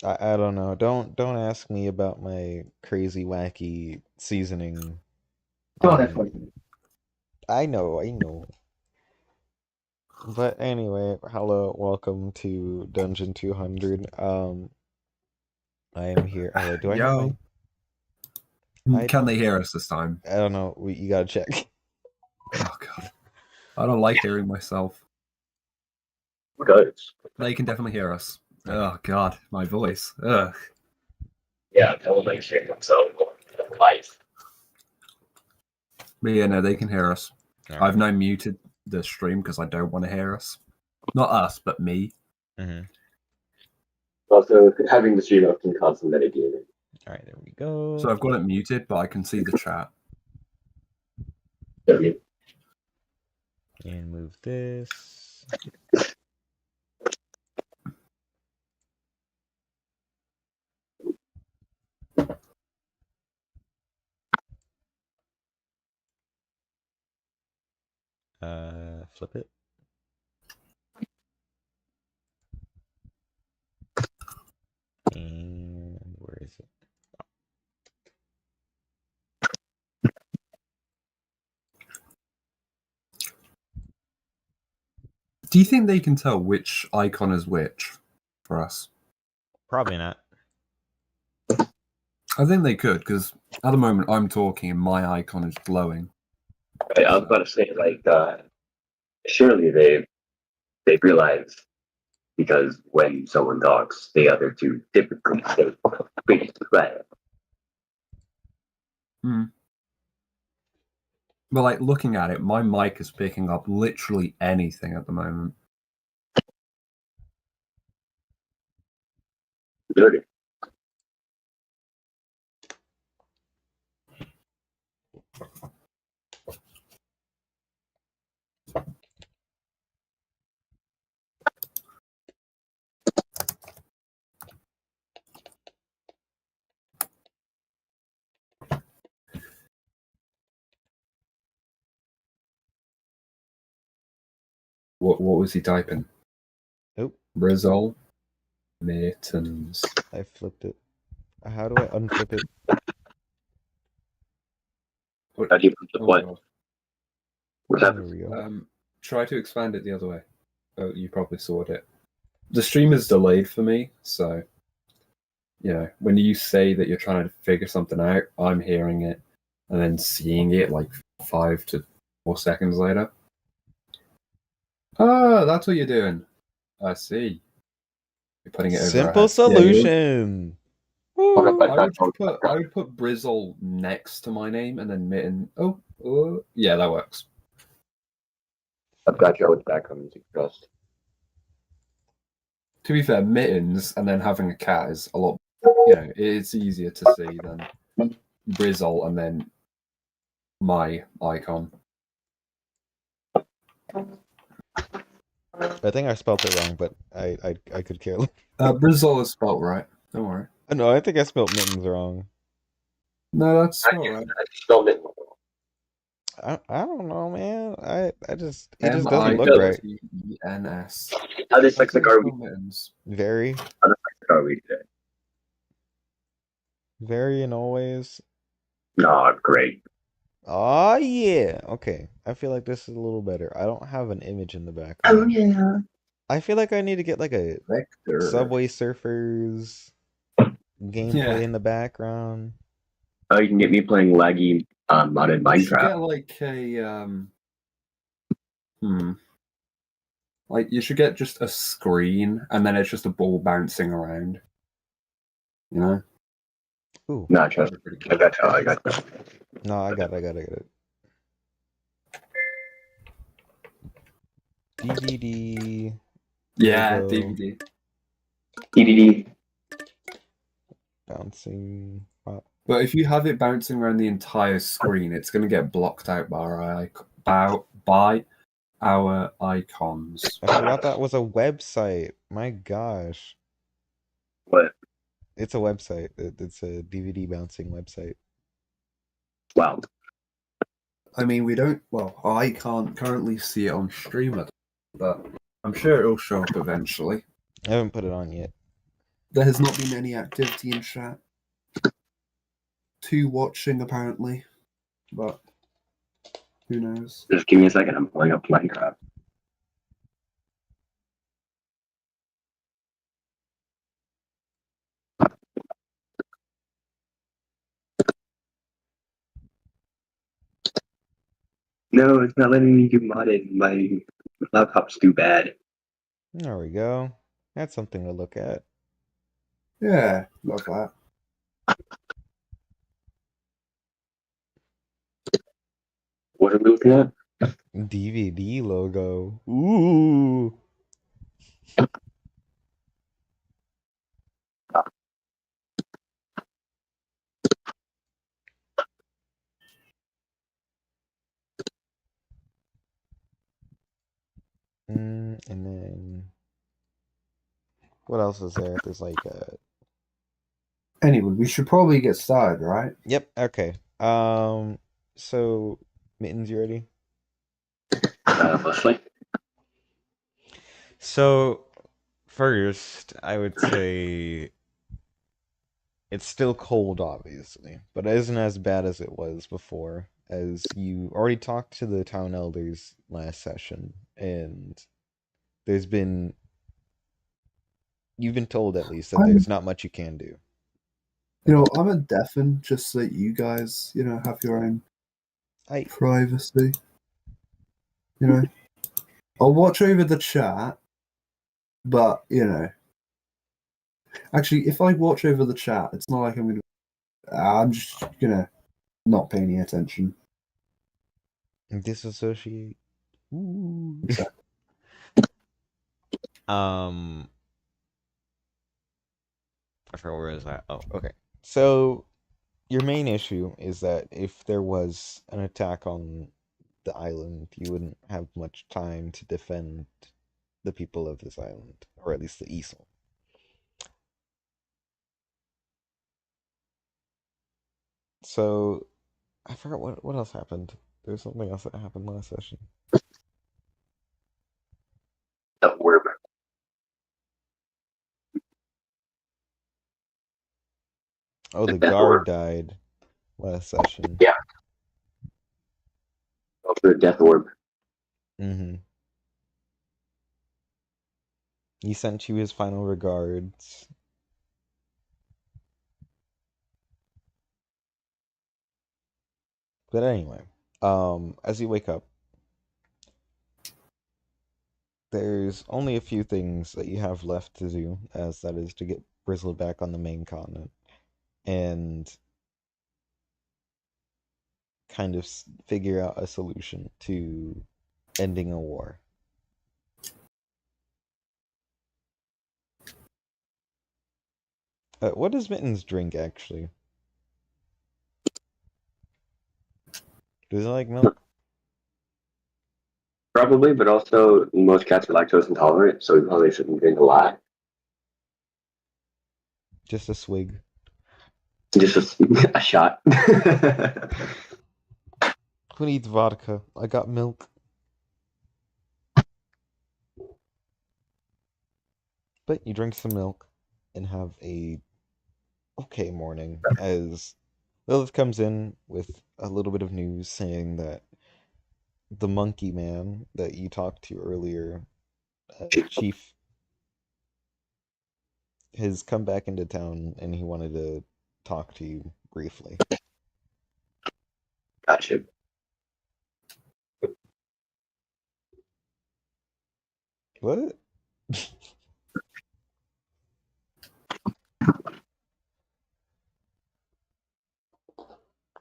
I don't know. Don't ask me about my crazy wacky seasoning. Oh, that's I funny. I know. But anyway, hello, welcome to Dungeon 200. I am here. Hello, do I have my Yo, I can they hear us this time? I don't know. You gotta check. Oh god, I don't like hearing myself. Who does? They can definitely hear us. Oh god, my voice. Ugh. Yeah, tell them they share themselves life. But yeah, no, they can hear us. All I've right. now muted the stream because I don't want to hear us. Not us, but me. Mm-hmm. Also, having the stream up can cause some metagaming. All right, there we go. So I've got it muted, but I can see the chat. Okay. And move this. Flip it. And where is it? Do you think they can tell which icon is which for us? Probably not. I think they could, because at the moment I'm talking and my icon is glowing. I was about to say, surely they realize because when someone talks, the other two typically say pretty right. But like looking at it, my mic is picking up literally anything at the moment. Good. What was he typing? Nope. Brizol mittens. I flipped it. How do I unflip it? How do you put the what? God. What's There happening? we go. Try to expand it the other way. Oh, you probably saw it. The stream is delayed for me, so when you say that you're trying to figure something out, I'm hearing it and then seeing it like 5 to 4 seconds later. Oh, that's what you're doing. I see. You're putting it over. Simple solution. I would put Brizzle next to my name and then Mitten. Oh, yeah, that works. I've got Joe's back on music trust. To be fair, Mittens and then having a cat is a lot. It's easier to see than Brizzle and then my icon. I think I spelled it wrong, but I could care less. Brizzle is spelled right. Don't worry. No, I think I spelled mittens wrong. No, that's spelled right. I spelled it. I don't know, man. It just doesn't look right. Mittens. How dyslexic are we? Very. How dyslexic are we today? Very and always. Oh, great. Oh yeah. Okay. I feel like this is a little better. I don't have an image in the background. Oh yeah. I feel like I need to get like a Vector. Subway Surfers gameplay in the background. Oh, you can get me playing laggy modded Minecraft. You should get like a like you should get just a screen and then it's just a ball bouncing around. You know? Ooh. No, trust me. I got that. No, I got it. DVD. Yeah, logo, DVD. DVD. Bouncing. Pop. But if you have it bouncing around the entire screen, it's going to get blocked out by our icons. I forgot that was a website. My gosh. What? It's a website. It's a DVD bouncing website. Wow. I mean, I can't currently see it on streamer, but I'm sure it'll show up eventually. I haven't put it on yet. There has not been any activity in chat. 2 watching apparently, but who knows? Just give me a second. I'm pulling up Minecraft. No, it's not letting me do modding. My laptop's too bad. There we go. That's something to look at. Yeah, love that. What are we looking at? DVD logo. Ooh. And then what else is there? There's like a Anyway, we should probably get started, right? yep. Okay. So Mittens, you ready? Mostly. So first, I would say it's still cold, obviously, but it isn't as bad as it was before. As you already talked to the town elders last session, and there's been you've been told at least that there's not much you can do. I'm a deafen just so that you guys, have your own I privacy. I'll watch over the chat, but actually, if I watch over the chat, it's not like I'm just not paying any attention. disassociate. Ooh. Exactly. I forgot where is that. Oh, okay. So your main issue is that if there was an attack on the island, you wouldn't have much time to defend the people of this island, or at least the Easel. So I forgot what else happened. There's something else that happened last session. The orb. Oh, the Death guard orb. died last session. Yeah. Oh, for the death orb. Mm-hmm. He sent you his final regards. But anyway, as you wake up, there's only a few things that you have left to do, as that is to get Brizzle back on the main continent and kind of figure out a solution to ending a war. What does Mittens drink, actually? Does it like milk? Probably, but also most cats are lactose intolerant, so we probably shouldn't drink a lot. Just a swig. Just a shot. Who needs vodka? I got milk. But you drink some milk and have a okay morning as Lilith comes in with a little bit of news saying that the monkey man that you talked to earlier, Chief, has come back into town and he wanted to talk to you briefly. Gotcha. What?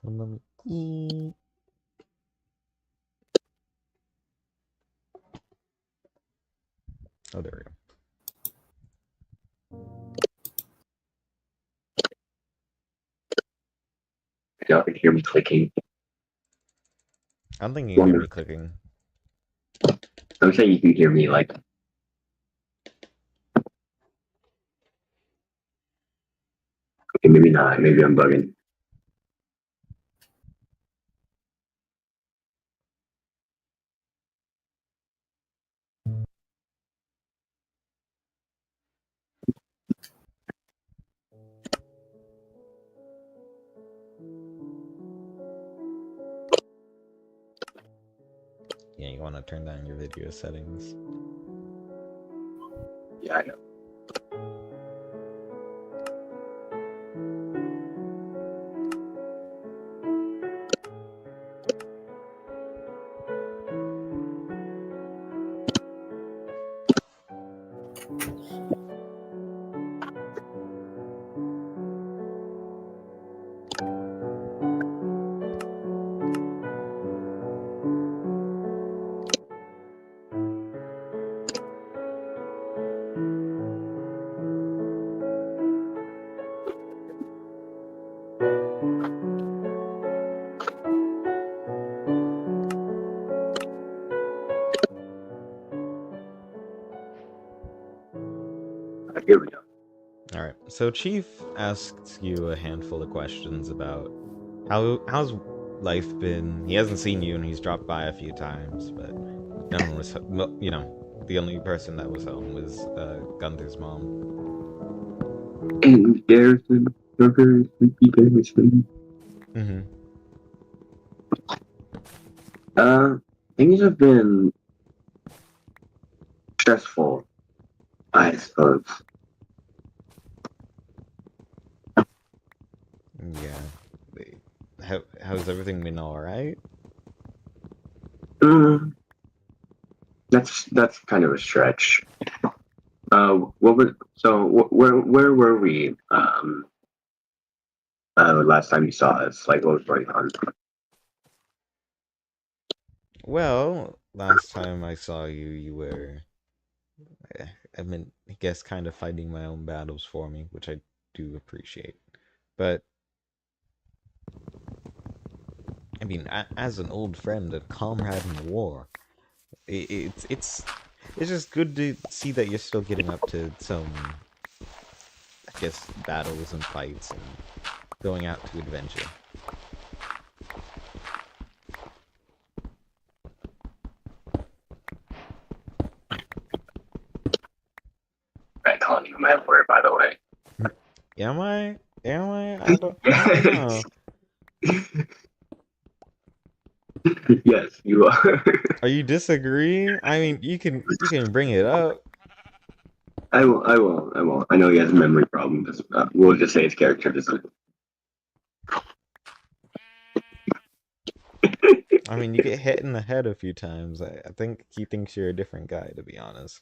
Let me eat. Oh, there we go. Y'all can hear me clicking. I don't think you can hear me clicking. I'm saying you can hear me, like. Okay, maybe not. Maybe I'm bugging. not turn down your video settings. Yeah, I know. Here we go. Alright, so Chief asks you a handful of questions about how's life been. He hasn't seen you and he's dropped by a few times, but no one was, you know, the only person that was home was Gunther's mom. And Garrison, you're very sleepy, Garrison. Mm-hmm. Things have been stressful, I suppose. Yeah. How's everything been alright? That's kind of a stretch. Where were we? Last time you saw us, like what was going on? Well, last time I saw you, you were, I guess kind of fighting my own battles for me, which I do appreciate. But I mean, as an old friend, a comrade in war, it's just good to see that you're still getting up to some, I guess, battles and fights and going out to adventure. Right, calling you my word, by the way. Am I? Am I? I don't know. Yes, you are. Are you disagreeing? I mean, you can bring it up. I will. I know he has a memory problem. We'll just say his character design. I mean, you get hit in the head a few times. I think he thinks you're a different guy, to be honest.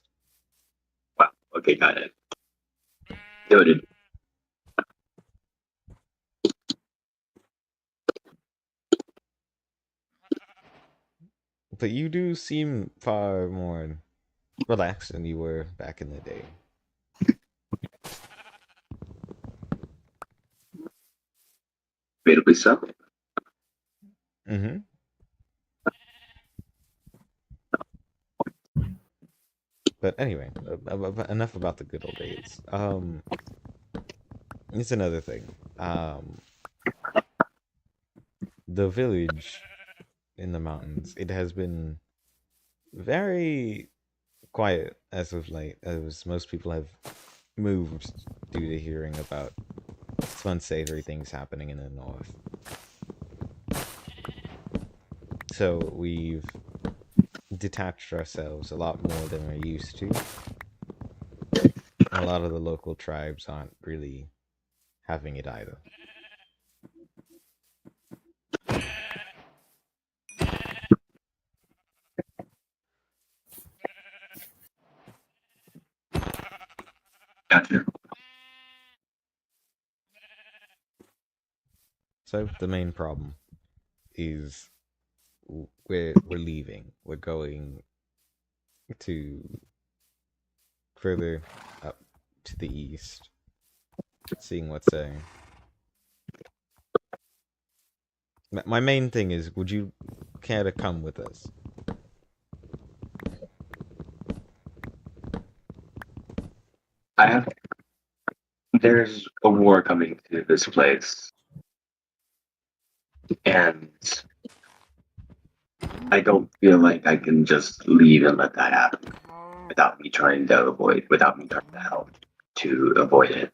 Wow. Okay, got it. Noted. But you do seem far more relaxed than you were back in the day. Debatably so. Mm-hmm. But anyway, enough about the good old days. It's another thing. The village in the mountains, it has been very quiet as of late, as most people have moved due to hearing about some unsavory things happening in the north. So we've detached ourselves a lot more than we're used to. A lot of the local tribes aren't really having it either. Gotcha. So the main problem is we're leaving. We're going to further up to the east, seeing what's there. My main thing is, would you care to come with us? There's a war coming to this place, and I don't feel like I can just leave and let that happen without me trying to help to avoid it.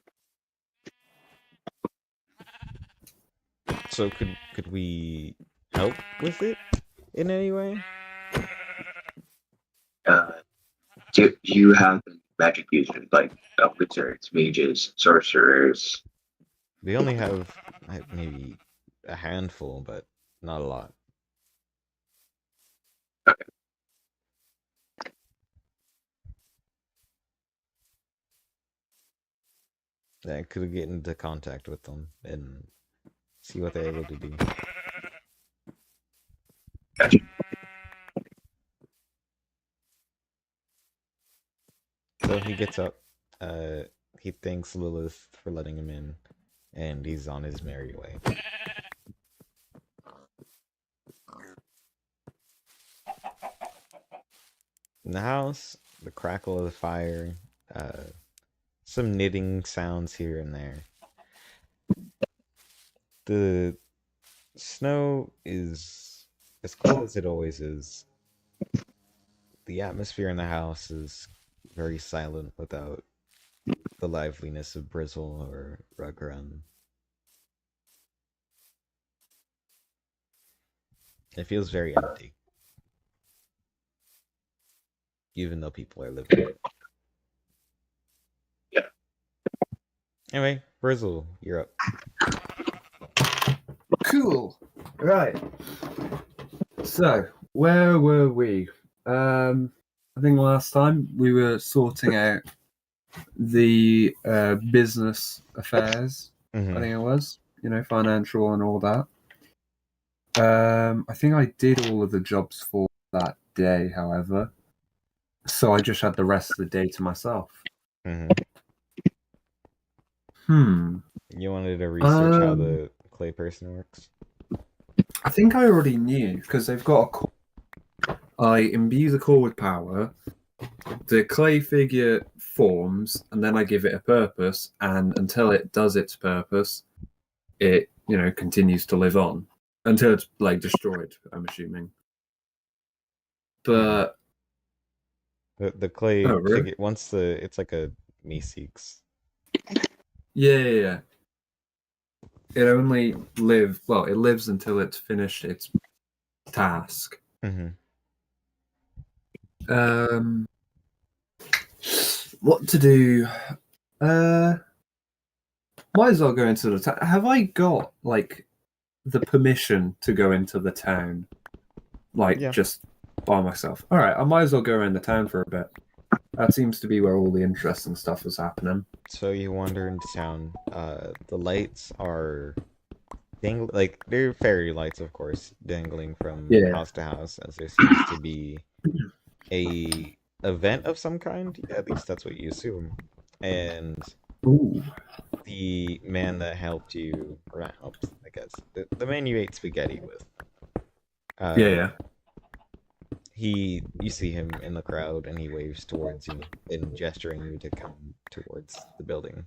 So could we help with it in any way? Uh, do you have magic users like wizards, mages, sorcerers? We only have maybe a handful, but not a lot. I could get into contact with them and see what they're able to do. Gotcha. So he gets up. He thanks Lilith for letting him in, and he's on his merry way. In the house, the crackle of the fire, some knitting sounds here and there. The snow is as cold as it always is. The atmosphere in the house is very silent without the liveliness of Brizzle or Rugrun. It feels very empty. Even though people are living in it. Yeah. Anyway, Brizzle, you're up. Cool. Right. So, where were we? I think last time we were sorting out the business affairs. I think it was, financial and all that. I think I did all of the jobs for that day, however. So I just had the rest of the day to myself. Mm-hmm. You wanted to research how the clay person works? I think I already knew, because they've got a core. I imbue the core with power, the clay figure forms, and then I give it a purpose, and until it does its purpose, it, continues to live on. Until it's, destroyed, I'm assuming. But... The clay Oh, really? figure, it's like a Meeseeks. Yeah. It only it lives until it's finished its task. Mm-hmm. What to do? Might as well go into the town. Have I got the permission to go into the town? Yeah. Just by myself. All right, I might as well go around the town for a bit. That seems to be where all the interesting stuff is happening. So you wander into town. The lights are they're fairy lights, of course, dangling from house to house, as there seems to be a event of some kind. At least that's what you assume. And the man that helped you, or not helped, I guess, the man you ate spaghetti with. You see him in the crowd, and he waves towards you and gesturing you to come towards the building.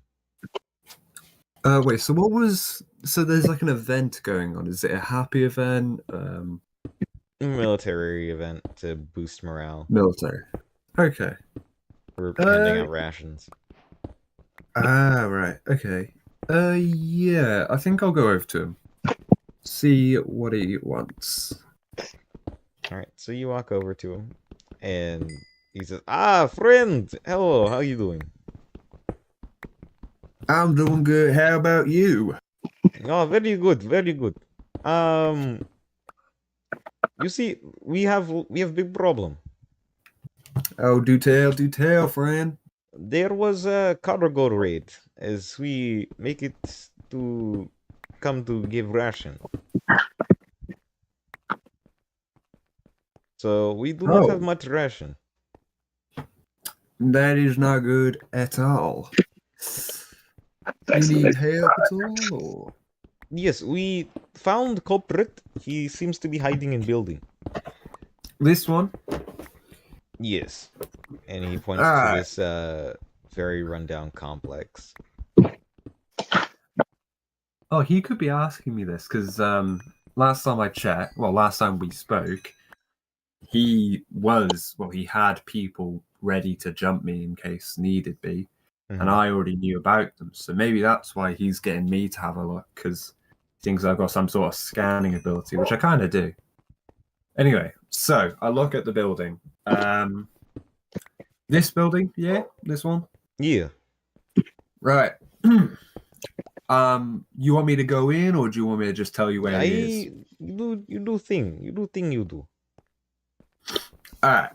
Wait, so what was... So there's an event going on. Is it a happy event? Military event to boost morale. Military. Okay. We're handing out rations. Right. Okay. Yeah, I think I'll go over to him. See what he wants. Alright, so you walk over to him, and he says, friend! Hello, how you doing? I'm doing good. How about you? Oh, very good, very good. You see, we have big problem. Oh, do tell, friend. There was a cargo raid as we make it to come to give ration. So we do not have much ration. That is not good at all. You need help at all? Yes, we found culprit. He seems to be hiding in building. This one? Yes. And he points to this very rundown complex. Oh, he could be asking me this, because last time we spoke, he had people ready to jump me in case needed be, and I already knew about them, so maybe that's why he's getting me to have a look, because he thinks I've got some sort of scanning ability, which I kind of do. Anyway, so I look at the building. This building, yeah, this one. Yeah. Right. You want me to go in, or do you want me to just tell you where it is? You do thing. You do thing you do. All right.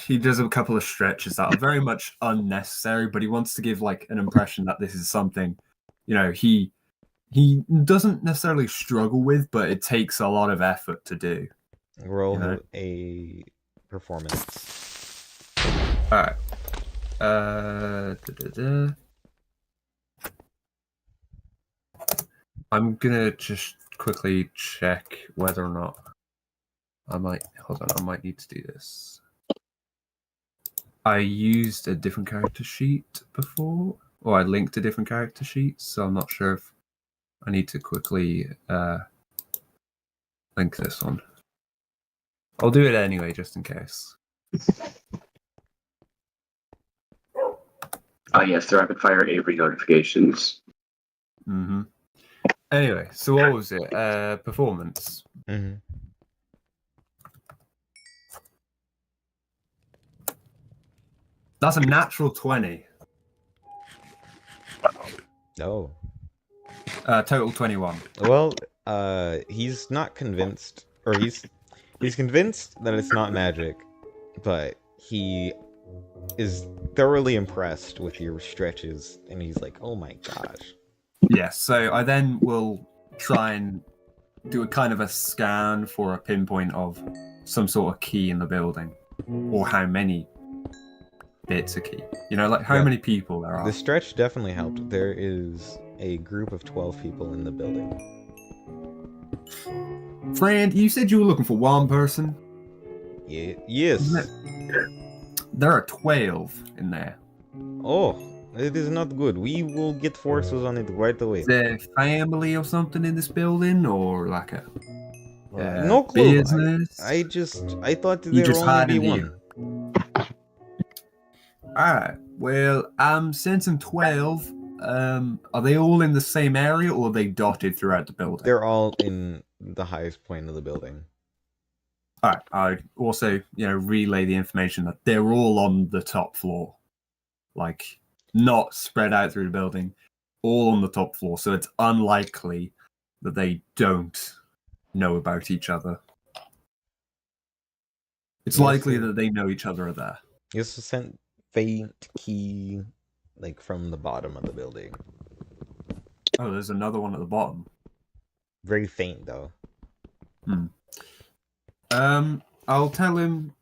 He does a couple of stretches that are very much unnecessary, but he wants to give like an impression that this is something, he doesn't necessarily struggle with, but it takes a lot of effort to do. Roll a performance. All right. I'm gonna just quickly check whether or not I might need to do this. I used a different character sheet before, or I linked a different character sheet, so I'm not sure if I need to quickly link this one. I'll do it anyway, just in case. Oh yes, the rapid fire Avery notifications. Mm-hmm. Anyway, so what was it? Performance. Mm-hmm. That's a natural 20. Oh. Total 21. Well, he's not convinced, or he's convinced that it's not magic, but he is thoroughly impressed with your stretches, and he's like, "Oh my gosh." Yes, so I then will try and do a kind of a scan for a pinpoint of some sort of key in the building, or how many bits of key. Like how many people there are. The stretch definitely helped. There is a group of 12 people in the building. Friend, you said you were looking for one person? Yeah. Yes. There are 12 in there. Oh, it is not good. We will get forces on it right away. Is there family or something in this building, or like a no clue. business? I thought You there just would only hide be in one. here. Alright, well, I'm sensing 12. Are they all in the same area, or are they dotted throughout the building? They're all in the highest point of the building. Alright, I'd also, relay the information that they're all on the top floor. Like, not spread out through the building, all on the top floor, so it's unlikely that they don't know about each other. It's likely that they know each other are there. You also sent faint key, like, from the bottom of the building. Oh, there's another one at the bottom. Very faint, though. I'll tell him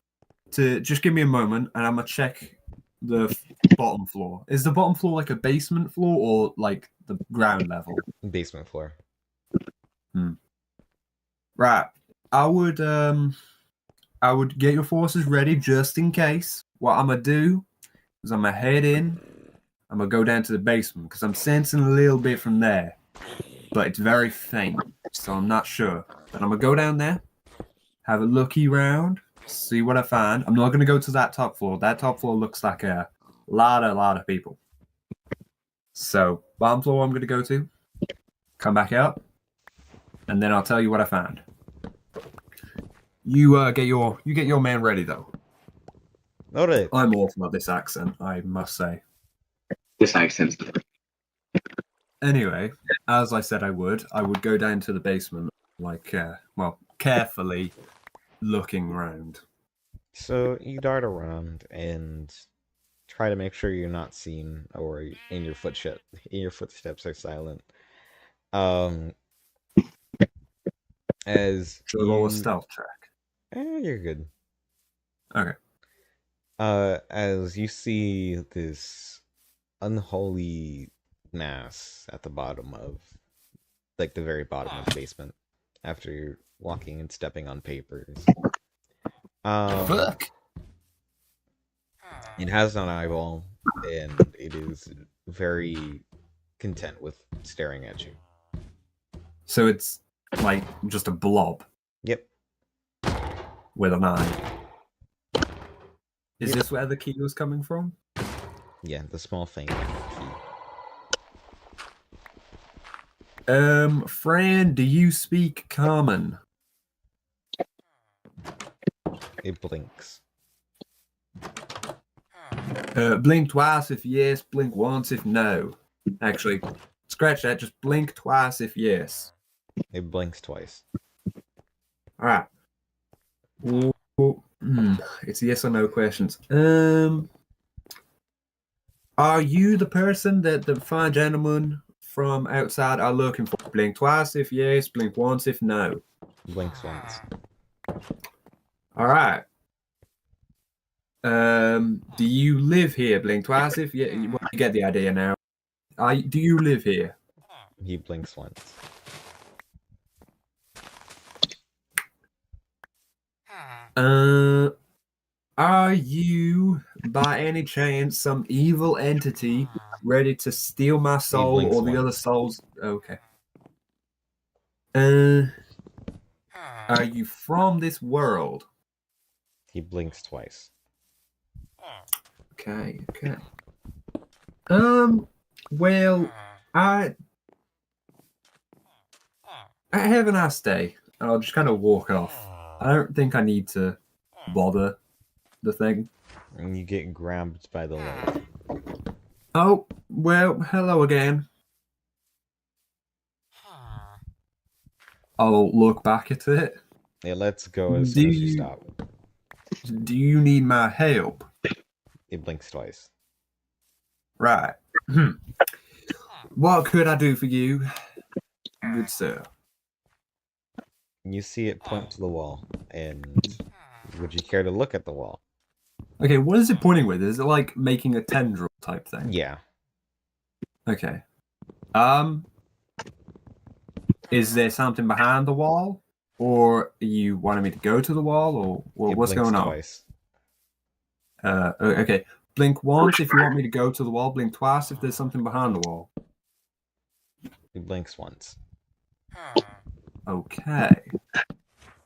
to just give me a moment, and I'm gonna check the bottom floor. Is the bottom floor like a basement floor, or like the ground level? Basement floor. Right. I would get your forces ready just in case. What I'm gonna do is I'm gonna head in. I'm gonna go down to the basement because I'm sensing a little bit from there, but it's very faint, so I'm not sure. But I'm gonna go down there, have a looky round, see what I find. I'm not gonna go to that top floor. That top floor looks like a lot of people. So bottom floor I'm gonna go to, come back up, and then I'll tell you what I found. You get your man ready though. All right. I'm awful at this accent, I must say. This accent's Anyway, as I said I would go down to the basement, like, carefully looking around. So you dart around and try to make sure you're not seen, or your footsteps are silent. As Should I roll a stealth track? you're good. Okay. As you see this unholy mass at the bottom of, like, the very bottom of the basement, after you're walking and stepping on papers. Fuck. It has an eyeball, and it is very content with staring at you. So it's like just a blob Yep. with an eye. Is Yep. this where the key was coming from? Yeah, the small faint key. Fran, do you speak common? It blinks. Blink twice if yes, blink once if no. Actually, scratch that. Just blink twice if yes. It blinks twice. All right. It's yes or no questions. Are you the person that the fine gentlemen from outside are looking for? Blink twice if yes, blink once if no. Blinks once. All right. Do you live here? Blink twice if yeah. Well, you get the idea now. Do you live here? He blinks once. Are you by any chance some evil entity ready to steal my soul blinks or the other once. souls? Okay. Are you from this world? He blinks twice. Okay. Well, I have a nice day. I'll just kind of walk off. I don't think I need to bother the thing. And you get grabbed by the leg. Oh, well, hello again. I'll look back at it. It lets go as soon as you stop. Do you need my help? It blinks twice. Right. What could I do for you, good sir? You see it point to the wall, and would you care to look at the wall? Okay, what is it pointing with? Is it like making a tendril type thing? Yeah. Okay. Is there something behind the wall? Or are you wanting me to go to the wall? Or It what's blinks going on? twice. Okay. Blink once if you want me to go to the wall. Blink twice if there's something behind the wall. It blinks once. Okay.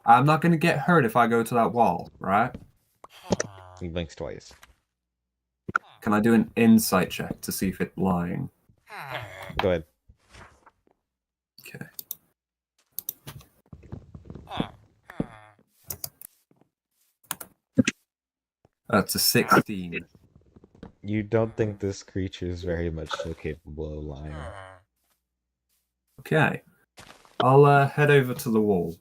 I'm not going to get hurt if I go to that wall, right? He blinks twice. Can I do an insight check to see if it's lying? Go ahead. Okay. That's a 16. You don't think this creature is very much so capable of lying. Okay. I'll head over to the wall.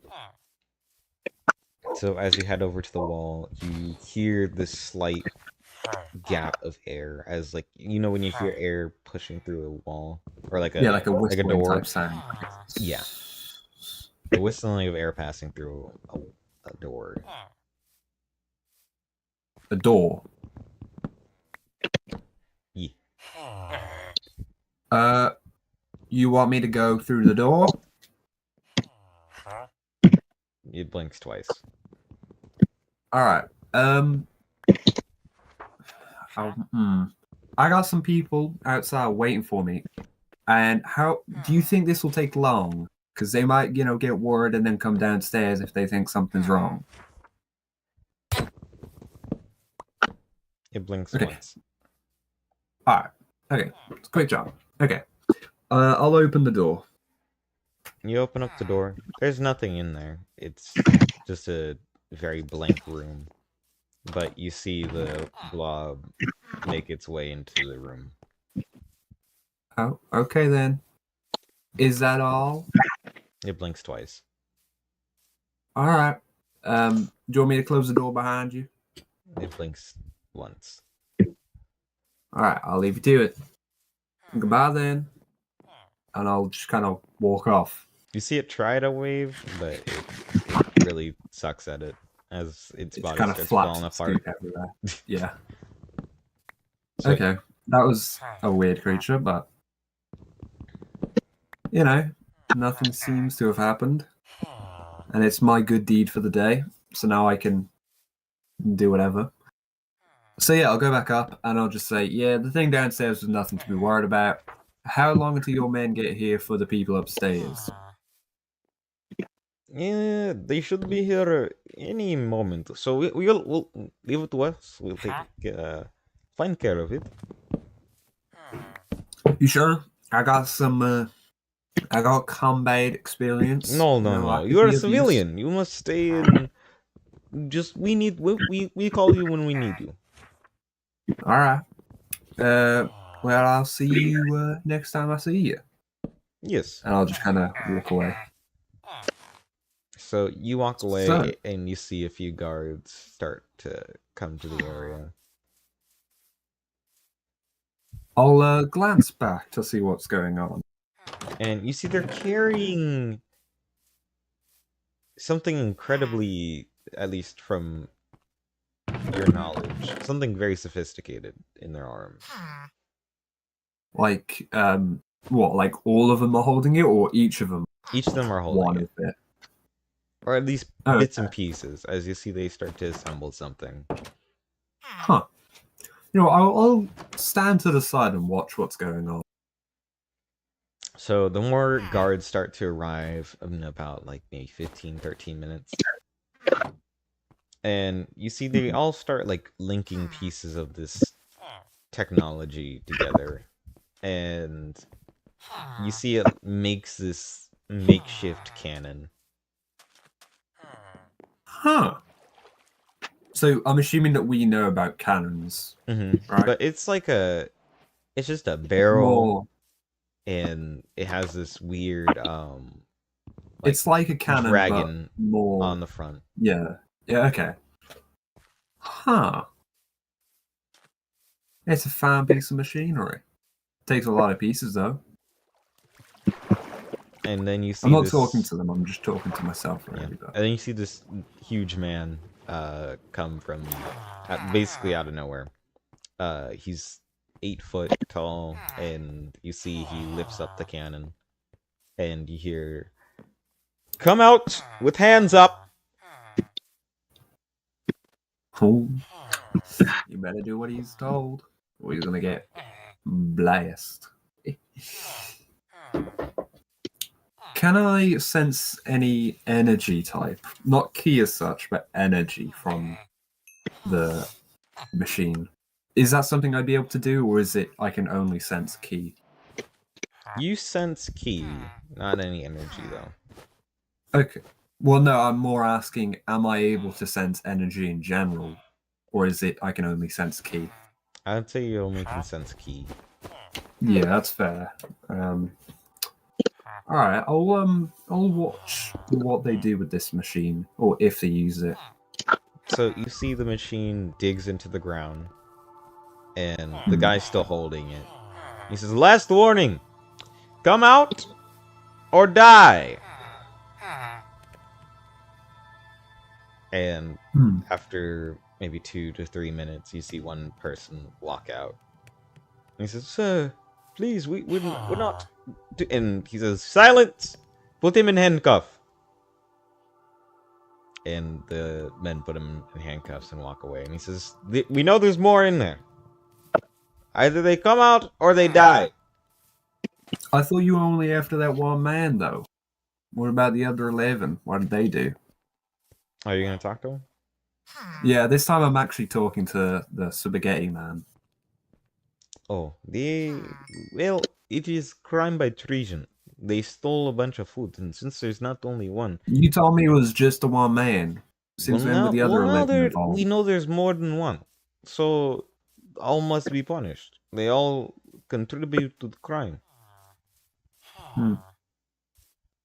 So as you head over to the wall, you hear this slight gap of air, as like, you know when you hear air pushing through a wall, or like a like a whistling door. type sound. Yeah, the whistling of air passing through a door. A door. Yeah. You want me to go through the door? It blinks twice. All right. I got some people outside waiting for me. And how do you think this will take long? Because they might, get word and then come downstairs if they think something's wrong. It blinks Okay. once. All right. Okay. Quick job. Okay. I'll open the door. You open up the door. There's nothing in there. It's just a very blank room. But you see the blob make its way into the room. Oh, okay then. Is that all? It blinks twice. All right. Do you want me to close the door behind you? It blinks once. All right. I'll leave you to it. Goodbye then. And I'll just kind of walk off. You see it try to wave, but it really sucks at it as its body kind of starts flaps falling its apart. feet everywhere. Yeah. So, Okay. That was a weird creature, but nothing seems to have happened. And it's my good deed for the day. So now I can do whatever. So yeah, I'll go back up and I'll just say, yeah, the thing downstairs was nothing to be worried about. How long until your men get here for the people upstairs? Yeah, they should be here any moment. So we'll leave it to us. We'll take fine care of it. You sure? I got combat experience. No. I can You're a be of use. civilian. You must stay in Just we call you when we need you. All right. Well, I'll see you next time I see you. Yes. And I'll just kind of walk away. So you walk away So- and you see a few guards start to come to the area. I'll glance back to see what's going on. And you see they're carrying something incredibly, at least from your knowledge, something very sophisticated in their arms. Like, what? Like all of them are holding it, or each of them Each of them are holding one it. of it? Or at least Oh, bits and pieces, as you see they start to assemble something. Huh. You know, I'll stand to the side and watch what's going on. So the more guards start to arrive in about like maybe 15, 13 minutes. And you see they all start like linking pieces of this technology together. And you see it makes this makeshift cannon. Huh. So I'm assuming that we know about cannons, right? But it's like it's just a barrel. More, And it has this weird it's like a cannon, dragon but more on the front. Yeah. Yeah. Okay. Huh. It's a fine piece of machinery. Takes a lot of pieces, though. And then you see I'm not this, talking to them. I'm just talking to myself. yeah. Really, though. And then you see this huge man come from basically out of nowhere. He's 8 foot tall, and you see he lifts up the cannon, and you hear, "Come out with hands up!" Oh, you better do what he's told, or you're gonna get blessed. Can I sense any energy type? Not key as such, but energy from the machine. Is that something I'd be able to do, or is it I can only sense key? You sense ki, not any energy though. Okay. Well, no, I'm more asking, am I able to sense energy in general, or is it I can only sense key? I'd say you only can sense ki. Yeah, that's fair. All right, I'll watch what they do with this machine, or if they use it. So you see the machine digs into the ground, and the guy's still holding it. He says, "Last warning! Come out or die!" And after maybe 2 to 3 minutes, you see one person walk out. And he says, "Sir, please, we're not..." And he says, "Silence! Put him in handcuff." And the men put him in handcuffs and walk away. And he says, "We know there's more in there. Either they come out or they die." I thought you were only after that one man, though. What about the other 11? What did they do? Are you going to talk to him? Yeah, this time I'm actually talking to the spaghetti man. Oh, well, it is crime by treason. They stole a bunch of food, and since there's not only one... You told me it was just the one man. Since when were the other 11 involved? We know there's more than one. So, all must be punished. They all contribute to the crime.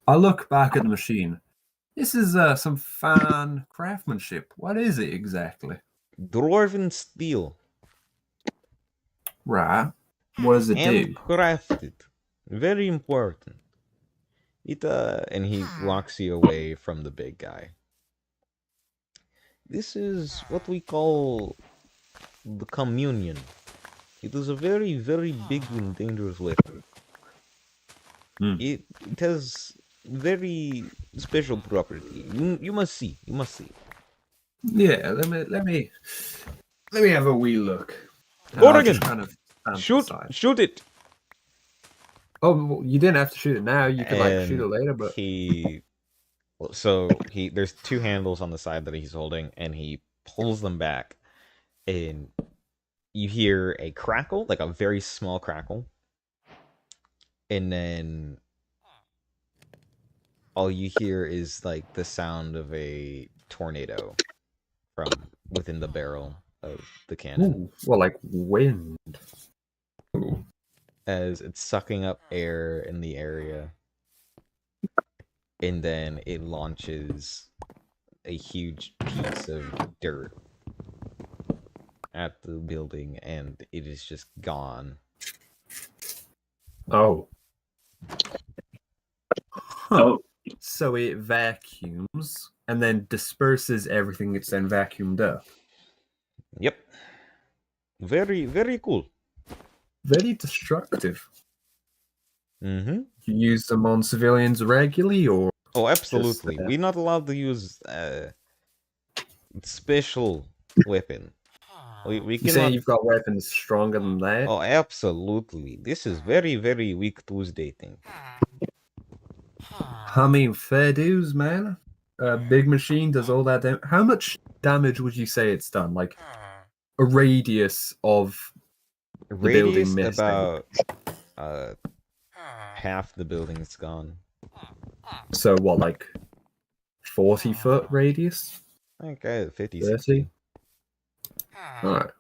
I look back at the machine. This is some fine craftsmanship. What is it exactly? Dwarven steel. Right. What does it do? Handcrafted. Very important. It and he walks you away from the big guy. This is what we call the communion. It is a very, very big and dangerous weapon. It has very special property. You must see. You must see. Yeah, let me have a wee look. Oregon, kind of shoot it. Oh, well, you didn't have to shoot it now. You could like shoot it later, but there's 2 handles on the side that he's holding, and he pulls them back, and you hear a crackle, like a very small crackle, and then all you hear is like the sound of a tornado from within the barrel of the cannon Ooh, well, like wind. Ooh. as it's sucking up air in the area, and then it launches a huge piece of dirt at the building, and it is just gone. Oh. Huh. Oh, So it vacuums and then disperses everything it's then vacuumed up. Yep. Very, very cool. Very destructive. Mm-hmm. You use them on civilians regularly, or Oh, absolutely. uh, We're not allowed to use special weapon. We you say cannot. you've got weapons stronger than that? Oh, absolutely. This is very, very weak Tuesday thing. I mean, fair dues, man. A big machine does all that damage. How much damage would you say it's done? Like a radius of building Radius missing. about half the building's gone. So what, like 40-foot radius? I think 50, 30? 60. Alright.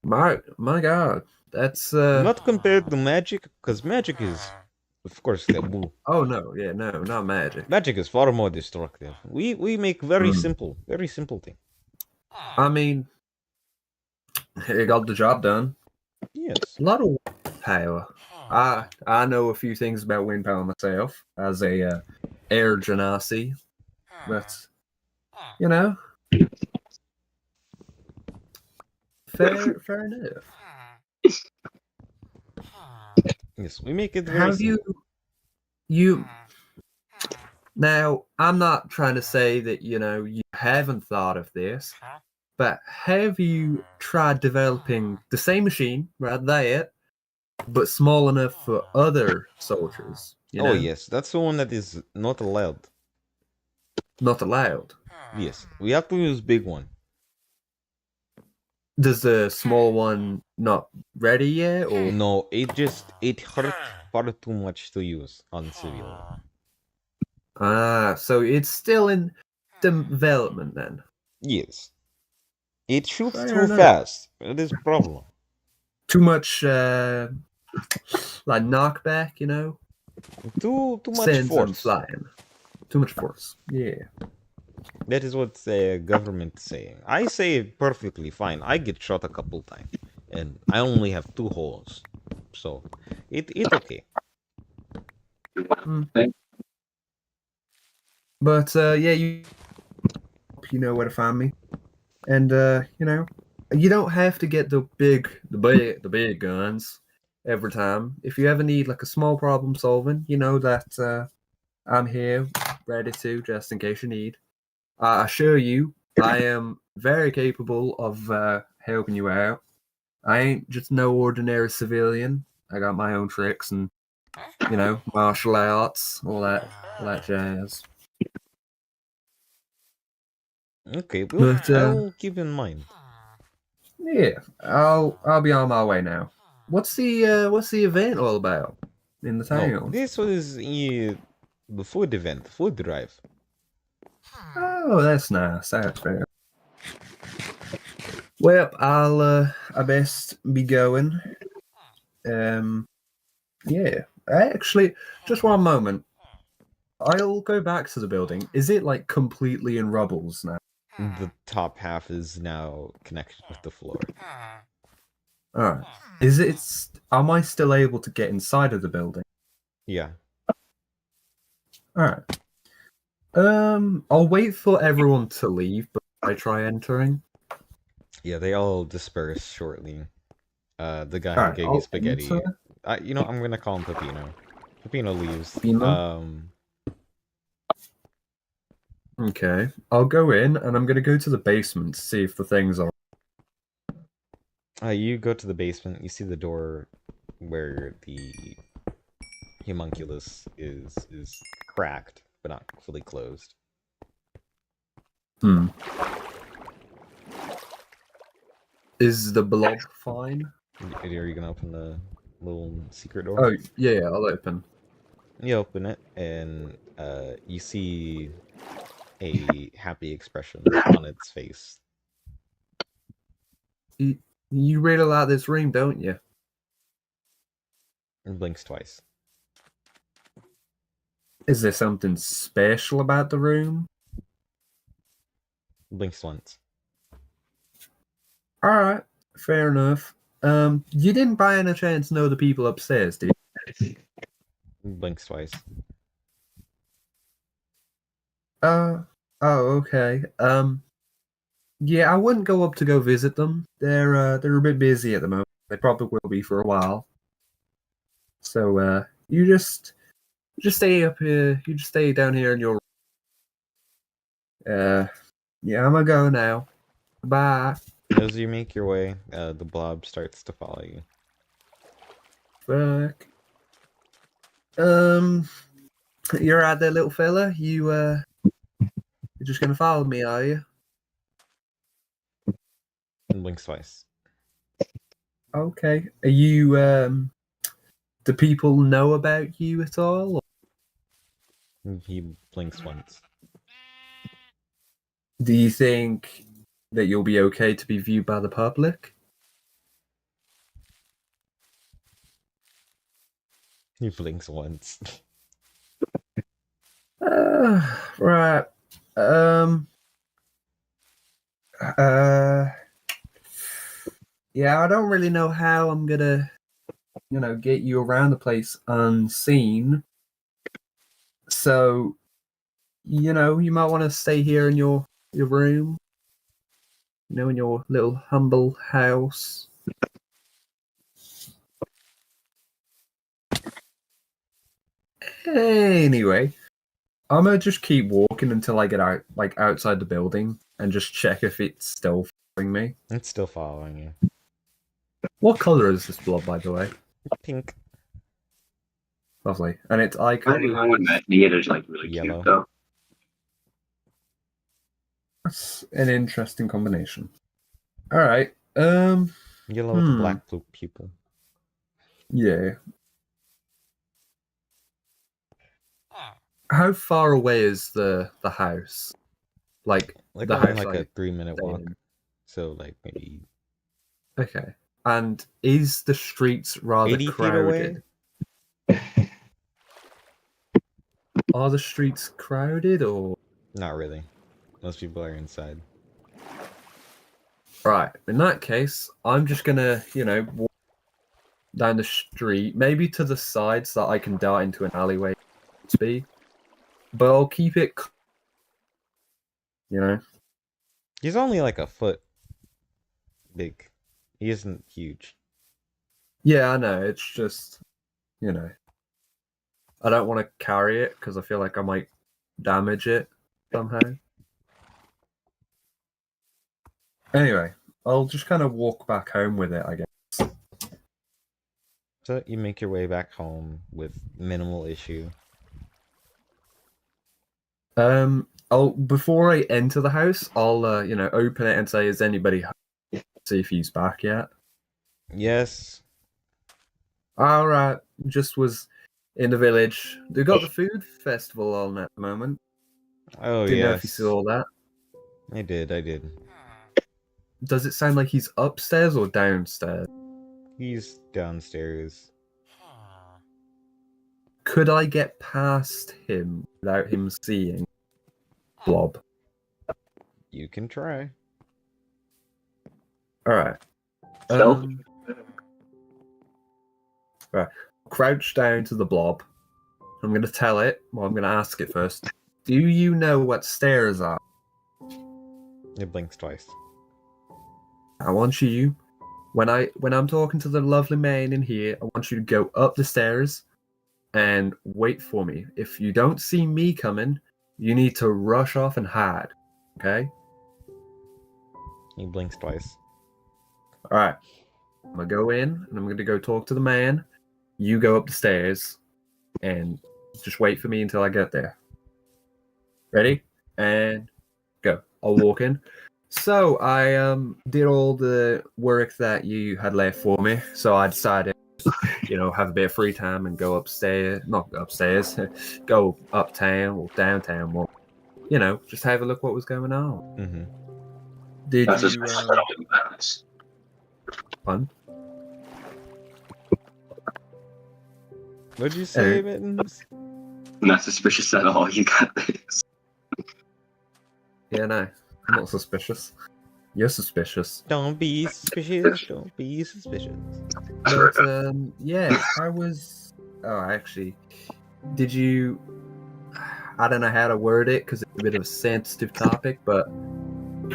My god. That's Not compared to magic, because magic is, of course, taboo. oh no, yeah, no, not magic. Magic is far more destructive. We make very simple thing. I mean, it got the job done. Yes. A lot of power. I know a few things about wind power myself as a air genasi, but you know, fair enough. Yes, we make it very Have simple. you now? I'm not trying to say that you haven't thought of this, but have you tried developing the same machine, right there, but small enough for other soldiers? You know? Oh yes, that's the one that is not allowed. Not allowed. Yes, we have to use big one. Does the small one not ready yet, or No, it hurt far too much to use on civilian. so it's still in development then? Yes. It shoots Fair too enough. fast. That is a problem. Too much like knockback, Too much sends them force. flying. Too much force. Yeah. That is what the government is saying. I say perfectly fine. I get shot a couple times, and I only have 2 holes, so it okay. But yeah, you know where to find me, and you don't have to get the big guns every time. If you ever need like a small problem solving, you know that I'm here, ready to, just in case you need. I assure you, I am very capable of helping you out. I ain't just no ordinary civilian. I got my own tricks and martial arts, all that jazz. Okay, well, But, I'll keep in mind. Yeah, I'll be on my way now. What's the event all about in the Oh, town? this was the food event, food drive. Oh, that's nice. That's fair. Well, I best be going. Yeah. Actually, just one moment. I'll go back to the building. Is it like completely in rubbles now? The top half is now connected with the floor. Alright. Am I still able to get inside of the building? Yeah. Alright. I'll wait for everyone to leave, but I try entering. Yeah, they all disperse shortly. The guy Alright, who gave I'll you spaghetti. enter. I'm gonna call him Peppino. Peppino leaves. Peppino? Okay. I'll go in and I'm gonna go to the basement to see if the things are. You go to the basement. You see the door where the homunculus is cracked, but not fully closed. Is the blob fine? Are you gonna open the little secret door? Oh yeah, I'll open. You open it, and you see a happy expression on its face. You really like this room, don't you? And blinks twice. Is there something special about the room? Blinks once. All right, fair enough. You didn't by any chance know the people upstairs, did you? Blinks twice. Oh, okay. Yeah, I wouldn't go up to go visit them. They're a bit busy at the moment. They probably will be for a while. So, you just stay up here. You just stay down here in your. Yeah, I'm gonna go now. Bye. As you make your way, the blob starts to follow you. Fuck. You're right there, little fella. You're just gonna follow me, are you? And blinks twice. Okay. Are you do people know about you at all? And he blinks once. Do you think that you'll be okay to be viewed by the public? He blinks once. Right. Yeah, I don't really know how I'm gonna, get you around the place unseen. So, you might want to stay here in your room. In your little humble house. Anyway, I'm gonna just keep walking until I get out, outside the building, and just check if it's still following me. It's still following you. What color is this blob, by the way? Pink. Lovely, and its eye I color. think I would imagine it is like really Yellow. cute though. That's an interesting combination. All right. Yellow with a black pupil. Yeah. How far away is the house? Like Like the only house, like a 3-minute stay walk. in. So like maybe Okay. And is the streets rather 80 feet away? crowded? Are the streets crowded or? Not really. Most people are inside. Right. In that case, I'm just gonna, walk down the street, maybe to the side so that I can dart into an alleyway. Speed, but I'll keep it. He's only like a foot big. He isn't huge. Yeah, I know. It's just, I don't want to carry it because I feel like I might damage it somehow. Anyway, I'll just kind of walk back home with it, I guess. So you make your way back home with minimal issue. Before I enter the house, I'll open it and say, "Is anybody home?" See if he's back yet. Yes. All right, just was in the village. They got the food festival on at the moment. Oh, Didn't know if you yes. saw that. I did. Does it sound like he's upstairs or downstairs? He's downstairs. Could I get past him without him seeing Blob? You can try. All right. Stealth? Right. Crouch down to the Blob. I'm going to tell it. Well, I'm going to ask it first. Do you know what stairs are? It blinks twice. I want you, when I'm talking to the lovely man in here, I want you to go up the stairs and wait for me. If you don't see me coming, you need to rush off and hide. Okay? He blinks twice. All right. I'm going to go in and I'm going to go talk to the man. You go up the stairs and just wait for me until I get there. Ready? And go. I'll walk in. So I did all the work that you had left for me. So I decided, have a bit of free time and go upstairs. Not upstairs. Go uptown or downtown. Well, just have a look what was going on. Mm-hmm. Did That's you suspicious at all you got this. fun? What'd you say, Mittens? Not suspicious at all you got this. Yeah, no, I'm not suspicious. You're suspicious. Don't be suspicious. Don't be suspicious. But yeah, I was. Oh, actually, did you? I don't know how to word it because it's a bit of a sensitive topic, but I'm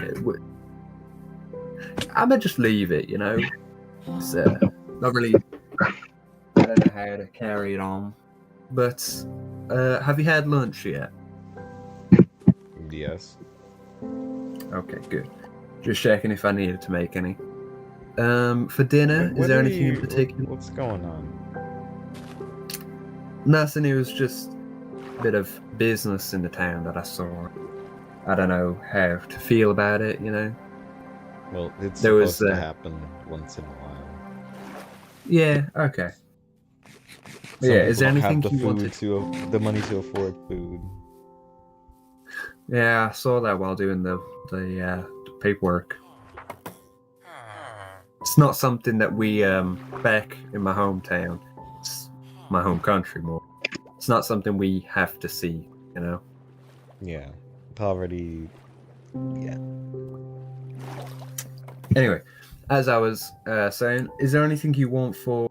gonna just leave it. It's not really. I don't know how to carry it on. But have you had lunch yet? Yes. Okay, good. Just checking if I needed to make any. For dinner, What is there are anything in you- particular? What's going on? Nothing. It was just a bit of business in the town that I saw. I don't know how to feel about it. Well, it's There was, supposed to happen once in a while. Yeah. Okay. Some Yeah. Is people there don't anything have the you wanted? the money to afford food. Yeah, I saw that while doing the paperwork. It's not something that we back in my hometown. It's my home country more. It's not something we have to see. Yeah, poverty. Yeah. Anyway, as I was saying, is there anything you want for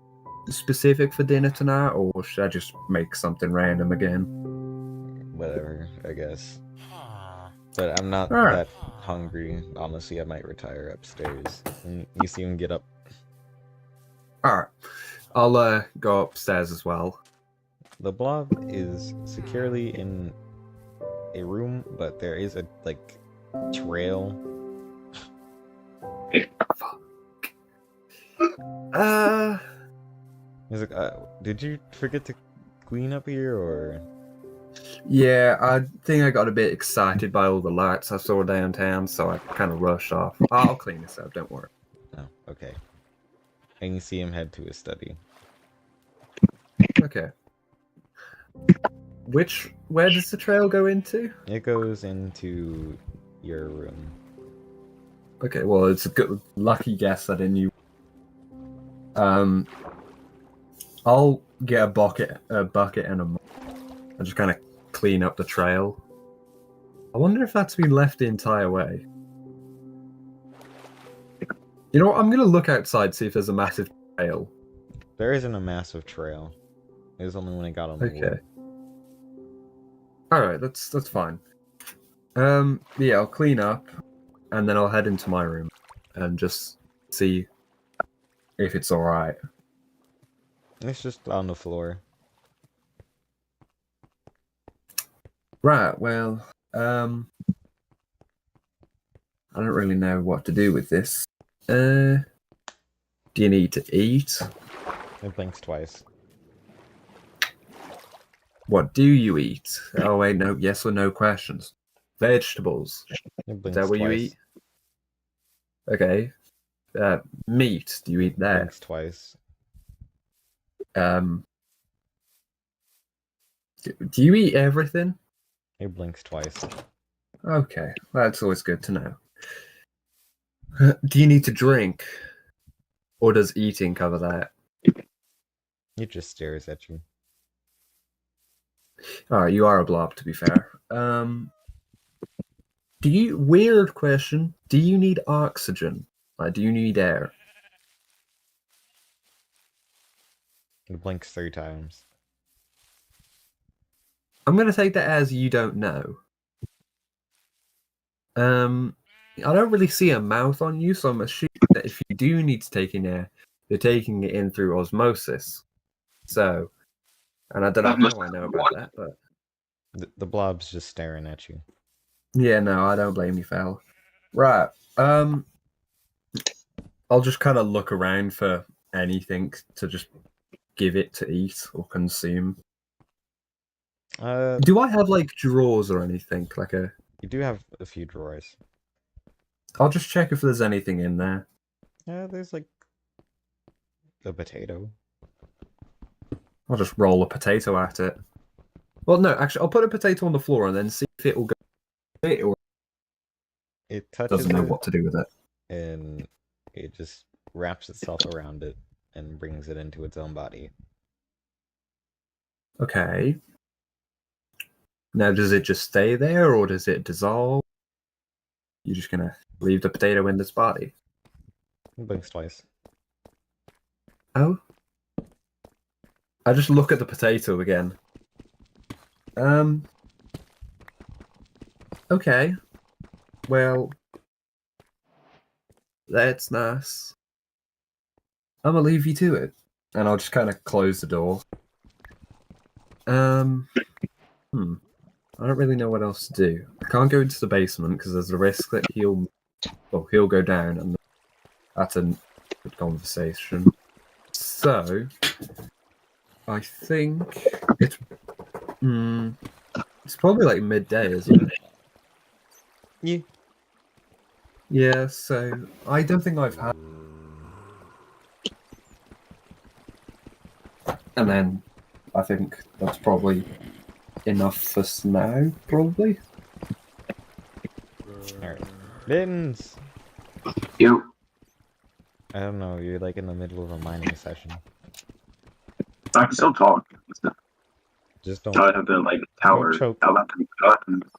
specific for dinner tonight, or should I just make something random again? Whatever, I guess. But I'm not Alright. that hungry. Honestly, I might retire upstairs. And you see him get up. All right, I'll go upstairs as well. The blob is securely in a room, but there is a trail. He's like, did you forget to clean up here, or? Yeah, I think I got a bit excited by all the lights I saw downtown, so I kind of rushed off. I'll clean this up, don't worry. Oh, okay. And you see him head to his study. Okay. Where does the trail go into? It goes into your room. Okay, well, it's a good lucky guess that I knew. I'll get a bucket and a mop and just kind of clean up the trail. I wonder if that's been left the entire way. You know what? I'm gonna look outside, see if there's a massive trail. There isn't a massive trail. It was only when I got on the Okay. wood. Alright, that's fine. Yeah, I'll clean up and then I'll head into my room and just see if it's alright. It's just on the floor. Right, well, I don't really know what to do with this. Do you need to eat? It blinks twice. What do you eat? Oh wait, no, yes or no questions. Vegetables. It Is blinks that what you twice. eat? Okay. Meat. Do you eat that? Blinks twice. Do you eat everything? It blinks twice. Okay, that's always good to know. Do you need to drink? Or does eating cover that? It just stares at you. Alright, you are a blob, to be fair. Weird question. Do you need oxygen? Do you need air? It blinks 3 times. I'm gonna take that as you don't know. I don't really see a mouth on you, so I'm assuming that if you do need to take in air, you're taking it in through osmosis. So, and I don't know how I know about that, but The blob's just staring at you. yeah, no, I don't blame you, Fal. Right. I'll just kind of look around for anything to just give it to eat or consume. Do I have like drawers or anything? You do have a few drawers. I'll just check if there's anything in there. Yeah, there's like a potato. I'll just roll a potato at it. Well, no, actually, I'll put a potato on the floor and then see if it will go touches doesn't know it, what to do with it. and it just wraps itself around it and brings it into its own body. Okay. Now, does it just stay there, or does it dissolve? You're just gonna leave the potato in this body? It blinks twice. Oh. I just look at the potato again. Okay. Well, that's nice. I'm gonna leave you to it. And I'll just kind of close the door. I don't really know what else to do. I can't go into the basement because there's a risk that he'll go down, and that's a good conversation. So, I think it's it's probably like midday, isn't it? Yeah. Yeah. So I don't think I've had. And then I think that's probably enough for now. Probably. Alright. Mittens! You. I don't know, you're like in the middle of a mining session. I can still talk. Just don't. I have the like tower. Don't choke. I'll have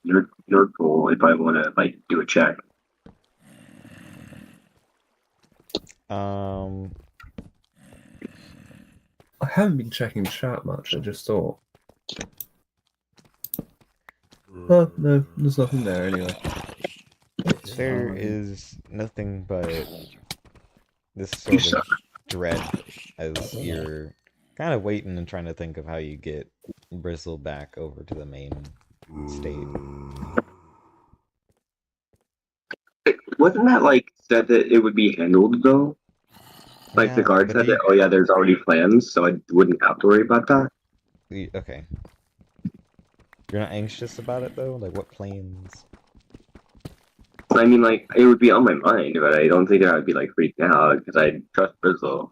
your goal if I want to like do a check. I haven't been checking chat much. I just thought. Oh no, there's nothing there anyway. There is nothing but this sort of dread as you're kind of waiting and trying to think of how you get Bristle back over to the main state. Wasn't that like said that it would be handled though? Like the Yeah, guard but said that, oh yeah, there's already plans, so I wouldn't have to worry about that. Okay. You're not anxious about it though? Like what plans? I mean, like, it would be on my mind, but I don't think I would be like freaked out because I trust Brizzle.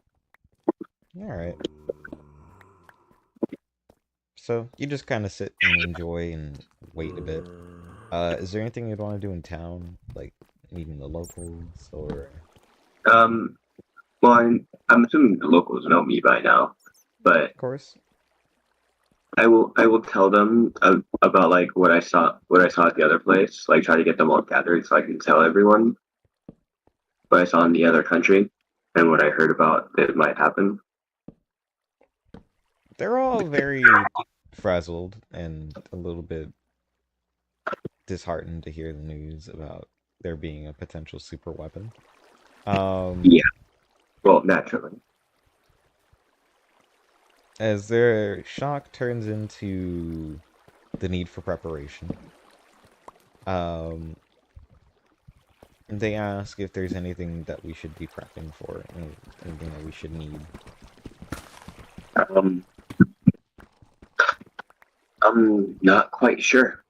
Alright. So you just kind of sit and enjoy and wait a bit. Is there anything you'd want to do in town? Like meeting the locals or... Well, I'm assuming the locals know me by now, but Of course. I will tell them about like what I saw at the other place, like try to get them all gathered so I can tell everyone what I saw in the other country and what I heard about that might happen. They're all very frazzled and a little bit disheartened to hear the news about there being a potential super weapon. Yeah. Well, naturally. As their shock turns into the need for preparation, they ask if there's anything that we should be prepping for, anything that we should need. I'm not quite sure.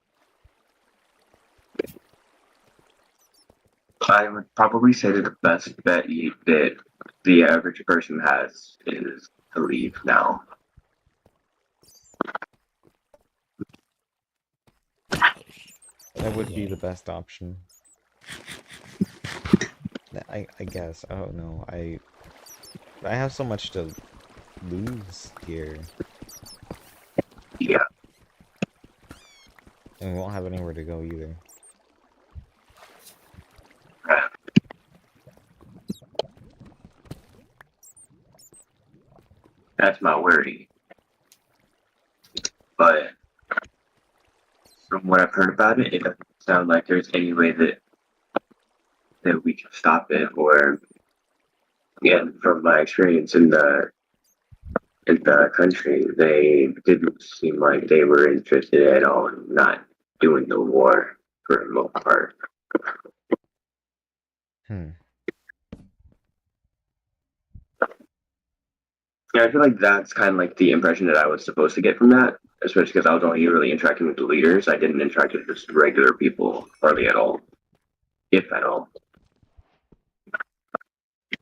I would probably say that the best bet that the average person has is to leave now. That would be the best option. I guess. I don't know. I have so much to lose here. Yeah. And we won't have anywhere to go either. That's my worry. But from what I've heard about it, it doesn't sound like there's any way that we can stop it. Or, again, from my experience in the country, they didn't seem like they were interested at all in not doing the war for the most part. Yeah, I feel like that's kind of like the impression that I was supposed to get from that, especially because I was only really interacting with the leaders. I didn't interact with just regular people hardly at all, if at all.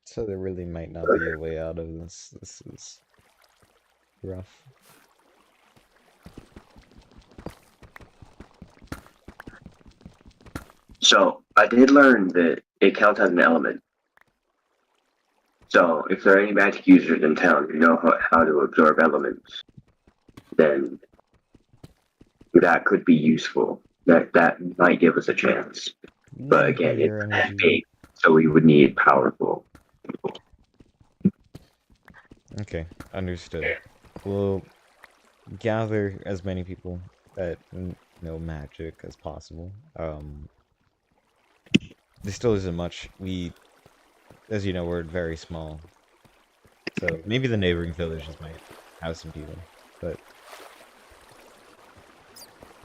So there really might not be a way out of this. This is rough. So I did learn that it counts as an element. So if there are any magic users in town who know how to absorb elements, then that could be useful. That might give us a chance. But again, it's Nuclear that energy. big, so we would need powerful. Okay, understood. We'll gather as many people that know magic as possible. There still isn't much. As you know, we're very small. So maybe the neighboring villages might have some people, but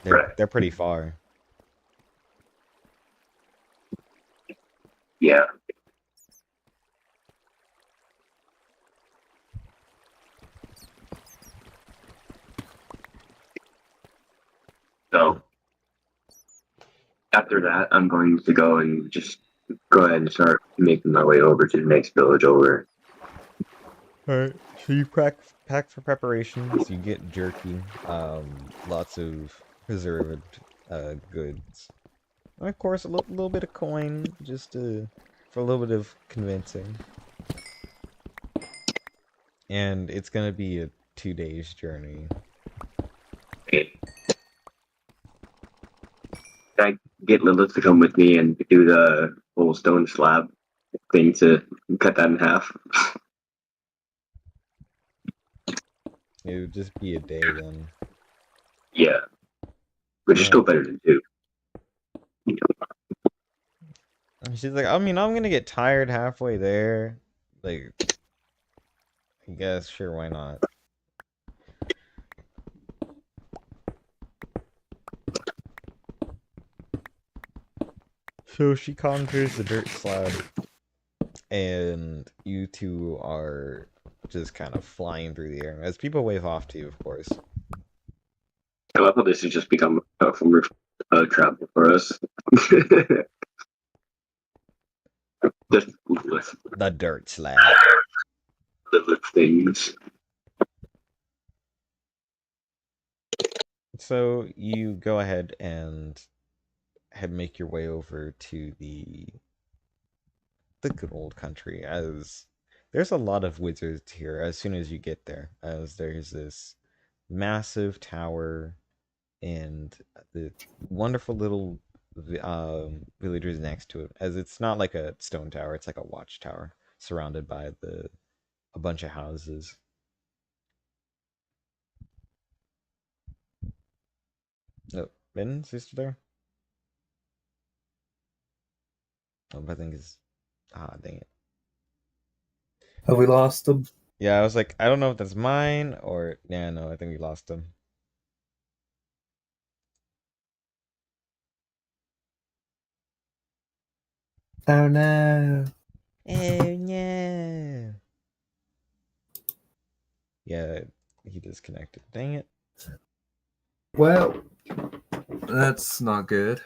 they're pretty far. Yeah. So after that, I'm going to go and just go ahead and start making my way over to the next village over. Alright, so you pack for preparations, you get jerky, lots of preserved goods. And of course, a little bit of coin, just for a little bit of convincing. And it's gonna be a 2 days journey. Can I get Lilith to come with me and do the whole stone slab thing to cut that in half? It would just be a day then. Yeah. Which is still better than two. And she's like, I mean, I'm gonna get tired halfway there. Like, I guess, sure, why not? So she conjures the dirt slab, and you two are just kind of flying through the air as people wave off to you, of course. I love how this has just become a form of travel for us. Just The dirt slab. Lilith things. So you go ahead and make your way over to the good old country, as there's a lot of wizards here as soon as you get there, as there's this massive tower and the wonderful little villagers next to it, as it's not like a stone tower, it's like a watchtower surrounded by a bunch of houses. Oh, Ben, sister there? Oh, I think it's dang it. Have we lost them? Yeah, I was like, I don't know if that's mine or yeah, no, I think we lost him. Oh no. Oh no. Yeah, he disconnected. Dang it. Well, that's not good.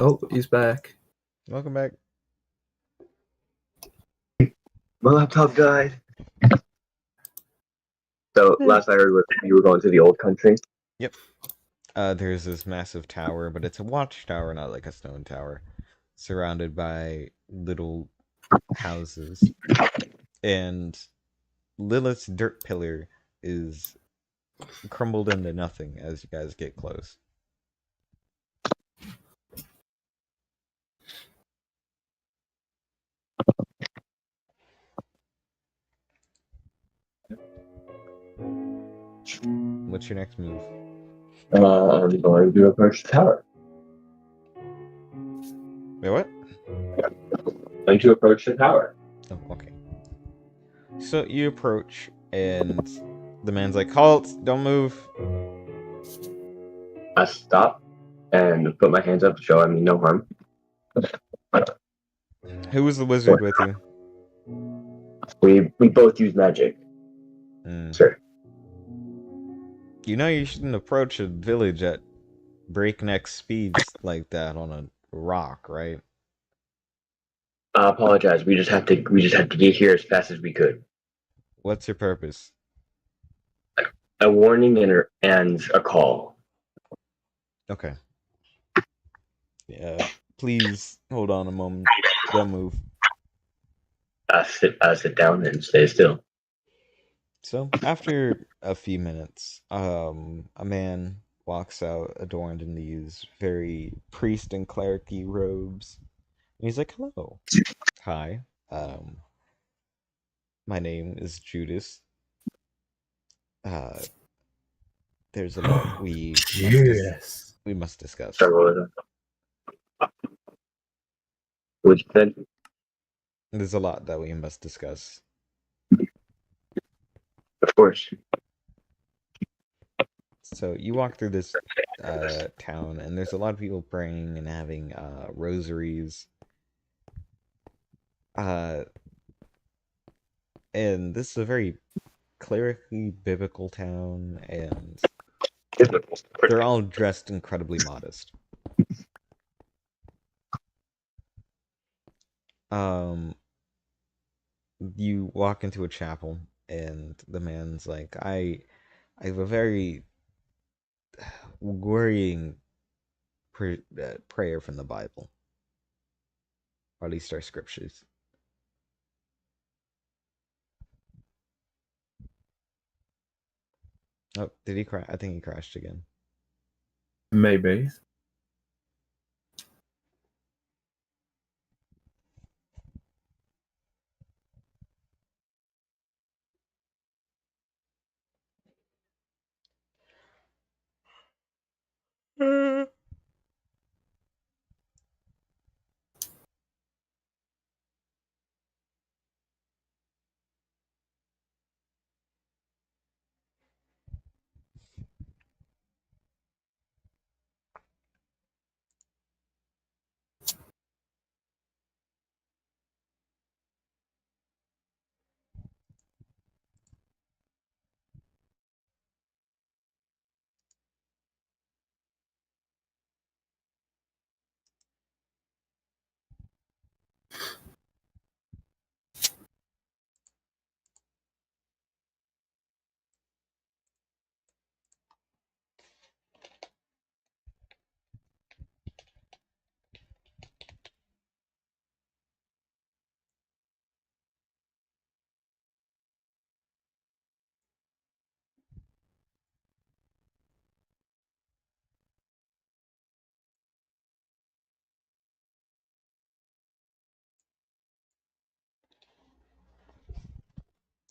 Oh, he's back. Welcome back. My laptop died. So last I heard was you were going to the old country. Yep. There's this massive tower, but it's a watchtower, not like a stone tower, surrounded by little houses. And Lilith's dirt pillar is crumbled into nothing as you guys get close. What's your next move? I'm going to approach the tower. Wait, what? I'm going to approach the tower. Oh, okay. So you approach, and the man's like, "Halt! Don't move!" I stop and put my hands up to show I mean no harm. Who was the wizard with you? We both use magic, sir. You know you shouldn't approach a village at breakneck speeds like that on a rock, right? I apologize. We just had to get here as fast as we could. What's your purpose? a warning and a call. Okay. Yeah. Please hold on a moment. Don't move. Sit down and stay still. So after a few minutes, a man walks out adorned in these very priest and cleric-y robes. And he's like, "Hello. Hi. My name is Judas. Uh, there's a lot Yes. we must discuss." Sorry, what was that? What you said? There's a lot that we must discuss. Of course. So you walk through this town, and there's a lot of people praying and having rosaries. And this is a very clerically biblical town, and they're all dressed incredibly modest. You walk into a chapel, and the man's like, I have a very worrying prayer from the Bible, or at least our scriptures. Oh, did he crash? I think he crashed again. Maybe.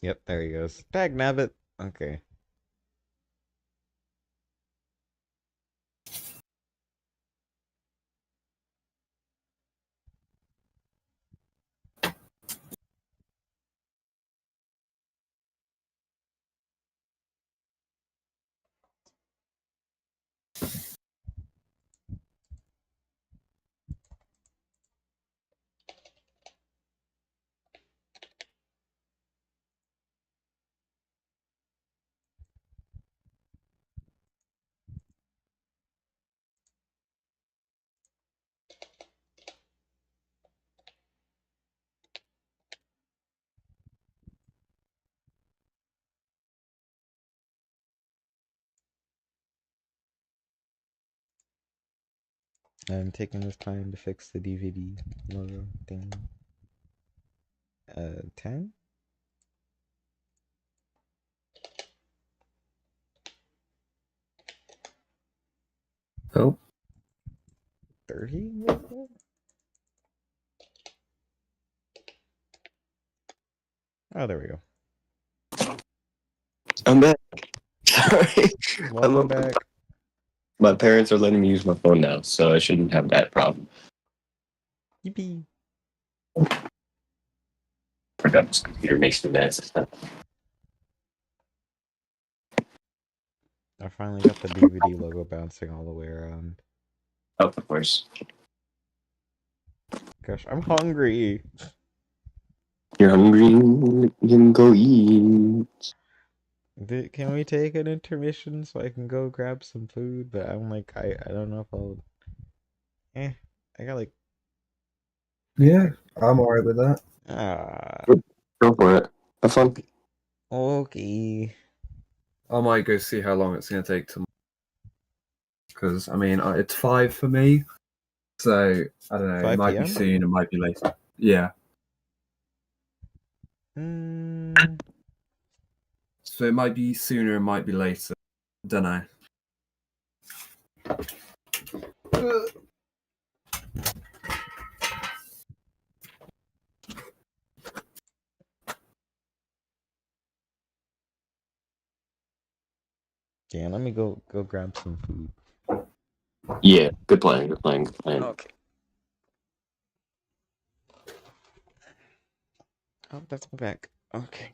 Yep, there he goes. Dag nabbit. Okay. I'm taking this time to fix the DVD logo thing. 10? Oh. 30 maybe? Oh, there we go. I'm back. Sorry. Welcome back. My parents are letting me use my phone now, so I shouldn't have that problem. Yippee. Forgot this computer makes me mad. I finally got the DVD logo bouncing all the way around. Oh, of course. Gosh, I'm hungry. You're hungry? You can go eat. Can we take an intermission so I can go grab some food? But I'm like, I don't know if I'll. I got like. Yeah, I'm alright with that. Ah. Go for it. Have fun. Okay. I might go see how long it's going to take to. Because, I mean, it's 5 for me. So, I don't know. It 5 might be p.m.? soon, it might be later. Yeah. Mm, So, it might be sooner, it might be later. Don't know. yeah, let me go grab some food. Yeah, good plan. Good plan. Good plan. Okay. Oh, that's my back. Okay.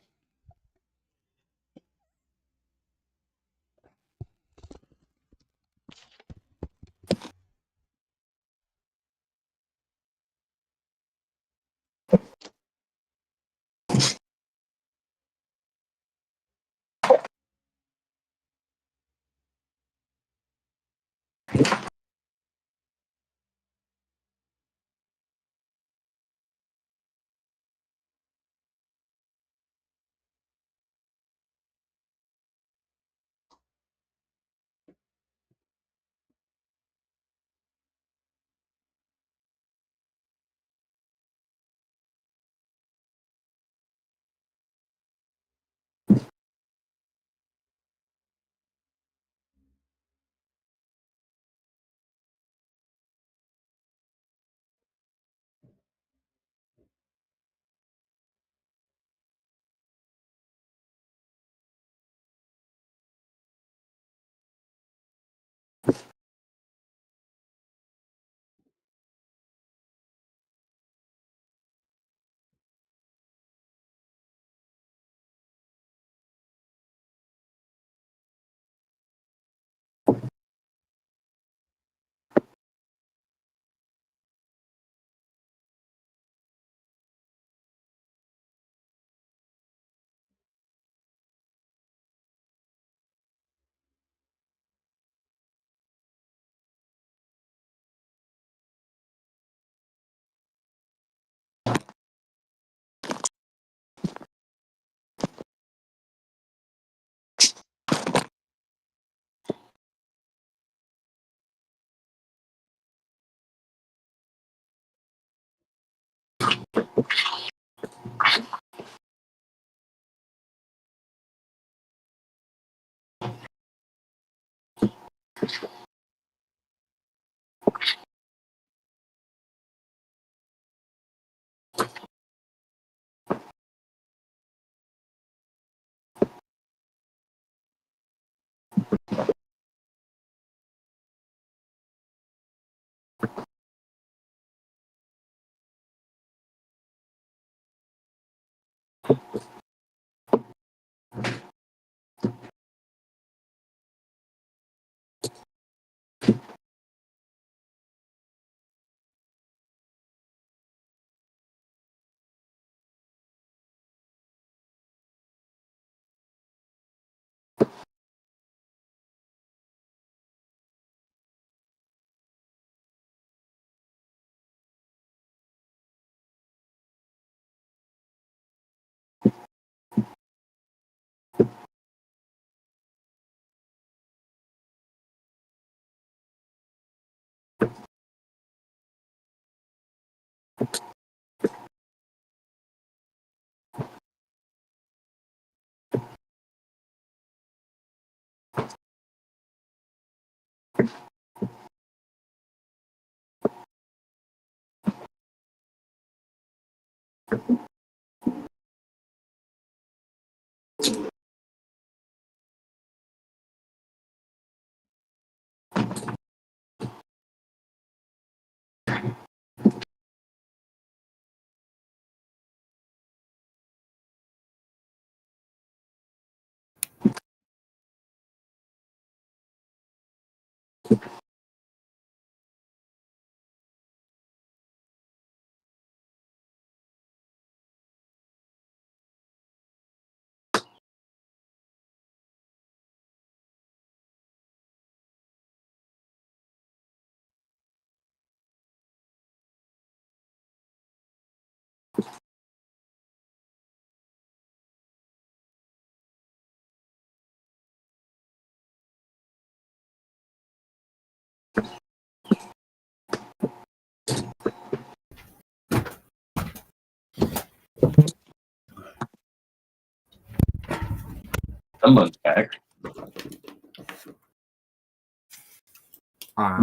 Someone's back. You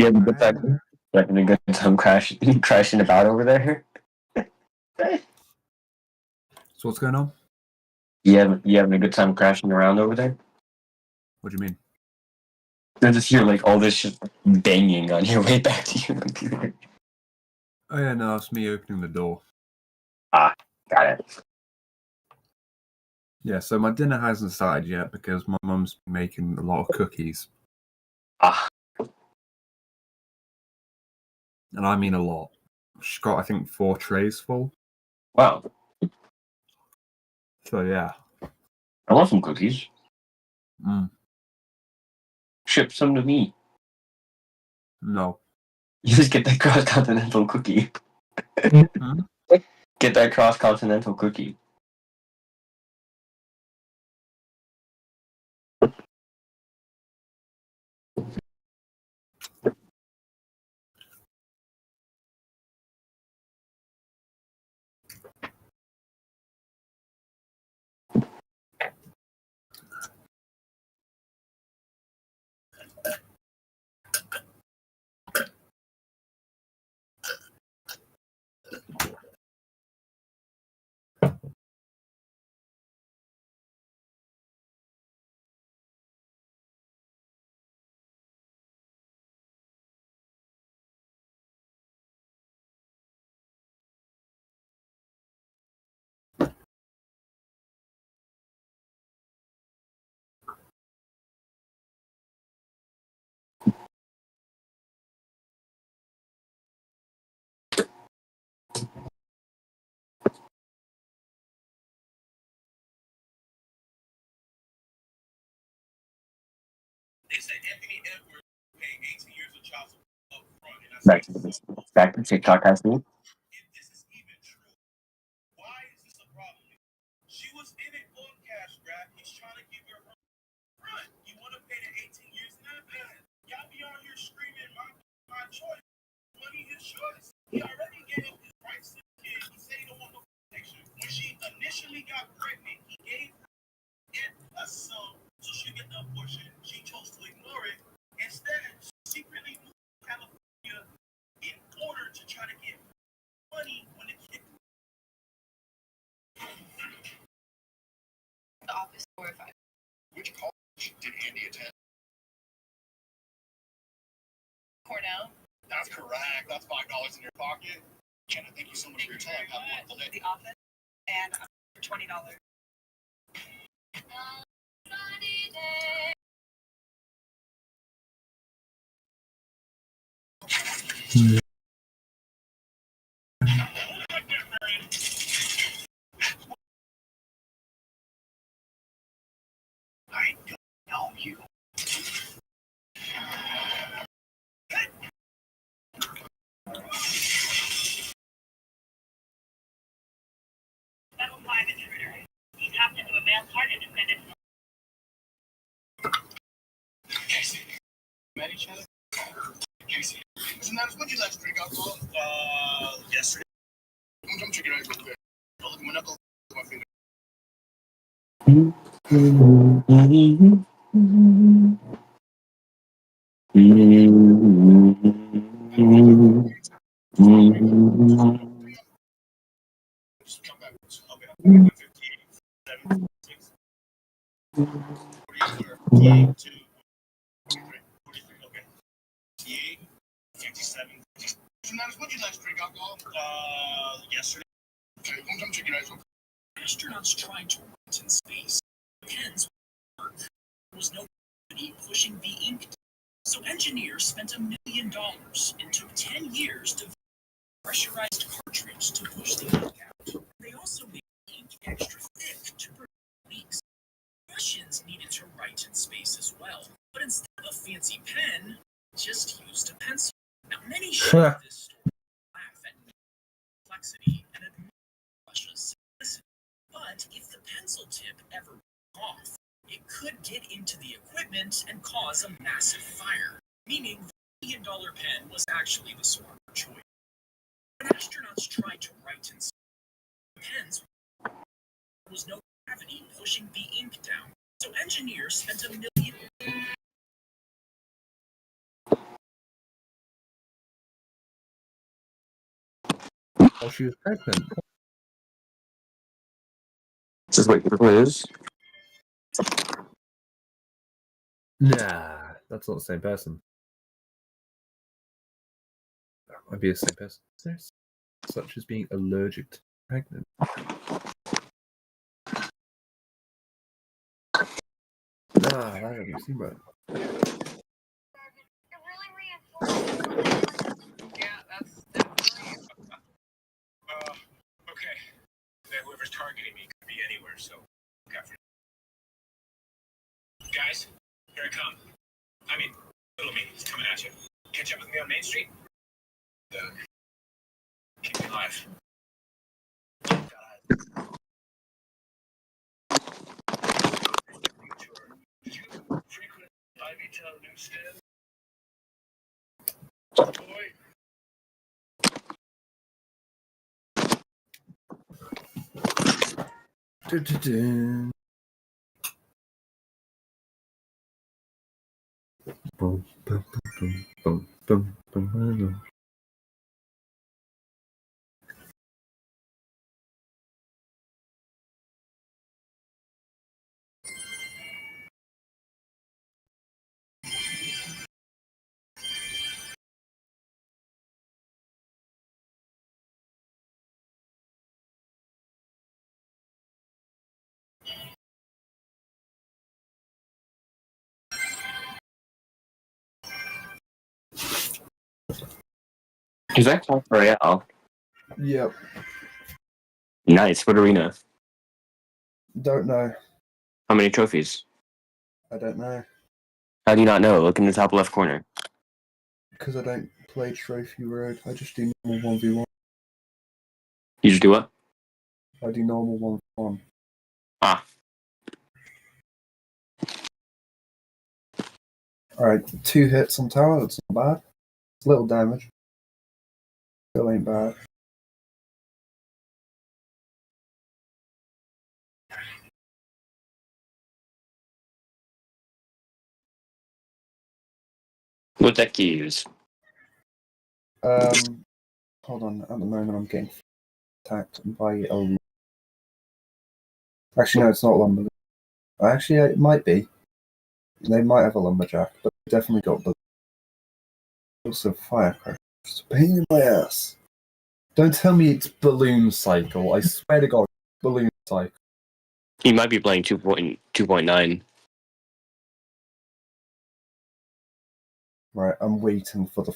have a good time. You having a good time crashing about over there. So what's going on? You having a good time crashing around over there? What do you mean? I just hear like all this shit banging on your way back to your computer. Oh yeah, no, it's me opening the door. Got it. Yeah, so my dinner hasn't started yet because my mum's making a lot of cookies. Ah, And I mean a lot. She's got, I think, 4 trays full. wow. So yeah. I want some cookies. Mm, Ship some to me. no. You just get that cross-continental cookie. Hmm? Get that cross-continental cookie. They said Anthony Edwards paid 18 years of child support up front. And I said, Back to TikTok, I think. if this is even true, why is this a problem? She was in it on cash grab. He's trying to give her front. You want to pay the 18 years? Not bad. Y'all be on here screaming, my choice. Money is choice. He already gave up his rights to the kid. He said he don't want no protection. When she initially got pregnant, he gave her a sum so she get the abortion. She chose to ignore it. Instead, she secretly moved to California in order to try to get money when the kid. The office 4 or 5. Which college did Andy attend? Cornell. That's correct. That's $5 in your pocket. Jenna, thank you so much for your time. Have a wonderful day. The office. And for $20. I don't know you. Level 5 intruder. He tapped into a male heart independent. Casey, met each other? Casey, sometimes when did you last drink alcohol? Yesterday. Come check it out real quick. Look at my knuckle, my finger. Just come back. Okay. 15, 7, 6, 48, 2, 43, 43, okay. 58, 57. Sometimes when did you last drink alcohol? Yesterday. Okay, come check it out real quick. Astronauts trying to write in space. Pens work. There was no gravity pushing the ink. So engineers spent $1 million and took 10 years to pressurized cartridge to push the ink out. They also made the ink extra thick to prevent leaks. Russians needed to write in space as well, but instead of a fancy pen, just used a pencil. Now many share this story, laugh at complexity, and admire Russia's simplicity. But if the pencil tip ever broke off, it could get into the equipment and cause a massive fire, meaning the $1 million pen was actually the smarter choice. When astronauts tried to write in pens, there was no gravity pushing the ink down. So engineers spent $1 million. Oh, she was pregnant. Just wait for Liz. Nah, that's not the same person. That might be the same person. Is there such as being allergic to pregnant? Nah, that doesn't seem right. Okay. Whoever's targeting me could be anywhere, so look out for it. Guys, here I come. I mean, little me, he's coming at you. Catch up with me on Main Street? Keep me alive. Did you frequent Ivy Town newsstand? Boy. Du-du-du. Boom, boom, boom, boom, boom, boom, boom. Is that Clash Royale? Yep. Nice. What arena? Don't know. How many trophies? I don't know. How do you not know? Look in the top left corner. Because I don't play Trophy Road. I just do normal 1v1. You just do what? I do normal 1v1. Ah. Alright, 2 hits on tower, that's not bad. It's little damage. Still ain't bad. What deck do you use? Hold on, at the moment I'm getting attacked by a... Actually, no, it's not Lumberjack. Actually, it might be. They might have a Lumberjack, but they definitely got the... Also, Firecracker. It's a pain in my ass. Don't tell me it's Balloon Cycle. I swear to God, Balloon Cycle. You might be playing 2.9. Right, I'm waiting for the...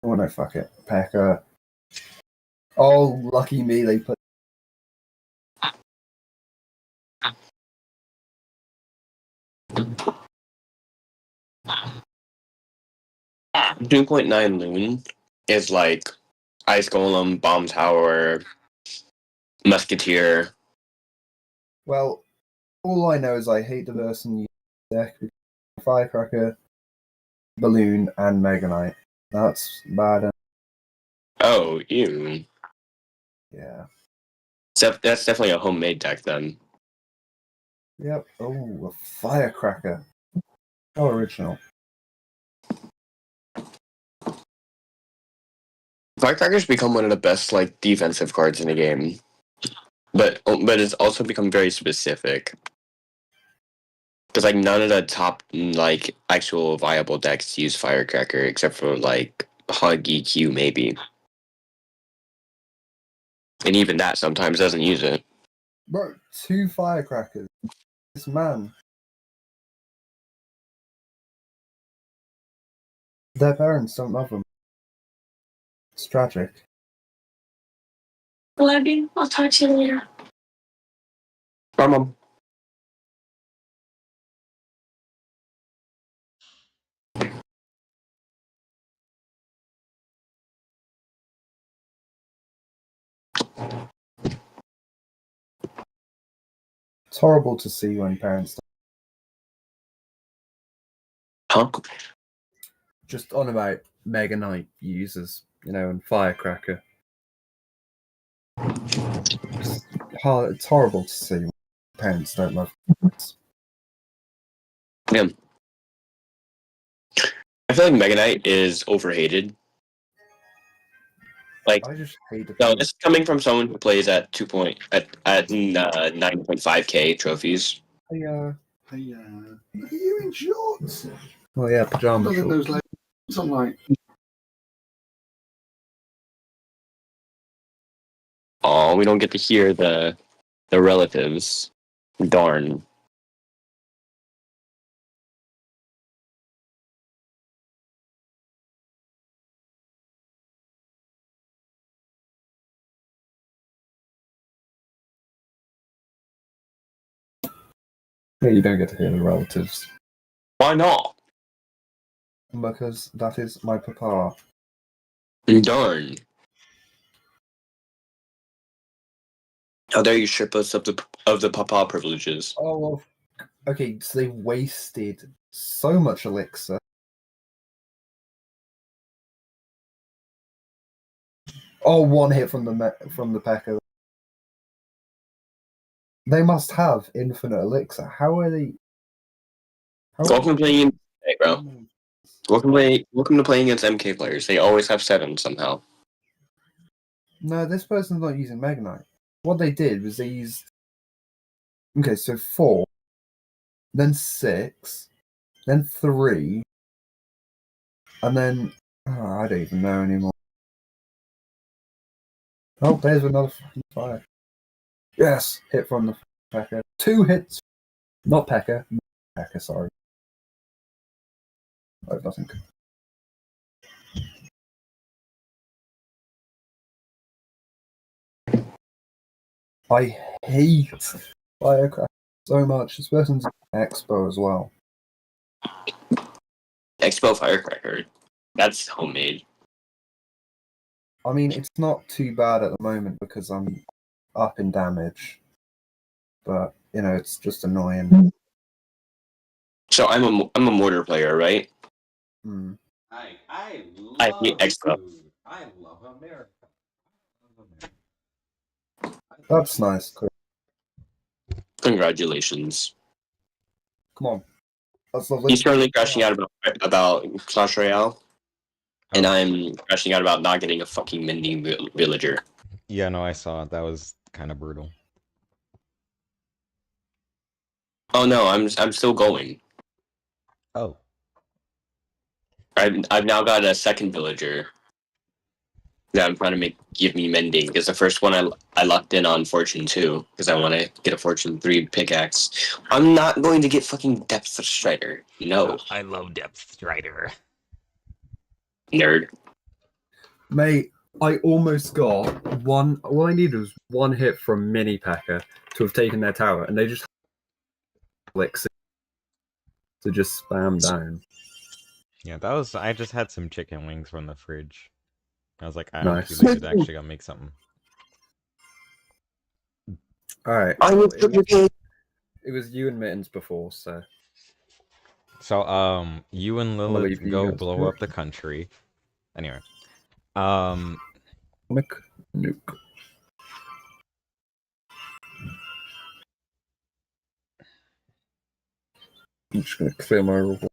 Oh no, fuck it. Packer. Oh, lucky me, they put... 2.9 Loon is like Ice Golem, Bomb Tower, Musketeer. Well, all I know is I hate the Verson deck. Firecracker, Balloon, and Mega Knight. That's bad. Oh, ew. Yeah. That's definitely a homemade deck then. Yep. Oh, a Firecracker. How original. Firecracker's become one of the best like defensive cards in the game, but it's also become very specific. Because like none of the top like actual viable decks use Firecracker except for like Hug EQ maybe, and even that sometimes doesn't use it. Bro, 2 Firecrackers. This man. Their parents don't love them. It's tragic. Love you. I'll talk to you later. Bye, Mom. It's horrible to see when parents Huh? just on about Mega Knight users, and Firecracker. It's horrible to see when parents don't love kids. Yeah. I feel like Mega Knight is overhated. Like, I just hate it. no, this is coming from someone who plays at 9.5k trophies. Hey, Look at you in shorts. well, yeah, pajama Look at shorts. those legs. I'm like, Oh, we don't get to hear the relatives. Darn. Yeah, you don't get to hear the relatives. Why not? Because that is my papa. Darn. How dare you strip us of the papa privileges? Oh, well, okay, so they wasted so much elixir. Oh, one hit from the P.E.K.K.A. They must have infinite elixir. How are they? Welcome to playing MK, bro. Welcome to playing against MK players. They always have 7 somehow. No, this person's not using Mega Knight. What they did was they used. Okay, so 4, then 6, then 3, and then I don't even know anymore. Oh, there's another fucking fire. Yes, hit from the P.E.K.K.A. 2 hits, not P.E.K.K.A. P.E.K.K.A. Sorry. Oh, nothing. I hate Firecracker so much. This person's Expo as well. Expo Firecracker. That's homemade. I mean, it's not too bad at the moment because I'm up in damage, but you know, it's just annoying. So I'm a mortar player, right? Hmm. I I love hate Expo. food. I love America. That's nice. Chris. Congratulations. Come on, that's lovely. He's currently crashing out about Clash Royale, and Oh. I'm crashing out about not getting a fucking mending villager. Yeah, no, I saw it. That was kind of brutal. Oh no, I'm still going. Oh. I've now got a second villager that I'm trying to give me mending, because the first one I locked in on Fortune 2 because I want to get a Fortune 3 pickaxe. I'm not going to get fucking Depth Strider. No. I love Depth Strider. Nerd. Mate, I almost got one. All I needed was one hit from Mini P.E.K.K.A. to have taken their tower, and they just elixir to just spam down. Yeah, that was. I just had some chicken wings from the fridge. I was like, I'm Nice. too lazy to actually go make something. All right. I will It was you and Mittens before, so So, you and I'll Lilith leave you go guys to blow it. up the country. Anyway, Atomic nuke. I'm just gonna clear my rewards.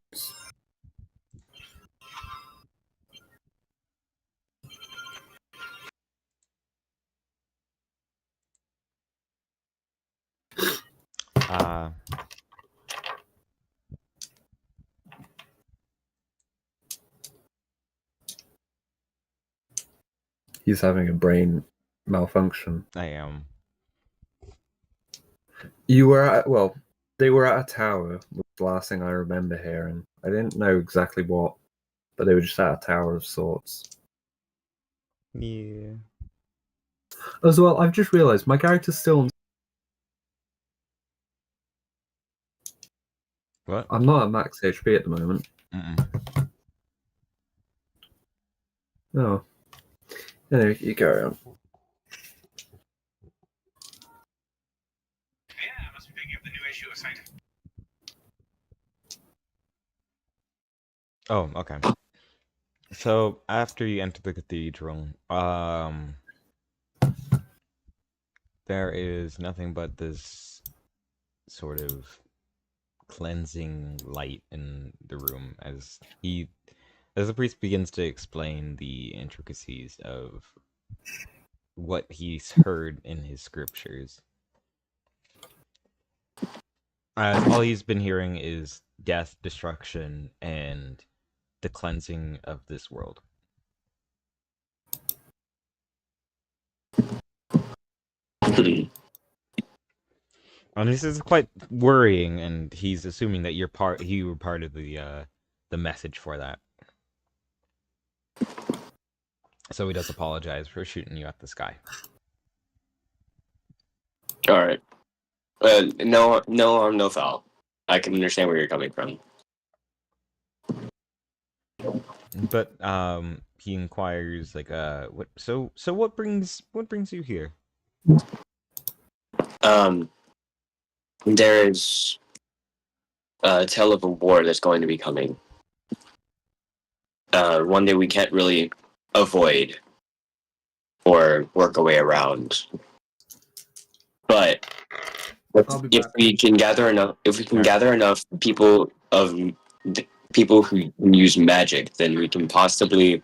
He's having a brain malfunction. I am. You were at they were at a tower. Was the last thing I remember hearing. I didn't know exactly what, but they were just at a tower of sorts. Yeah. As well, I've just realised my character's still. What? I'm not at max HP at the moment. Mm-mm. No. Anyway, you carry on. Yeah, I must be picking up the new issue of Scientific. Oh, okay. So after you enter the cathedral, there is nothing but this sort of cleansing light in the room as the priest begins to explain the intricacies of what he's heard in his scriptures. All he's been hearing is death, destruction, and the cleansing of this world. And this is quite worrying, and he's assuming that you were part of the message for that. So he does apologize for shooting you at the sky. All right. No harm, no foul. I can understand where you're coming from. But he inquires like what so what brings you here? There's a tale of a war that's going to be coming. One that we can't really avoid or work our way around. But I'll be if back. we can gather enough people people who use magic, then we can possibly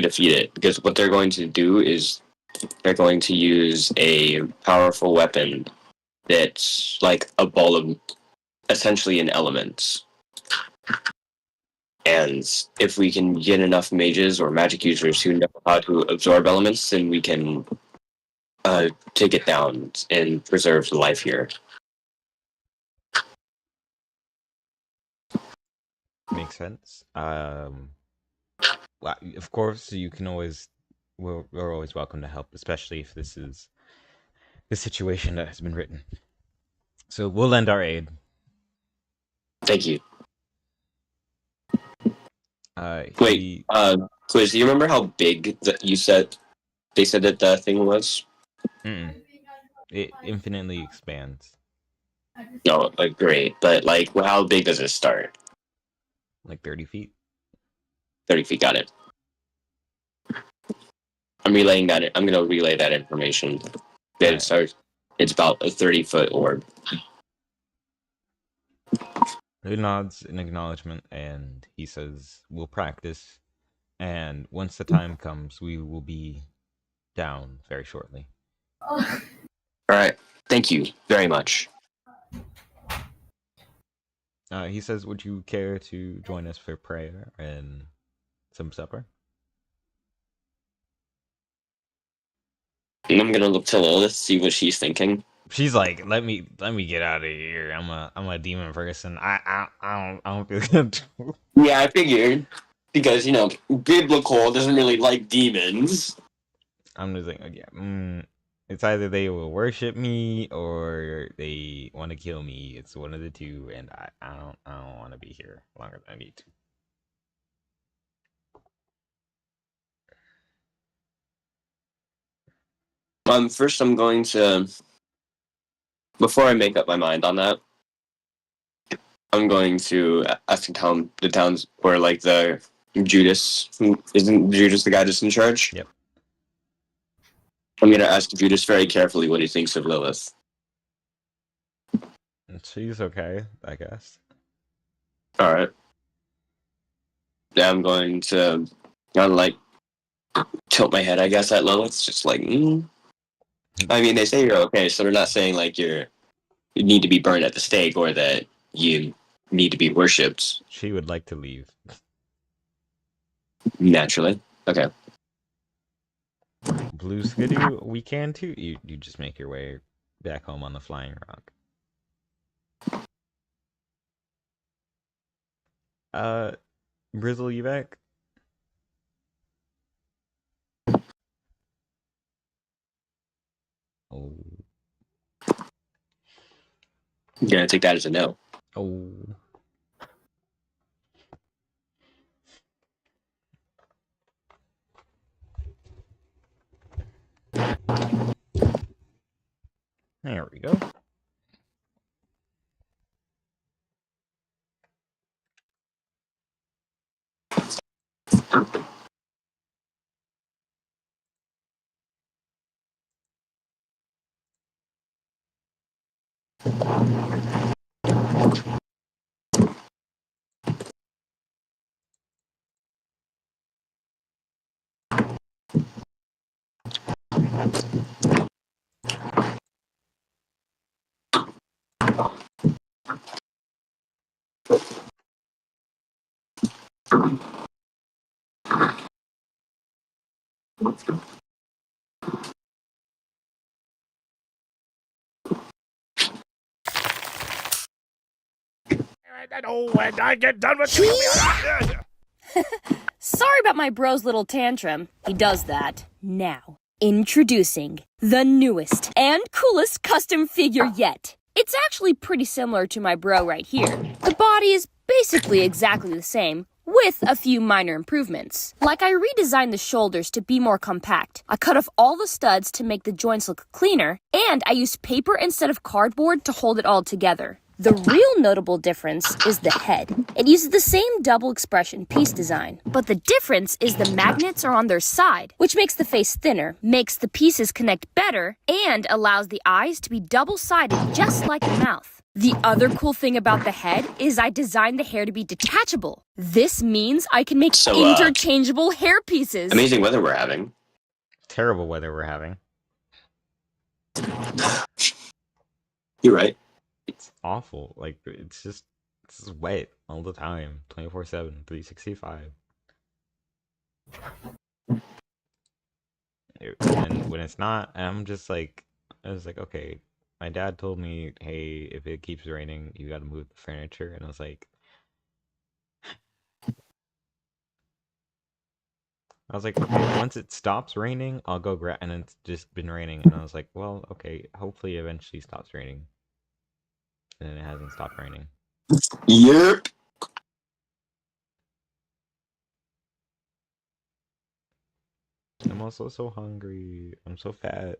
defeat it. Because what they're going to do is they're going to use a powerful weapon that's like a ball of essentially an element. And if we can get enough mages or magic users who know how to absorb elements, then we can take it down and preserve the life here. Makes sense. Well, of course, you can always we're always welcome to help, especially if this is the situation that has been written. So we'll lend our aid. Thank you. Wait, Quiz, do you remember how big that they said that the thing was? It infinitely expands. No, great, but like, how big does it start? Like 30 feet. 30 feet, got it. I'm going to relay that information. That it starts. It's about a 30-foot orb. He nods in acknowledgement, and he says, "We'll practice, and once the time comes, we will be down very shortly." All right. Thank you very much. He says, "Would you care to join us for prayer and some supper?" And I'm gonna look to Lilith, see what she's thinking. She's like, "Let me get out of here. I'm a demon person. I don't feel good." Yeah, I figured because biblical doesn't really like demons. I'm just like, yeah. It's either they will worship me or they want to kill me. It's one of the two, and I don't want to be here longer than I need to. First I'm going to, before I make up my mind on that, I'm going to ask the towns where like the Judas, who isn't Judas the guy that's in charge? Yep. I'm going to ask Judas very carefully what he thinks of Lilith. She's okay, I guess. All right. Yeah, I'm going to kind of like tilt my head, I guess, at Lilith. Just like, I mean, they say you're okay, so they're not saying like you need to be burned at the stake or that you need to be worshipped. She would like to leave. Naturally. Okay. Blue Skidoo, we can too. You just make your way back home on the Flying Rock. Brizzle, you back? Oh. I'm gonna take that as a no. Oh. There we go. When I get done with Sorry about my bro's little tantrum. He does that. Now, introducing the newest and coolest custom figure yet. It's actually pretty similar to my bro right here. The body is basically exactly the same, with a few minor improvements. Like I redesigned the shoulders to be more compact. I cut off all the studs to make the joints look cleaner, and I used paper instead of cardboard to hold it all together. The real notable difference is the head. It uses the same double expression piece design, but the difference is the magnets are on their side, which makes the face thinner, makes the pieces connect better, and allows the eyes to be double-sided just like the mouth. The other cool thing about the head is I designed the hair to be detachable. This means I can make interchangeable hair pieces. Amazing weather we're having. Terrible weather we're having. You're right. It's awful. Like, it's just wet all the time. 24/7, 365. And when it's not, I'm just like, I was like, okay. My dad told me, hey, if it keeps raining, you gotta move the furniture. And I was like, okay, once it stops raining, I'll go grab. And it's just been raining. And I was like, well, okay, hopefully eventually stops raining. And it hasn't stopped raining. Yep. I'm also so hungry. I'm so fat.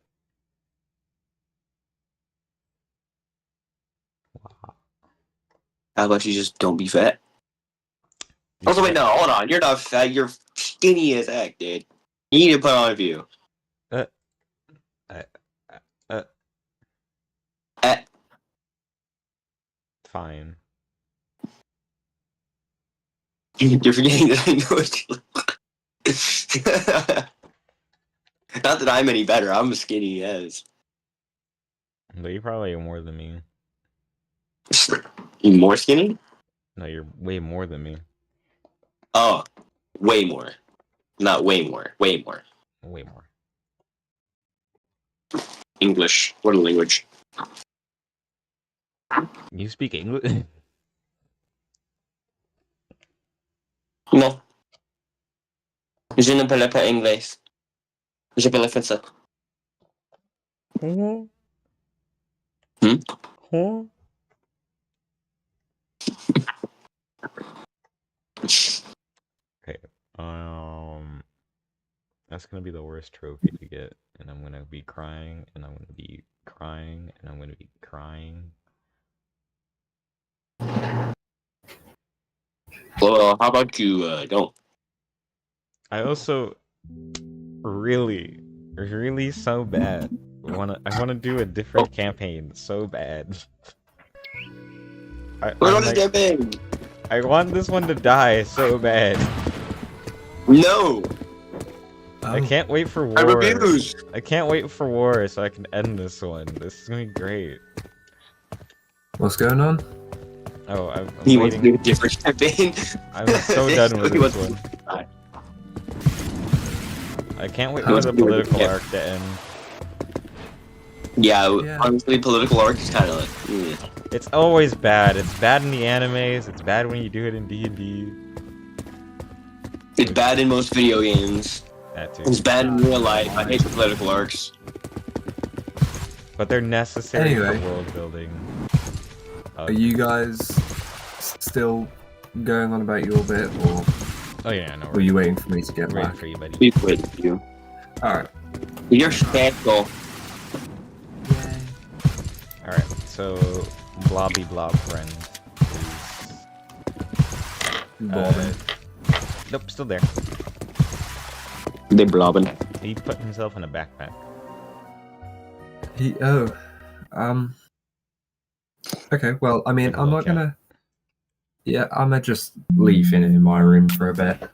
Wow. How about you just don't be fat? Also, wait, no, hold on. You're not fat. You're skinny as heck, dude. You need to put on a view. Fine. You're forgetting that I know what you look like. Not that I'm any better. I'm skinny as. But you're probably more than me. You more skinny? No, you're way more than me. Oh, way more. Not way more. Way more. Way more. English. What a language. You speak English? No. Je ne parle pas anglais. Je parle français. Hmm? Huh? Okay. That's gonna be the worst trophy to get, and I'm gonna be crying, and I'm gonna be crying, and I'm gonna be crying. Well, how about you don't? I also really so bad I wanna do a different campaign so bad. We're on a campaign. I want this one to die so bad. No. I can't wait for I war. refuse. I can't wait for war so I can end this one. This is gonna be great. What's going on? Oh, I'm He wants to waiting. do a different campaign. I'm so done with He this wants- one. I can't wait He for wants the to do a political different- arc to end. Yeah, honestly, political arc is kind of like. It's always bad. It's bad in the animes. It's bad when you do it in D&D. It's bad in most video games. That too. It's bad in real life. I hate the political arcs. But they're necessary Anyway. for world building. Are you guys still going on about your bit, or Oh yeah, no. were you waiting for me to get waiting back? for you, buddy? We wait for you. Alright. You're special. All right. So, blobby blob friend. Bobbing. Nope, still there. They're blobbing. He put himself in a backpack. Okay, well, I mean, Take a I'm look, not gonna... Yeah, I'm gonna just leave him in my room for a bit.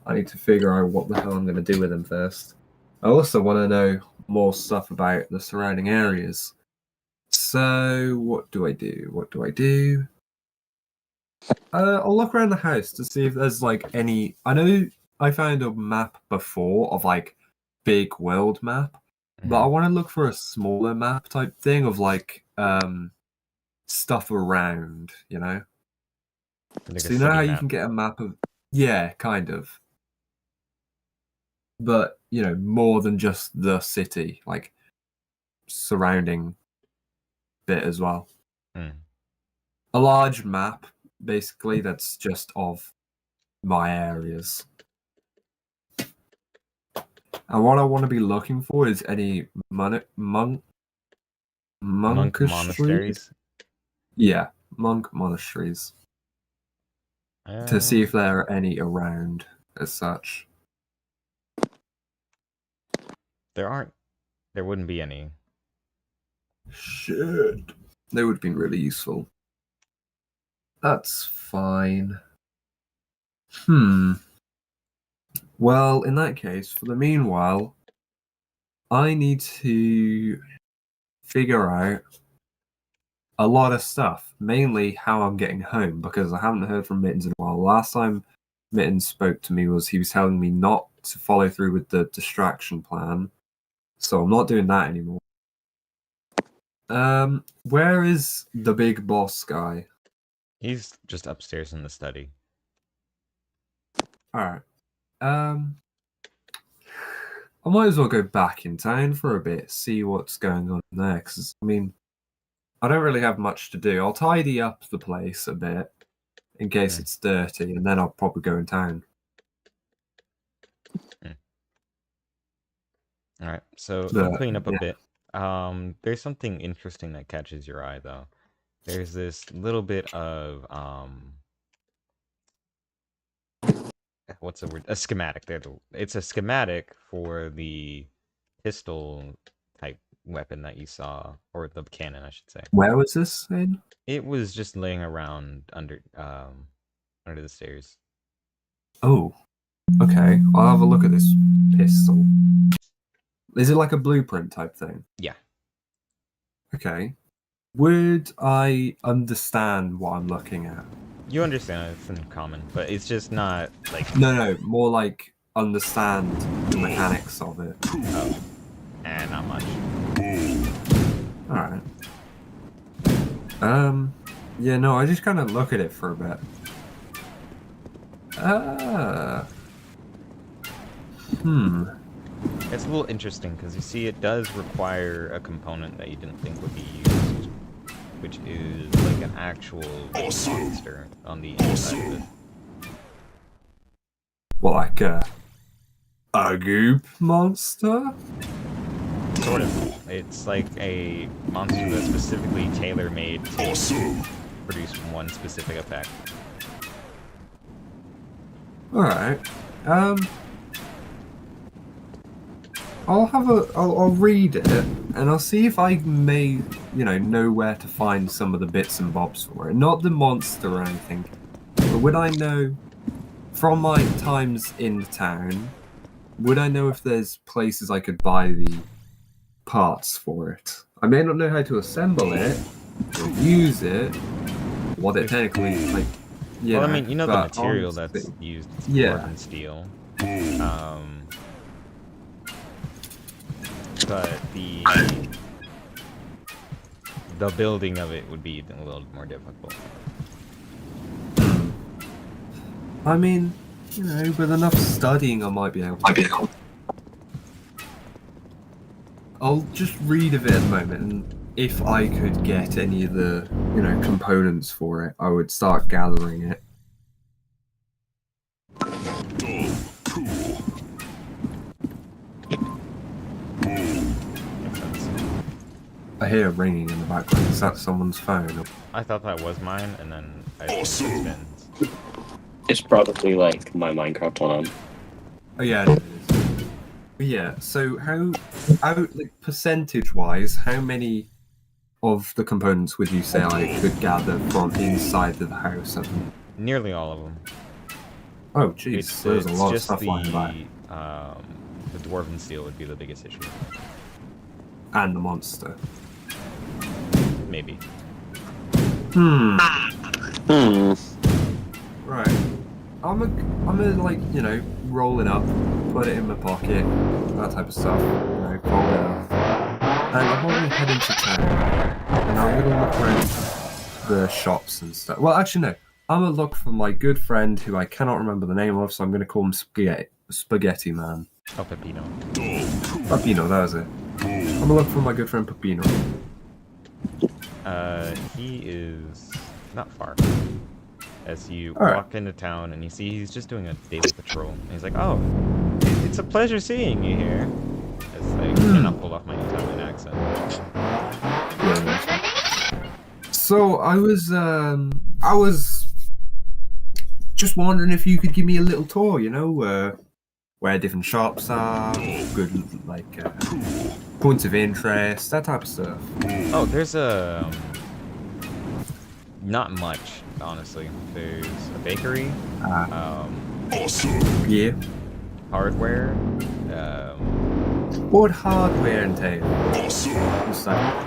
I need to figure out what the hell I'm gonna do with him first. I also want to know more stuff about the surrounding areas. So, what do I do? What do I do? I'll look around the house to see if there's like any. I know I found a map before of like big world map, but I want to look for a smaller map type thing of like stuff around, you know. Like So a you know city how you map. can get a map of, yeah, kind of, but you know more than just the city, like surrounding bit as well. Hmm. A large map, basically, that's just of my areas. And what I want to be looking for is any Monk monasteries. monasteries. Yeah, monk monasteries. To see if there are any around as such. There wouldn't be any. Shit. They would have been really useful. That's fine. Well, in that case, for the meanwhile, I need to figure out a lot of stuff, mainly how I'm getting home, because I haven't heard from Mittens in a while. Last time Mittens spoke to me he was telling me not to follow through with the distraction plan, so I'm not doing that anymore. Where is the big boss guy? He's just upstairs in the study. Alright. I might as well go back in town for a bit, see what's going on there, because, I mean, I don't really have much to do. I'll tidy up the place a bit, in case it's dirty, and then I'll probably go in town. Alright, so I'll clean up a bit. There's something interesting that catches your eye, though. There's this little bit of, what's the word? A schematic. It's a schematic for the pistol type weapon that you saw, or the cannon, I should say. Where was this in? It was just laying around under the stairs. Oh, okay. I'll have a look at this pistol. Is it like a blueprint type thing? Yeah. Okay. Would I understand what I'm looking at? You understand it's in common, but it's just not like... No, more like understand the mechanics of it. Oh. Not much. Alright. Yeah, no, I just kind of look at it for a bit. It's a little interesting because you see it does require a component that you didn't think would be used, which is like an actual monster on the inside of it. Well, like a goop monster? Sort of. It's like a monster that's specifically tailor-made to produce one specific effect. Alright. I'll read it, and I'll see if I may, know where to find some of the bits and bobs for it. Not the monster or anything, but would I know, from my times in town, would I know if there's places I could buy the parts for it? I may not know how to assemble it, or use it, what it technically, like, yeah. Well, I mean, the material that's used is carbon steel. But the building of it would be a little more difficult. I mean, with enough studying I might be able to. I'll just read of it at the moment, and if I could get any of the, components for it, I would start gathering it. I hear ringing in the background. Is that someone's phone? I thought that was mine, and then I spins. It's probably like my Minecraft one. Oh yeah, it is. But yeah, so how like percentage-wise, how many of the components would you say I could gather from inside of the house? Nearly all of them. Oh jeez, there's a lot of stuff lying about. the dwarven steel would be the biggest issue. And the monster. Maybe. Hmm. Hmm. Right. I'm gonna like, you know, roll it up, put it in my pocket, that type of stuff. You know, fold it up. And I'm gonna head into town. And I'm gonna look around the shops and stuff. Well, actually, no. I'm gonna look for my good friend who I cannot remember the name of, so I'm gonna call him Spaghetti Man. Oh, Peppino. Peppino, that was it. I'm gonna look for my good friend Peppino. He is not far. As you All right. walk into town and you see he's just doing a daily patrol. And he's like, "Oh, it's a pleasure seeing you here." As I cannot pull off my Italian accent. Yeah. So I was just wondering if you could give me a little tour. You know, where different shops are, good like points of interest, that type of stuff. Oh, there's not much, honestly. There's a bakery, Yeah. hardware, What would hardware entail? Just like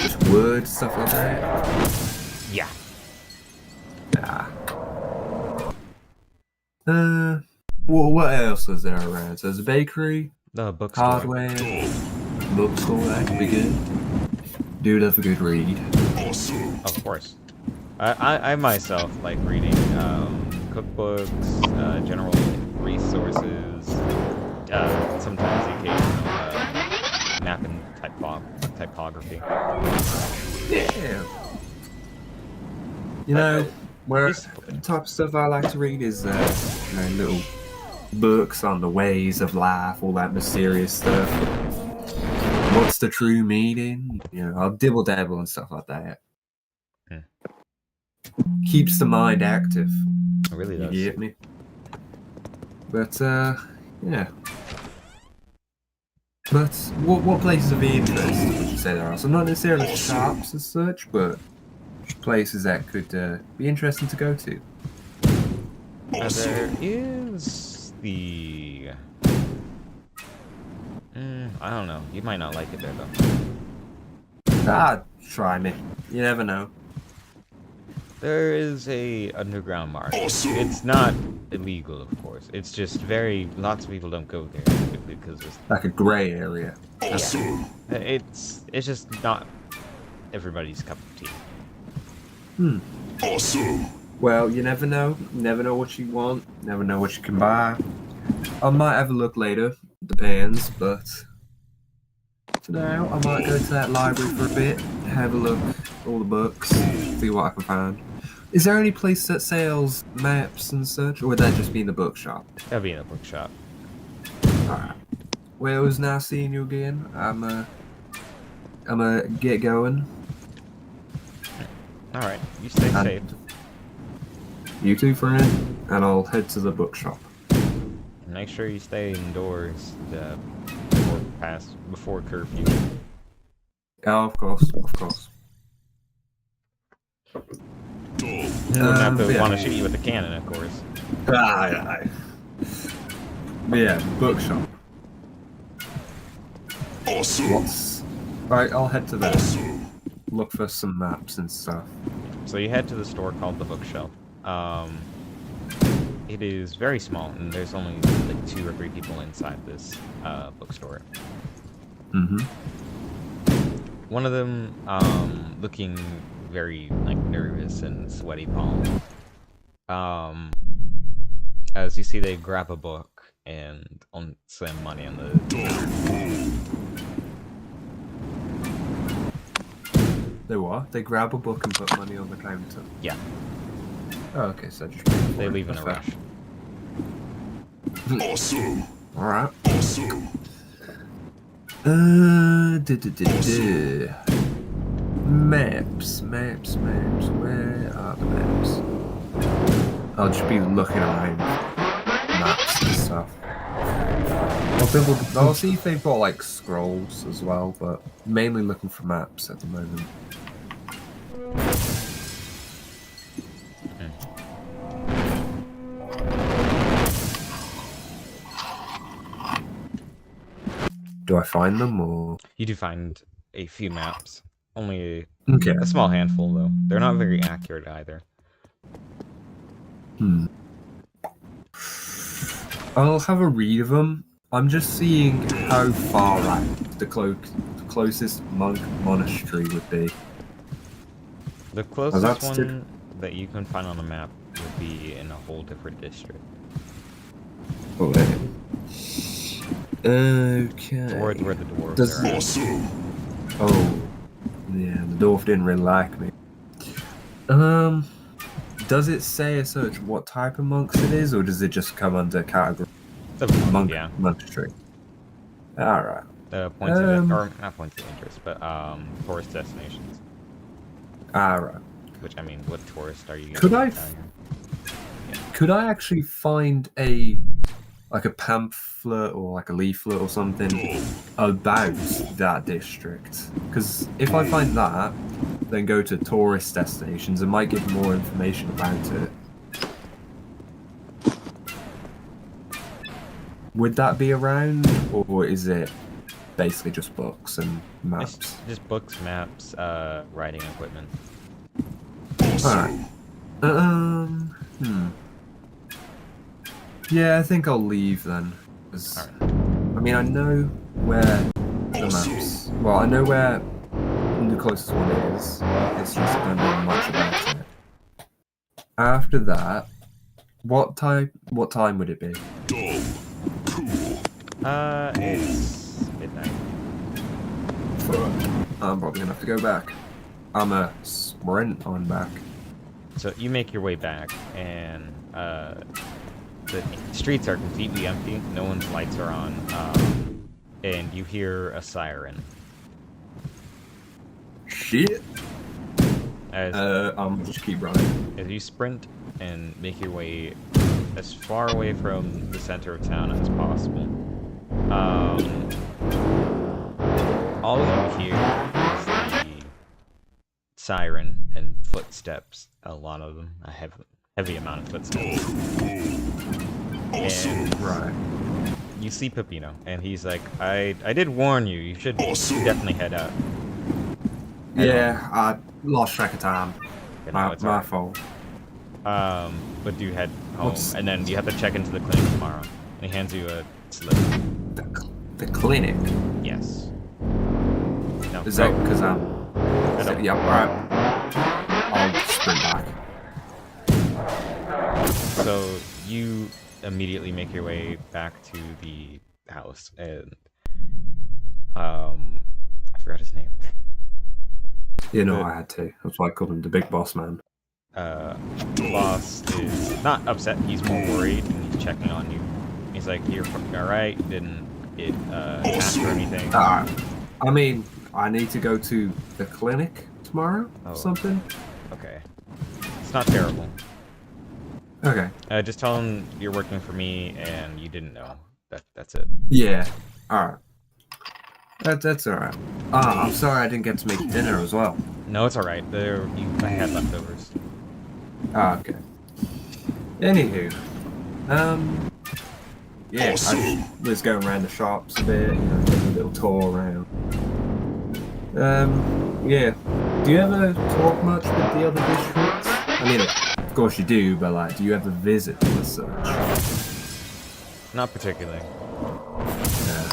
just wood, stuff like that. yeah. What else is there around? So there's a bakery, The bookstore. hardware, bookstore. That could be good. Do love a good read. Of course. I myself like reading cookbooks, general resources, sometimes the occasional map and typography. Yeah. You know, where the type of stuff I like to read is, you know, little books on the ways of life, all that mysterious stuff. What's the true meaning? You know, I'll dibble dabble and stuff like that. Keeps the mind active. It really You does. get me? But, yeah. But, what places of interest would you say there are? So not necessarily shops as such, but places that could be interesting to go to. There is the... I don't know. You might not like it there, though. Try me. You never know. There is a underground market. It's not illegal, of course. It's just lots of people don't go there typically because it's Like a grey area. yeah. It's just not everybody's cup of tea. Well, you never know. Never know what you want. Never know what you can buy. I might have a look later. Depends, but for now, I might go to that library for a bit, have a look, all the books, see what I can find. Is there any place that sells maps and such, or would that just be in the bookshop? That'll be in a bookshop. Alright. Well, it was nice seeing you again. I'm get going. Alright, you stay And safe. You too, friend, and I'll head to the bookshop. Make sure you stay indoors before curfew. Oh, of course, of course. You wouldn't have to yeah. want to shoot you with a cannon, of course. But yeah, bookshop. What's... Right, I'll head to there. Look for some maps and stuff. So you head to the store called the Bookshelf. It is very small, and there's only like 2 or 3 people inside this bookstore. Mm-hmm. One of them looking very like nervous and sweaty palms. As you see, they grab a book and slam money on the They what? They grab a book and put money on the counter. Yeah. Oh, okay, so just They leave in a rush. Alright. Maps. Where are the maps? I'll just be looking around maps and stuff. I'll see if they've got like scrolls as well, but mainly looking for maps at the moment. Do I find them or? You do find a few maps. Only Okay. a small handful, though. They're not very accurate either. I'll have a read of them. I'm just seeing how far out the closest monk monastery would be. The closest that's one that you can find on the map would be in a whole different district. Oh, wait. Okay. Towards where the dwarves Does- are at. Oh, yeah, the dwarf didn't really like me. Does it say as such what type of monks it is, or does it just come under category The monk, monk yeah. monastery? Alright. Points of or not points of interest, but tourist destinations. Alright. Which, I mean, what tourist are you Could gonna I find down here? Could I actually find like a pamphlet or like a leaflet or something about that district? Because if I find that, then go to tourist destinations, it might give more information about it. Would that be around, or is it basically just books and maps? It's just books, maps, writing equipment. Alright. Yeah, I think I'll leave then. 'Cause, Alright. I mean, I know where the maps. Well, I know where the closest one is. It's just I don't know much about it. After that, what time would it be? It's midnight. I'm probably gonna have to go back. I'm a sprint on back. So you make your way back, and the streets are completely empty. No one's lights are on, and you hear a siren. Shit. As Just keep running. as you sprint and make your way as far away from the center of town as possible, all you hear is the siren and footsteps. A lot of them, a heavy amount of footsteps. And Right. you see Peppino, and he's like, I did warn you. You should definitely head out. Yeah, I lost track of time. You know, it's My alright. fault. But do head home, What's- and then you have to check into the clinic tomorrow. And he hands you a slip. The clinic. Yes. No. Is that no, because I don't- yeah, alright. I'll sprint back. So you immediately make your way back to the house, and I forgot his name. You know, Good. I had to. That's why I called him the big boss man. Boss is not upset. He's more worried, and he's checking on you. He's like, "You're all right? You didn't get attacked or anything?" I mean, I need to go to the clinic tomorrow Oh. or something. Okay. It's not terrible. Okay. Just tell him you're working for me, and you didn't know. That's it. Yeah. Alright. That's alright. I'm sorry I didn't get to make dinner as well. No, it's all right. I had leftovers. Okay. Anywho, yeah, I was going around the shops a bit, taking a little tour around. Yeah. Do you ever talk much with the other districts? I mean, of course you do, but like, do you ever visit them as such? Not particularly. Yeah.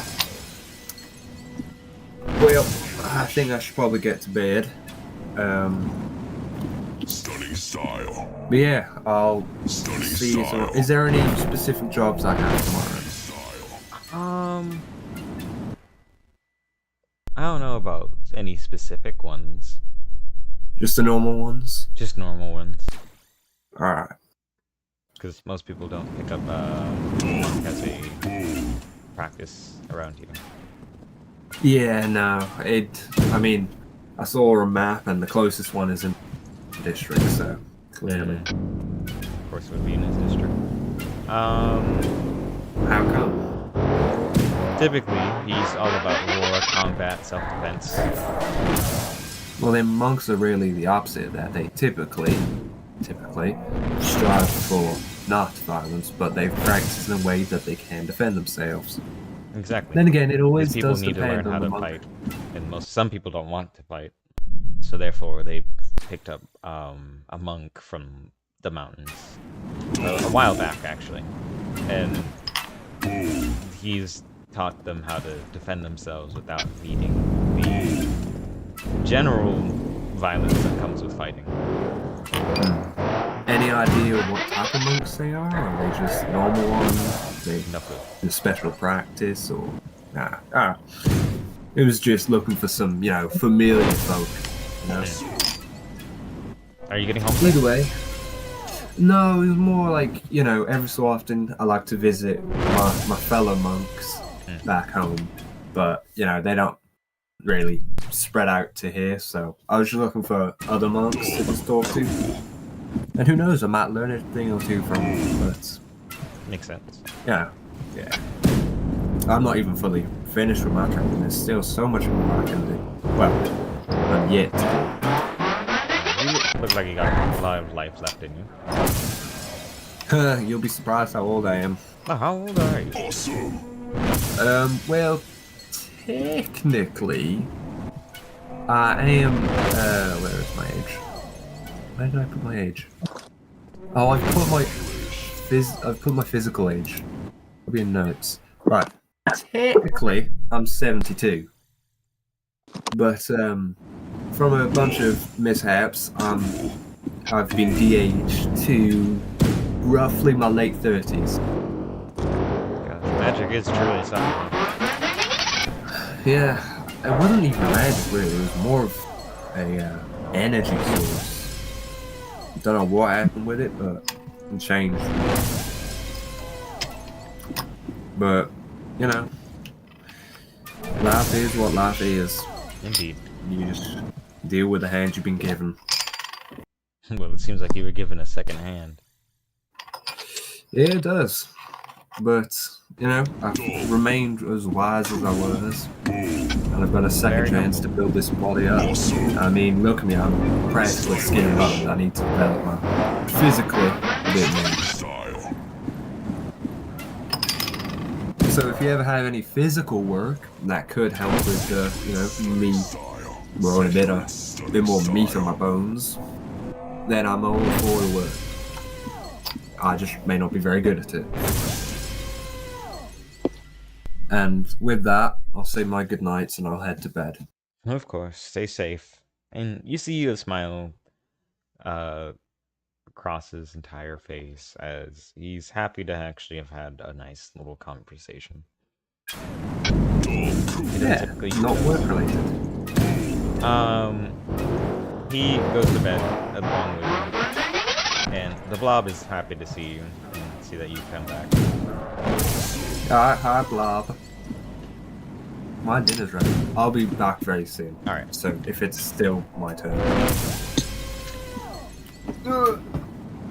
Well, I think I should probably get to bed. Stunning style. But yeah, I'll Stunning see you tomorrow. style. Is there any specific jobs I have tomorrow? I don't know about any specific ones. Just the normal ones? Just normal ones. Alright. Because most people don't pick up as a practice around here. Yeah, no. I mean, I saw a map and the closest one is in the district, so clearly. Of course, it would be in his district. How come? Typically, he's all about war, combat, self-defense. Well, then monks are really the opposite of that. They typically strive for not violence, but they practice in a way that they can defend themselves. Exactly. Then again, it always Because people does need to learn depend how on the to monk. fight, and some people don't want to fight, so therefore they picked up a monk from the mountains a while back, actually, and he's taught them how to defend themselves without needing the general violence that comes with fighting. Any idea what type of monks they are? Are they just normal ones? They No clue. do special practice or nah? It was just looking for some, familiar folk. Are you getting home? Either way. No, it was more like, every so often I like to visit my fellow monks back home. But, they don't really spread out to here, so I was just looking for other monks to just talk to. And who knows, I might learn a thing or two from them, but... Makes sense. Yeah. I'm not even fully finished with my training. There's still so much more I can do. Well, I'm yet to do. You look like you got a lot of life left in you. You'll be surprised how old I am. Oh, how old are you? Awesome. Well, technically, I am, where is my age? Where did I put my age? Oh, I've put my physical age. It'll be in notes. Right. Technically, I'm 72. But, from a bunch of mishaps, I've been de-aged to roughly my late 30s. God, magic is truly something. Yeah, it wasn't even magic really, it was more of a energy source. Don't know what happened with it, but it changed. But, life is what life is. Indeed. You just deal with the hand you've been given. Well, it seems like you were given a second hand. Yeah, it does. But, I've remained as wise as I was. And I've got a second Very chance humble. to build this body up. I mean, look at me, I'm practically skin and bone. I need to develop my physically a bit more. Style. So if you ever have any physical work that could help with, me Style. growing a bit more meat on my bones, then I'm all for the work. I just may not be very good at it. And with that, I'll say my good nights and I'll head to bed. Of course, stay safe. And you see a smile across his entire face as he's happy to actually have had a nice little conversation. Yeah, typically not does. work related. He goes to bed along with you, and the blob is happy to see you and see that you've come back. Hi, Blob. My dinner's ready. I'll be back very soon. Alright. So if it's still my turn.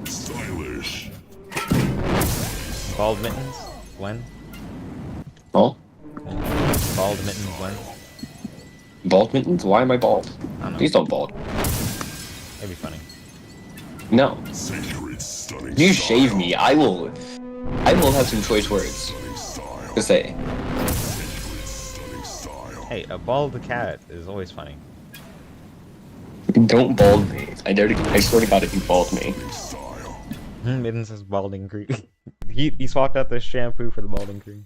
Stylish. Bald mittens, when? Oh, Bald mittens, when? bald mittens? Why am I bald? I don't know. Please don't bald. It'd be funny. No. Sacred stunning. If you shave style. me, I will have some choice words Stunning style. to say. Sacred stunning style. Hey, a bald cat is always funny. Don't bald me. I swear to God, if you bald me. Stunning style. Mittens has balding cream. he swapped out the shampoo for the balding cream.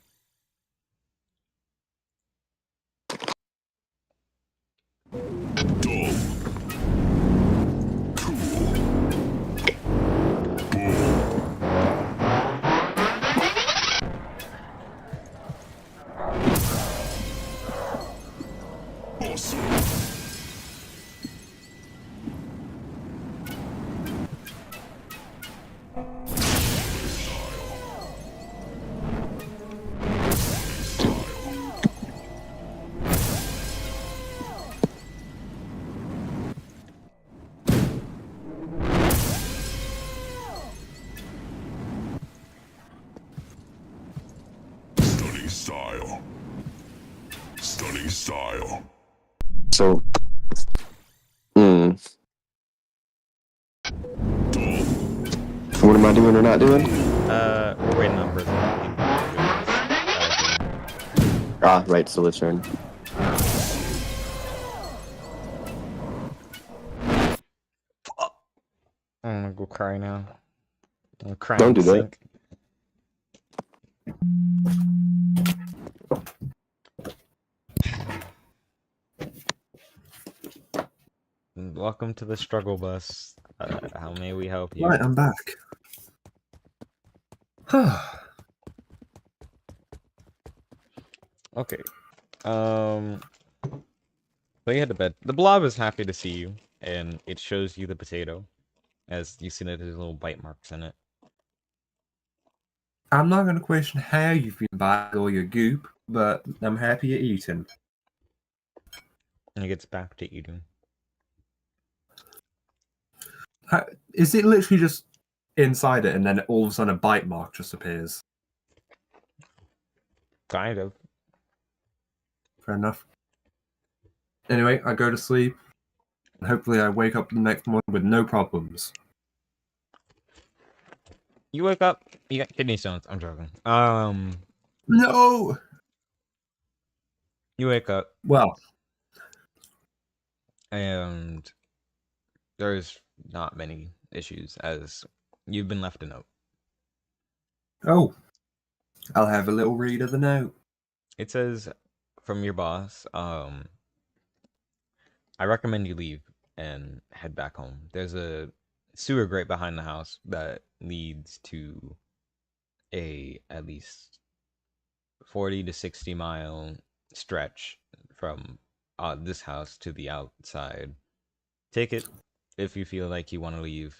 Dull. Cool. Awesome. Stunning style. Stunning style. So, what am I doing or not doing? We're waiting on Brisbane. Ah, right, so let's turn. I'm gonna go cry now. I'm crying. Don't do that. Sink. Welcome to the struggle bus. How may we help you? Right, I'm back. Okay. So you head to bed. The blob is happy to see you, and it shows you the potato, as you see that there's little bite marks in it. I'm not going to question how you've been back all your goop, but I'm happy you're eating. And it gets back to eating. Is it literally just inside it, and then all of a sudden a bite mark just appears? Kind of. Fair enough. Anyway, I go to sleep, and hopefully I wake up the next morning with no problems. You wake up, you got kidney stones. I'm joking. No! You wake up, Well, and there's not many issues, as you've been left a note. oh. I'll have a little read of the note. It says, from your boss, I recommend you leave and head back home. There's a sewer grate behind the house that leads to a at least 40 to 60 mile stretch from this house to the outside. Take it if you feel like you want to leave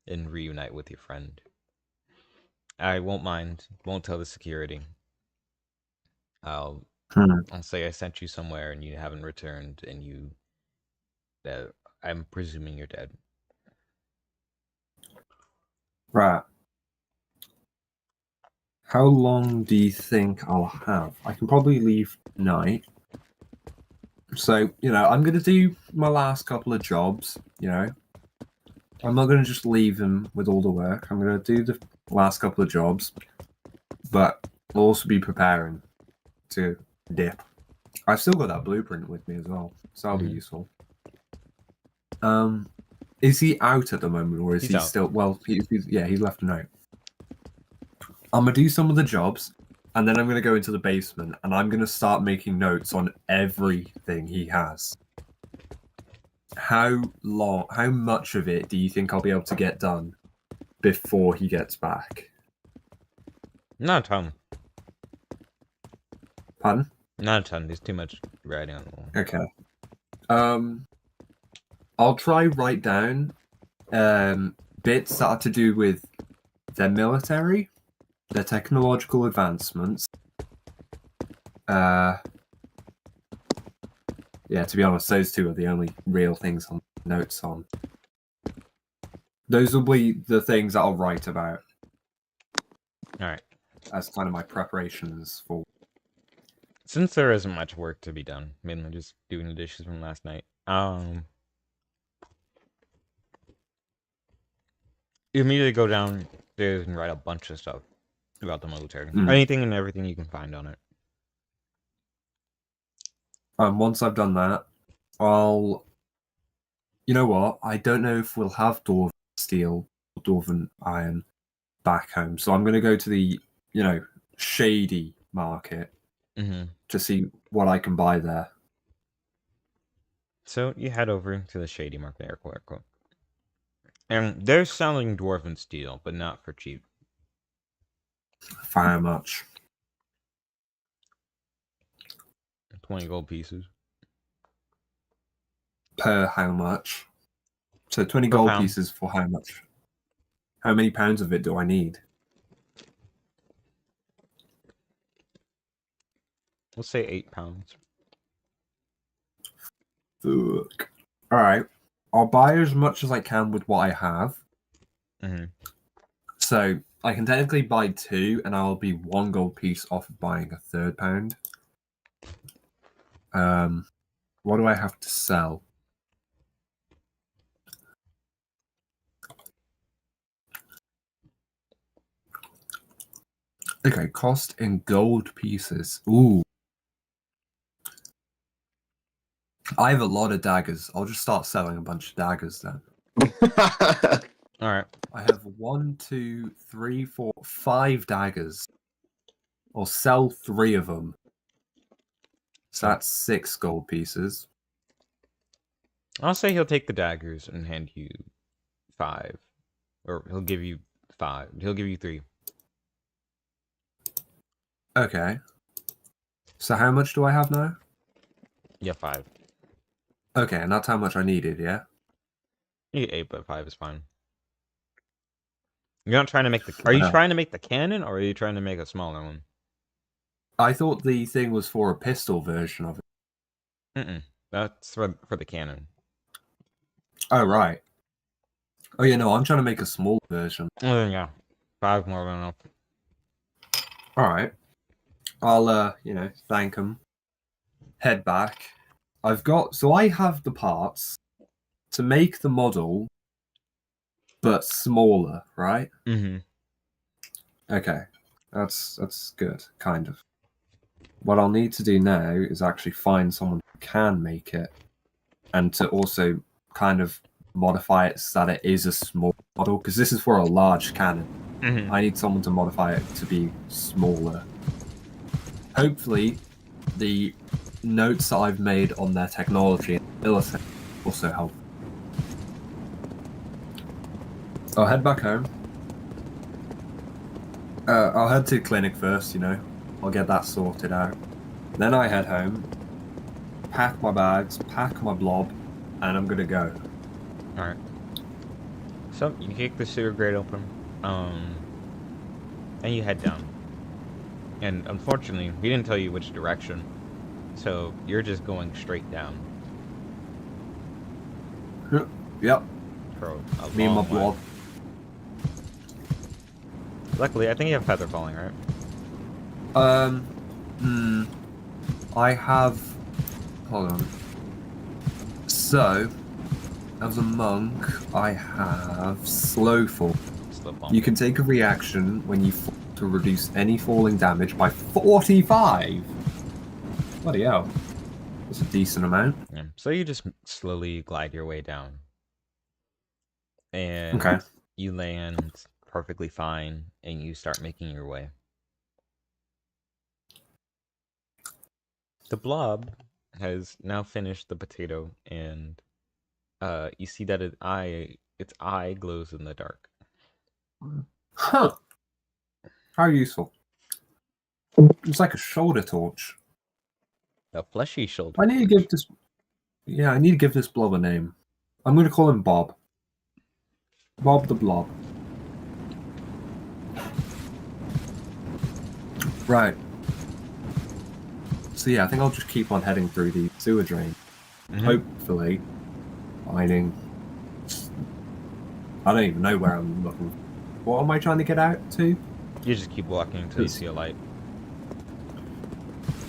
and reunite with your friend. I won't mind. Won't tell the security. I'll say I sent you somewhere and you haven't returned, and you. I'm presuming you're dead. Right. How long do you think I'll have? I can probably leave tonight. So, I'm going to do my last couple of jobs, I'm not going to just leave them with all the work. I'm going to do the last couple of jobs, but I'll also be preparing to dip. I've still got that blueprint with me as well, so that'll be useful. Is he out at the moment, or is He's he out. still? Well, he's left a note. I'm gonna do some of the jobs, and then I'm gonna go into the basement, and I'm gonna start making notes on everything he has. How much of it do you think I'll be able to get done before he gets back? Not a ton. Pardon? Not a ton. There's too much writing on the wall. Okay. I'll try write down bits that are to do with their military, their technological advancements. Yeah, to be honest, those two are the only real things on notes on. Those will be the things that I'll write about. Alright. As kind of my preparations for. Since there isn't much work to be done, mainly just doing the dishes from last night, you immediately go downstairs and write a bunch of stuff about the military. Anything and everything you can find on it. Once I've done that, I'll. You know what? I don't know if we'll have Dwarven steel or Dwarven iron back home, so I'm going to go to the, shady market to see what I can buy there. So you head over to the shady market, air quote. And they're selling Dwarven steel, but not for cheap. For how much? 20 gold pieces. Per how much? So 20 gold pieces for how much? How many pounds of it do I need? We'll say 8 pounds. Fuck. Alright. I'll buy as much as I can with what I have. So I can technically buy 2, and I'll be 1 gold piece off of buying a third pound. What do I have to sell? Okay, cost in gold pieces. Ooh. I have a lot of daggers. I'll just start selling a bunch of daggers then. All right. I have 1, 2, 3, 4, 5 daggers. I'll sell 3 of them. So that's 6 gold pieces. I'll say he'll take the daggers and hand you 5, or he'll give you 5. He'll give you 3. Okay. So how much do I have now? Yeah, 5. Okay, and that's how much I needed, yeah? You get 8, but 5 is fine. You're not trying to make the. Are you trying to make the cannon, or are you trying to make a smaller one? I thought the thing was for a pistol version of it. That's for the cannon. Oh, right. Oh, yeah, no, I'm trying to make a small version. Oh, then yeah. 5 more than enough. Alright. I'll, thank him. Head back. So I have the parts to make the model, but smaller, right? Mm-hmm. Okay. That's good, kind of. What I'll need to do now is actually find someone who can make it, and to also kind of modify it so that it is a small model, because this is for a large cannon. Mm-hmm. I need someone to modify it to be smaller. Hopefully, the notes that I've made on their technology and military also help. I'll head back home. I'll head to the clinic first, I'll get that sorted out. Then I head home, pack my bags, pack my blob, and I'm gonna go. Alright. So, you kick the sewer grate open, and you head down. And unfortunately, we didn't tell you which direction, so you're just going straight down. Yep, For a me and my long way. blob. Luckily, I think you have feather falling, right? I have. Hold on. So, as a monk, I have slow fall. Slip You can take a reaction when you fall to reduce any falling damage by 45. Bloody hell. That's a decent amount. Yeah. So you just slowly glide your way down. And Okay. you land perfectly fine, and you start making your way. The blob has now finished the potato, and you see that its eye glows in the dark. Huh. How useful. It's like a shoulder torch. A fleshy shoulder. I need to give this. Yeah, I need to give this blob a name. I'm going to call him Bob. Bob the Blob. Right. So yeah, I think I'll just keep on heading through the sewer drain. Hopefully, finding. I don't even know where I'm looking. What am I trying to get out to? You just keep walking until you see a light.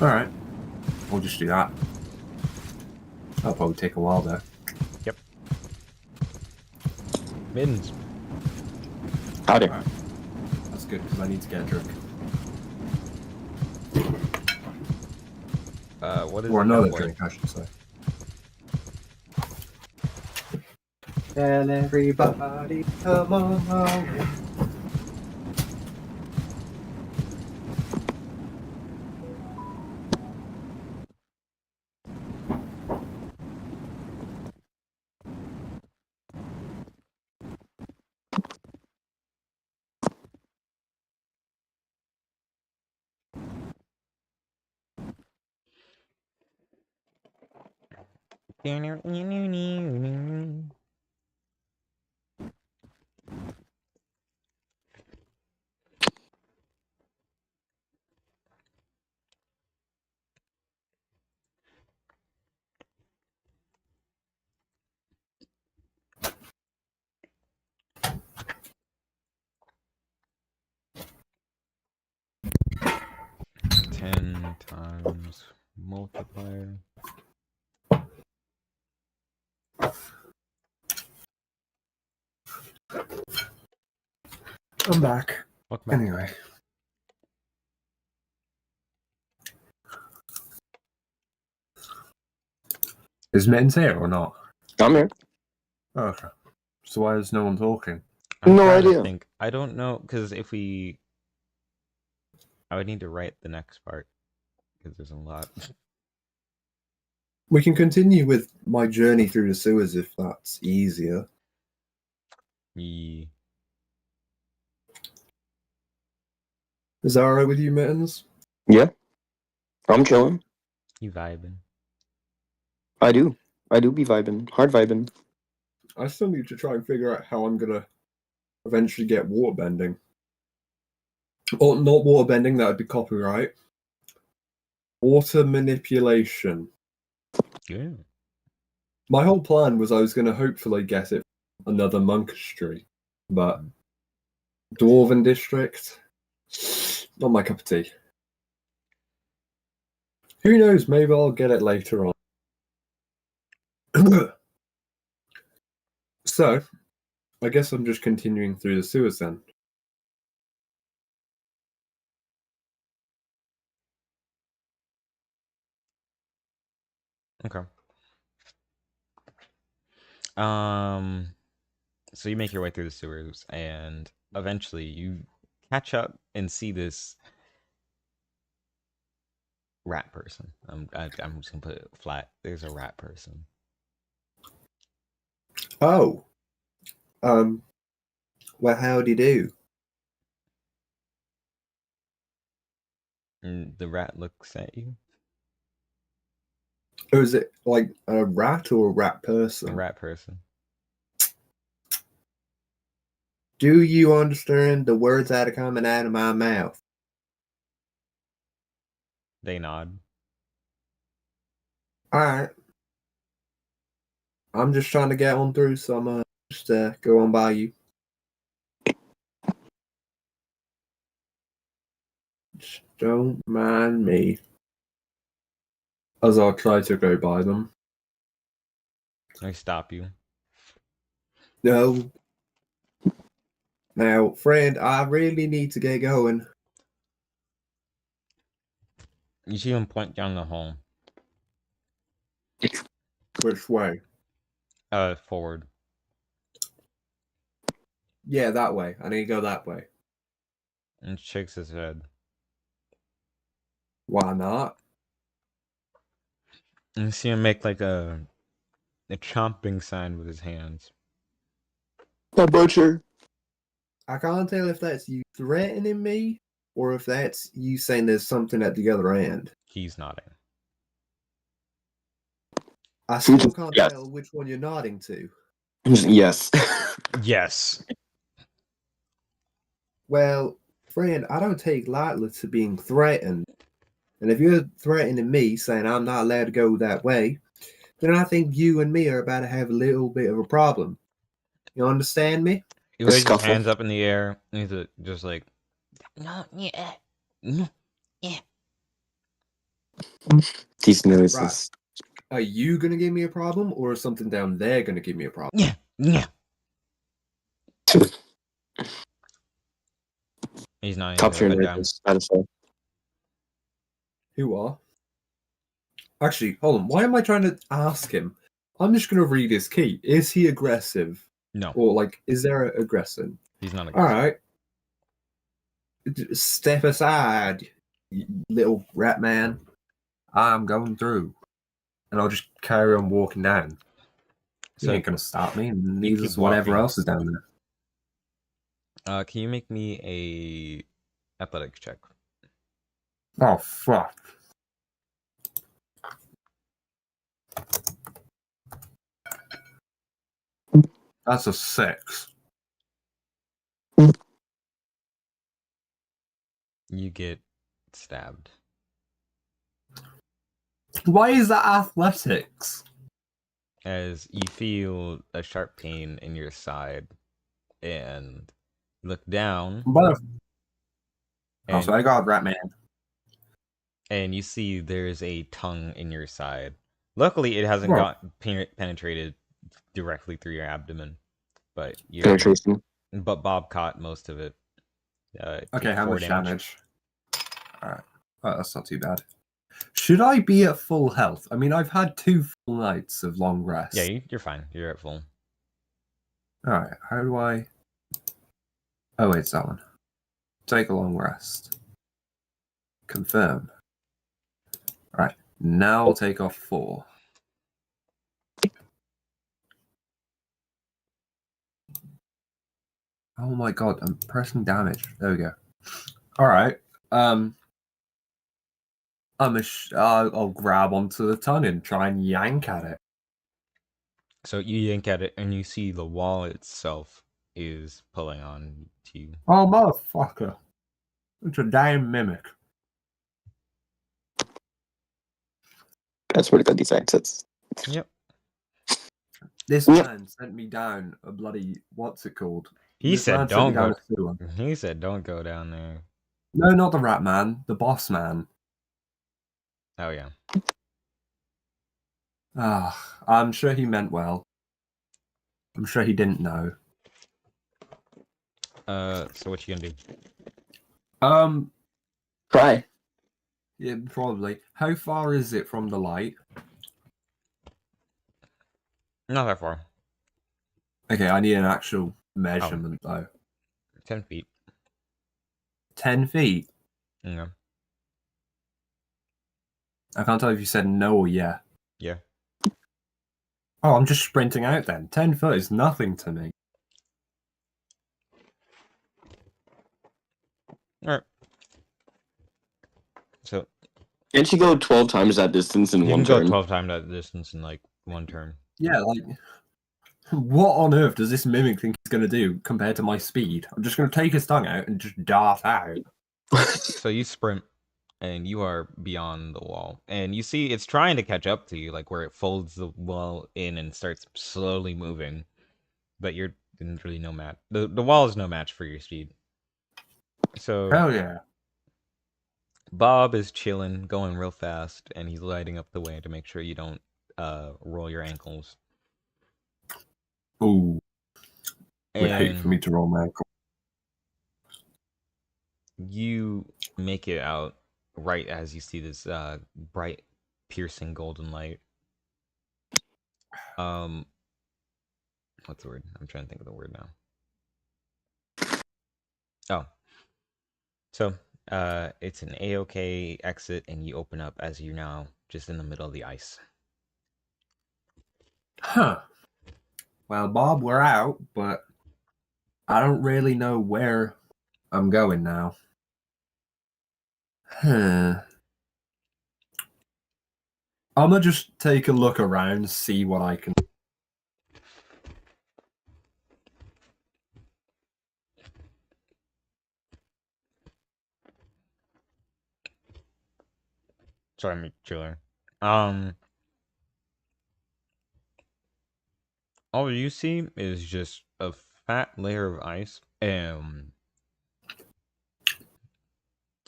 Alright. We'll just do that. That'll probably take a while though. Yep. Mittens. Howdy. Alright. That's good because I need to get a drink. What is Or it, another cowboy? drink, I should say. Tell everybody, come on. Ten times multiplier. I'm back. Welcome back. Anyway. Is Mittens here or not? I'm here. Oh, okay. So why is no one talking? I'm No trying to idea. think. I don't know, because if we... I would need to write the next part, because there's a lot. We can continue with my journey through the sewers if that's easier. Ye- Is that alright with you, Mittens? Yeah. I'm chilling. You vibing. I do. I do be vibing. Hard vibing. I still need to try and figure out how I'm gonna eventually get waterbending. Or not waterbending, that would be copyright. Water manipulation. Yeah. My whole plan was I was going to hopefully get it from another monkastry, but Dwarven District, not my cup of tea. Who knows, maybe I'll get it later on. So, I guess I'm just continuing through the sewers then. Okay. So you make your way through the sewers, and eventually you catch up and see this rat person. I'm just gonna put it flat. There's a rat person. Oh. Well, howdy do. And the rat looks at you. Or is it like a rat or a rat person? A rat person. Do you understand the words that are coming out of my mouth? They nod. Alright. I'm just trying to get on through, so I'm gonna just go on by you. Just don't mind me. As I'll try to go by them. I stop you. No. Now, friend, I really need to get going. You see him point down the hall. Which way? Forward. Yeah, that way. I need to go that way. And shakes his head. Why not? And you see him make like a chomping sign with his hands. A butcher. I can't tell if that's you threatening me or if that's you saying there's something at the other end. He's nodding. I still can't Yes. tell which one you're nodding to. Yes. Yes. Well, friend, I don't take lightly to being threatened. And if you're threatening me, saying I'm not allowed to go that way, then I think you and me are about to have a little bit of a problem. You understand me? He raises his scuffle. hands up in the air, and he's just like, no, yeah, no, yeah. These noises. Are you gonna give me a problem, or is something down there gonna give me a problem? Yeah, yeah. He's not Top tier even down. noises. I'd say. Who are? Actually, hold on. Why am I trying to ask him? I'm just gonna read his key. Is he aggressive? No, Or like, is there aggression? he's not. All right. Step aside, you little rat man. I'm going through, and I'll just carry on walking down. So, You ain't gonna stop me, and you neither keep is whatever walking. else is down there. Can you make me a athletics check? Oh fuck! That's a 6. You get stabbed. Why is that athletics? As you feel a sharp pain in your side, and look down, But I and, swear to God, rat man. and you see there's a tongue in your side. Luckily, it hasn't Whoa. got penetrated directly through your abdomen, but Penetration. but Bob caught most of it. Okay, take how 4 much damage? Alright. Oh, that's not too bad. Should I be at full health? I mean, I've had 2 full nights of long rest. Yeah, you're fine. You're at full. Alright, how do I... Oh, wait, it's that one. Take a long rest. Confirm. Right, now I'll take off 4. Oh my god, I'm pressing damage. There we go. Alright, I'll grab onto the ton and try and yank at it. So you yank at it, and you see the wall itself is pulling on to you. Oh, motherfucker. It's a damn mimic. That's pretty good design. That's Yep. This man sent me down a bloody... What's it called? He This said man sent me don't down go. a sewer. He said don't go down there. No, not the rat man. The boss man. Oh yeah. Ah, I'm sure he meant well. I'm sure he didn't know. So what you gonna do? try. Yeah, probably. How far is it from the light? Not that far. Okay, I need an actual measurement though. 10 feet. 10 feet? Yeah. I can't tell if you said no or yeah. Yeah. Oh, I'm just sprinting out then. 10 foot is nothing to me. Alright. So Can't you go 12 times that distance in you one can go turn? 12 times that distance in like one turn. Yeah, like, what on earth does this mimic think he's going to do compared to my speed? I'm just going to take his tongue out and just dart out. So you sprint, and you are beyond the wall, and you see it's trying to catch up to you, like where it folds the wall in and starts slowly moving. But you're really no match. The wall is no match for your speed. So Hell yeah. Bob is chilling, going real fast, and he's lighting up the way to make sure you don't roll your ankles. Ooh. Would hate And for me to roll my ankle. you make it out right as you see this bright, piercing golden light. What's the word? I'm trying to think of the word now. Oh. So, it's an A-OK exit, and you open up as you're now just in the middle of the ice. Huh. Well, Bob, we're out, but I don't really know where I'm going now. Huh. I'm gonna just take a look around, see what I can. Sorry, I'm chilling. All you see is just a fat layer of ice.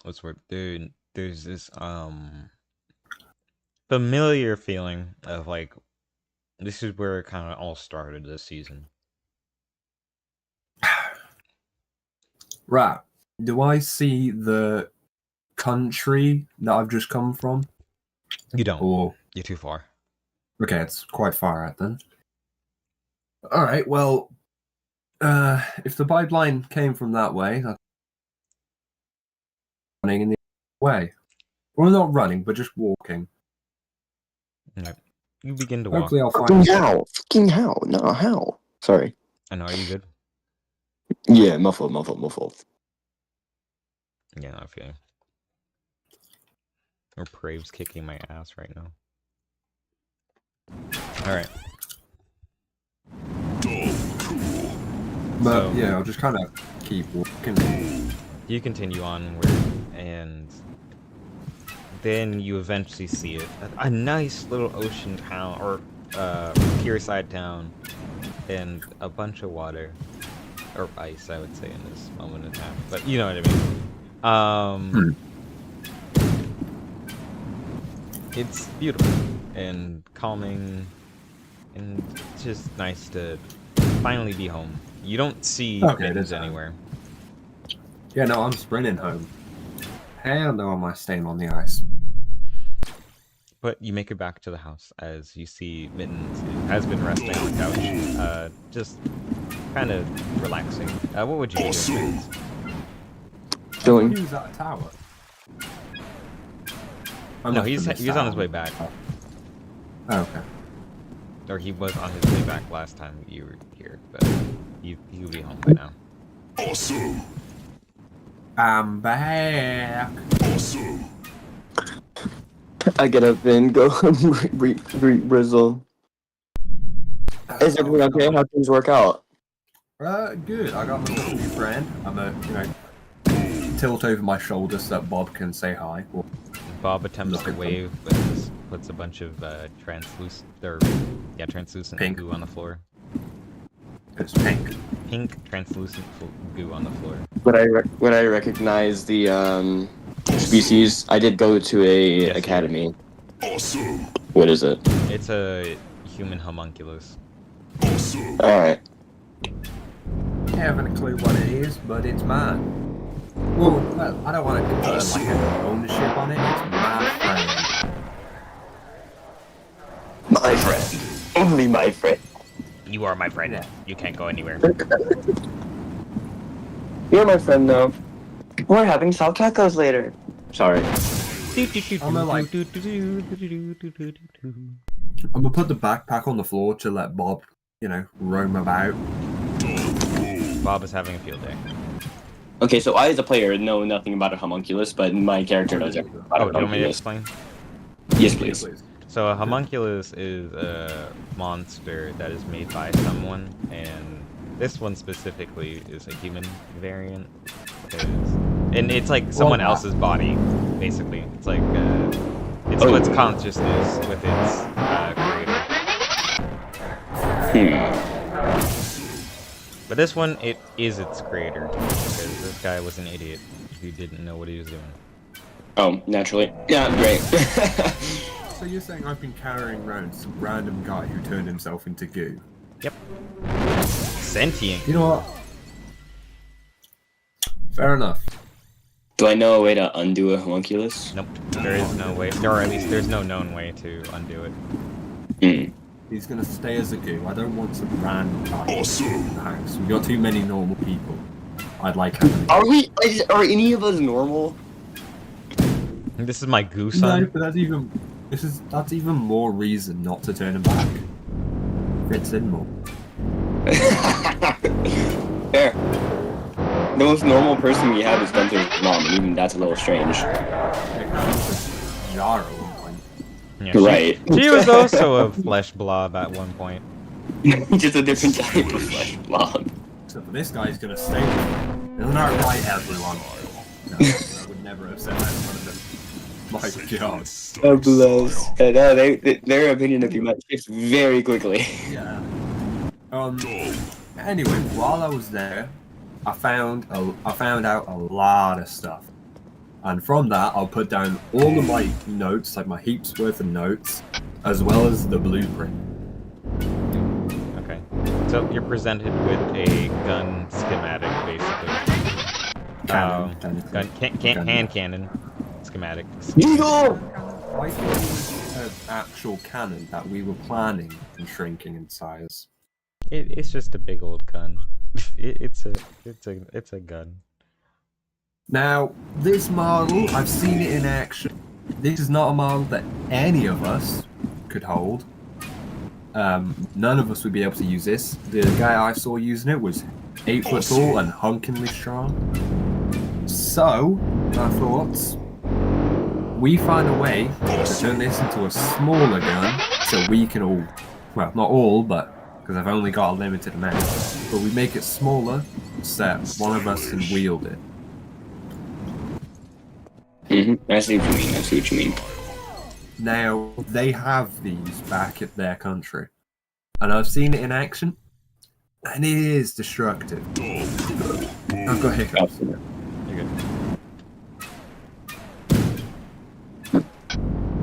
What's the word? There's this familiar feeling of like this is where it kind of all started this season. Right. Do I see the country that I've just come from? You don't. Or You're too far. okay, it's quite far out then. All right. Well, if the pipeline came from that way, that's running in the way. Well, not running, but just walking. No. You begin to walk. Hopefully, I'll Fucking find. how? Fucking how? No, how? Sorry. I know. Are you good? Yeah, muffled. Yeah, I'm feeling. Or Prave's kicking my ass right now. Alright. But So- yeah, I'll just kind of keep walking. You continue onward, and then you eventually see it. A nice little ocean town, or pierside town, and a bunch of water. Or ice, I would say, in this moment in time. But you know what I mean. It's beautiful and calming, and it's just nice to finally be home. You don't see Okay, things that's anywhere. Yeah, no, I'm sprinting home. Hell no, am I staying on the ice? But you make it back to the house as you see Mittens has been resting on the couch, just kind of relaxing. What would you do, Mittens? Doing. He was at a tower. No, he's on his way back, Oh, okay. or he was on his way back last time you were here, but he'll be home by now. Awesome. I'm back. Awesome. I get up and go Brizzle. Is everyone okay? How things work out? Good. I got myself a new friend. I'm tilt over my shoulder so that Bob can say hi. Well, Bob attempts Look to at them. wave, but just puts a bunch of translucent Pink. goo on the floor. it's pink. Pink translucent goo on the floor. Would I recognize the species? I did go to a Yes. academy. Awesome. What is it? It's a human homunculus. Awesome. Alright. I haven't a clue what it is, but it's mine. Well, I don't want to put like an ownership on it. It's my friend. My friend. Only my friend. You are my friend. Yeah. You can't go anywhere. You're my friend though. We're having salt tacos later. Sorry. I'm gonna put the backpack on the floor to let Bob, roam about. Bob is having a field day. Okay, so I as a player know nothing about a homunculus, but my character knows everything about Oh, a do you want me to homunculus. explain? Yes, please. So a homunculus is a monster that is made by someone, and this one specifically is a human variant. And it's like someone else's body, basically. It's like it splits consciousness with its creator. But this one, it is its creator, because this guy was an idiot who didn't know what he was doing. Oh, naturally. Yeah, great. So you're saying I've been carrying around some random guy who turned himself into goo? Yep. Sentient. You know what? Fair enough. Do I know a way to undo a homunculus? Nope. There is no way, or at least there's no known way to undo it. Hmm. He's gonna stay as a goo. I don't want some random guy Awesome. in the house. We've got too many normal people. I'd like having. Are any of us normal? This is my goo No, son. but that's even more reason not to turn him back. Fits in more. Fair. The most normal person we have is Gunther's mom, and even that's a little strange. Jar at one point. Yeah, Right. She was also a flesh blob at one point. Just a different type of flesh blob. Except for this guy's gonna stay. Isn't that right, everyone? No, I would never have said that in front of them. My god. God bless. No, their opinion of you might shift very quickly. Yeah. Anyway, while I was there, I found out a lot of stuff, and from that I'll put down all of my notes, like my heaps worth of notes, as well as the blueprint. Okay. So you're presented with a gun schematic, basically. Cannon, technically. Hand cannon schematic. Eagle! I thought it was an actual cannon that we were planning on shrinking in size. It's just a big old gun. It's a gun. Now, this model, I've seen it in action. This is not a model that any of us could hold. None of us would be able to use this. The guy I saw using it was 8 foot tall and hunkingly strong. So, I thought, we find a way to turn this into a smaller gun so we can all, well, not all, but because I've only got a limited amount, but we make it smaller so that one of us can wield it. I see what you mean. Now, they have these back at their country, and I've seen it in action, and it is destructive. I've got hiccups. You're good.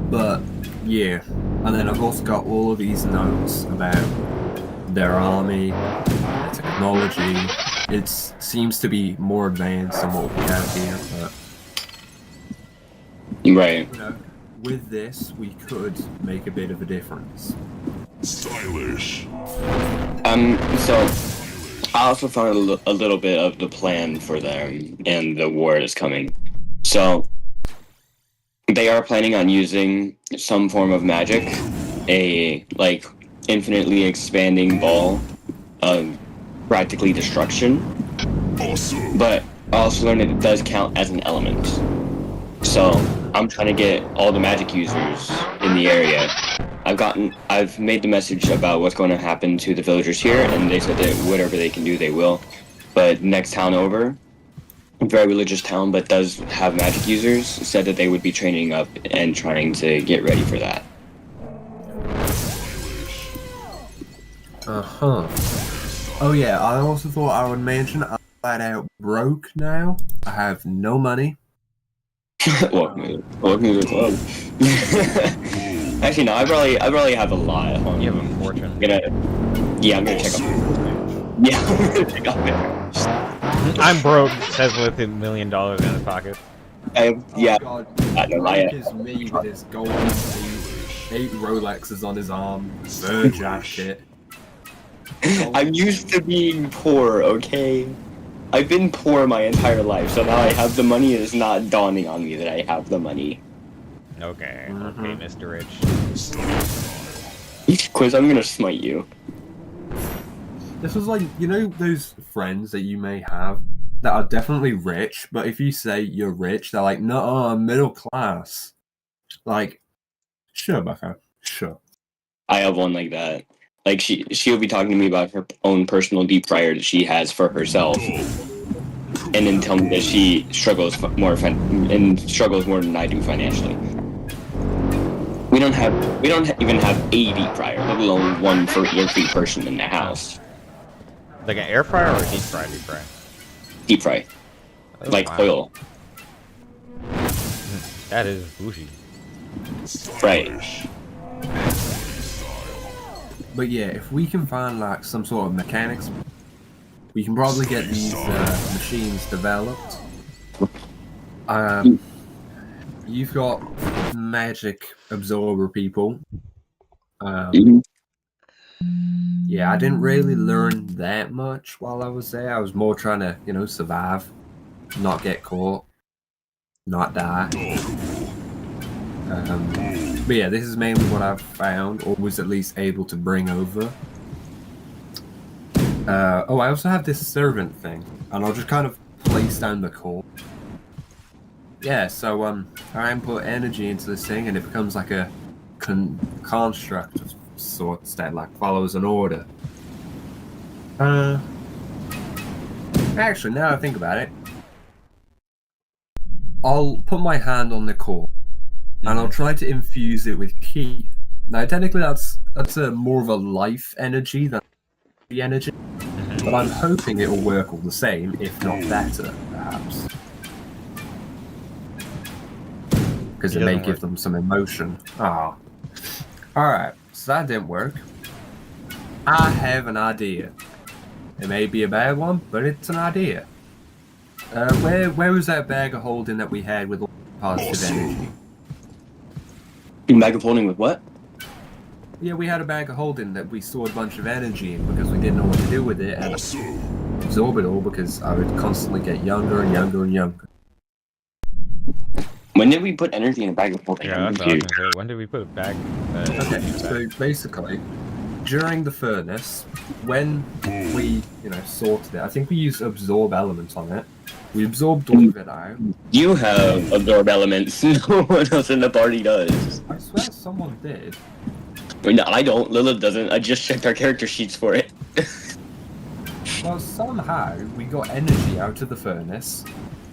But, yeah. And then I've also got all of these notes about their army, their technology. It seems to be more advanced than what we have here, but Right. with this, we could make a bit of a difference. Stylish. So I also found a little bit of the plan for them and the war is coming. So they are planning on using some form of magic, a like infinitely expanding ball of practically destruction. Awesome. But I also learned that it does count as an element. So I'm trying to get all the magic users in the area. I've made the message about what's going to happen to the villagers here, and they said that whatever they can do, they will. But next town over, a very religious town, but does have magic users, said that they would be training up and trying to get ready for that. Uh-huh. Oh yeah, I also thought I would mention I'm flat out broke now. I have no money. Welcome to the club. Actually, no, I probably have a lot. You have a fortune. I'm gonna check up. Yeah, I'm gonna check up it. I'm broke, says with $1 million in his pocket. Yeah. God, I know, I- broke is me with his golden suit, 8 Rolexes on his arm, fur jacket. I'm used to being poor, okay? I've been poor my entire life, so now I have the money. It's not dawning on me that I have the money. Okay, Mhm. Mr. Rich. Quiz, I'm gonna smite you. This was like, you know those friends that you may have that are definitely rich, but if you say you're rich, they're like, no, I'm middle class. Like, sure, Bucko, sure. I have one like that. Like she'll be talking to me about her own personal deep fryer that she has for herself, and then tell me that she struggles more than I do financially. We don't even have a deep fryer, let alone one for every person in the house. Like an air fryer or a deep fry? Deep fry. Deep fry, Oh, like wow. oil. That is bougie. Right. But yeah, if we can find like some sort of mechanics, we can probably get these machines developed. You've got magic absorber people. Yeah, I didn't really learn that much while I was there. I was more trying to, survive, not get caught, not die. But yeah, this is mainly what I've found, or was at least able to bring over. I also have this servant thing, and I'll just kind of place down the core. Yeah, so I input energy into this thing, and it becomes like a construct of sorts that like follows an order. Actually, now I think about it, I'll put my hand on the core, and I'll try to infuse it with ki. Now, technically, that's a more of a life energy than the energy, but I'm hoping it will work all the same, if not better, perhaps. Because it may give them some emotion. Ah. Alright, so that didn't work. I have an idea. It may be a bad one, but it's an idea. Where was that bag of holding that we had with all the positive energy? Bag of holding with what? Yeah, we had a bag of holding that we stored a bunch of energy in because we didn't know what to do with it, and absorb it all because I would constantly get younger and younger and younger. When did we put energy in a bag of holding? Yeah, that's what I was gonna say. When did we put it back? Okay, so basically, during the furnace, when we, sorted it, I think we used absorb elements on it. We absorbed all of it out. You have absorb elements. No one else in the party does. I swear someone did. No, I don't. Lilith doesn't. I just checked our character sheets for it. Well, somehow we got energy out of the furnace.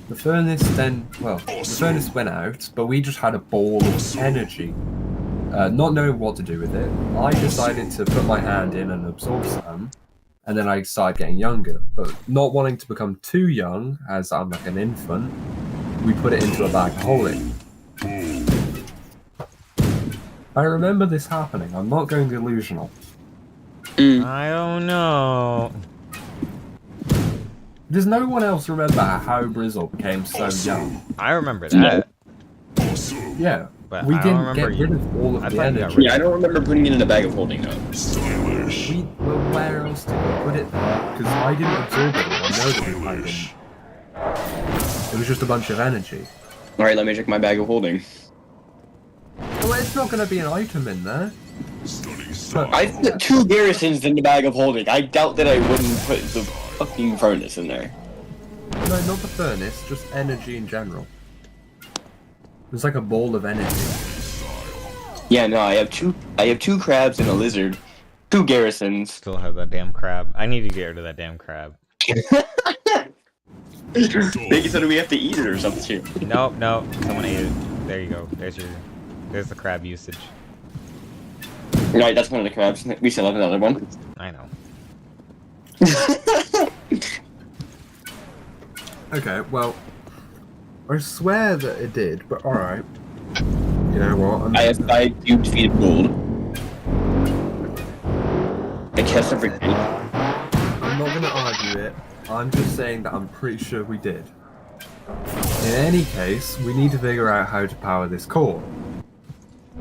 The furnace then, the furnace went out, but we just had a ball of energy. Not knowing what to do with it, I decided to put my hand in and absorb some, and then I started getting younger. But not wanting to become too young, as I'm like an infant, we put it into a bag of holding. I remember this happening. I'm not going delusional. I don't know. Does no one else remember how Brizzle became so young? I remember that. Yeah, But We I don't didn't get remember rid of all of I the thought you got energy. rid Yeah, I don't remember putting it in a bag of holding though. Stylish. Well, where else did we put it then? Because I didn't absorb it. I know that I Stylish. didn't. It was just a bunch of energy. All right, let me check my bag of holding. Well, it's not going to be an item in there. Stunning style. I put 2 garrisons in the bag of holding. I doubt that I wouldn't put the fucking furnace in there. No, not the furnace, just energy in general. It's like a ball of energy. Yeah, no, I have two crabs and a lizard, 2 garrisons. Still have that damn crab. I need to get rid of that damn crab. Maybe so do we have to eat it or something? Nope, nope. Someone ate it. There you go. There's the crab usage. Right, that's one of the crabs. We still have another one. I know. Okay, well, I swear that it did, but alright. You know what? I have 5 cubed feet of gold. A chest of brick. I'm not going to argue it. I'm just saying that I'm pretty sure we did. In any case, we need to figure out how to power this core.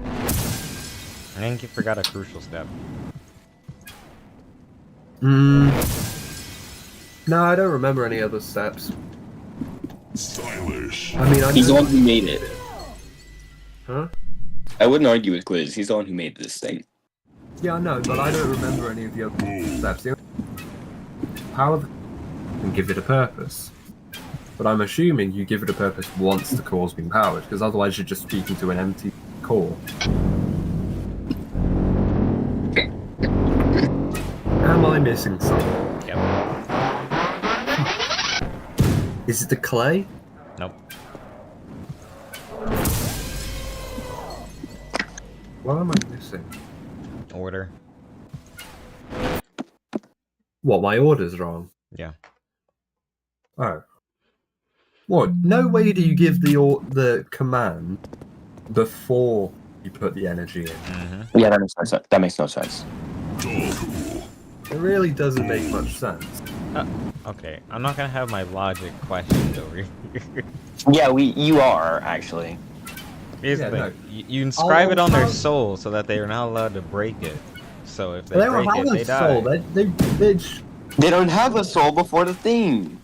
I think you forgot a crucial step. No, I don't remember any other steps. Stylish. I mean, I He's the know- one who made it. Huh? I wouldn't argue with Quiz. He's the one who made this thing. Yeah, I know, but I don't remember any of the other steps. The only- Power the and give it a purpose. But I'm assuming you give it a purpose once the core's been powered, because otherwise you're just speaking to an empty core. Am I missing something? Yep. Is it the clay? Nope. What am I missing? Order. What, my order's wrong? Yeah. Oh. What? No way do you give the command before you put the energy in. Mm-hmm. Yeah, that makes no sense. That makes no sense. It really doesn't make much sense. Okay, I'm not gonna have my logic questioned over here. Yeah, you are actually. Here's Yeah, the thing. no. You inscribe it on their I'll- soul so that they are not allowed to break it. So if they They don't break have it, a they soul. die. They don't have a soul before the thing.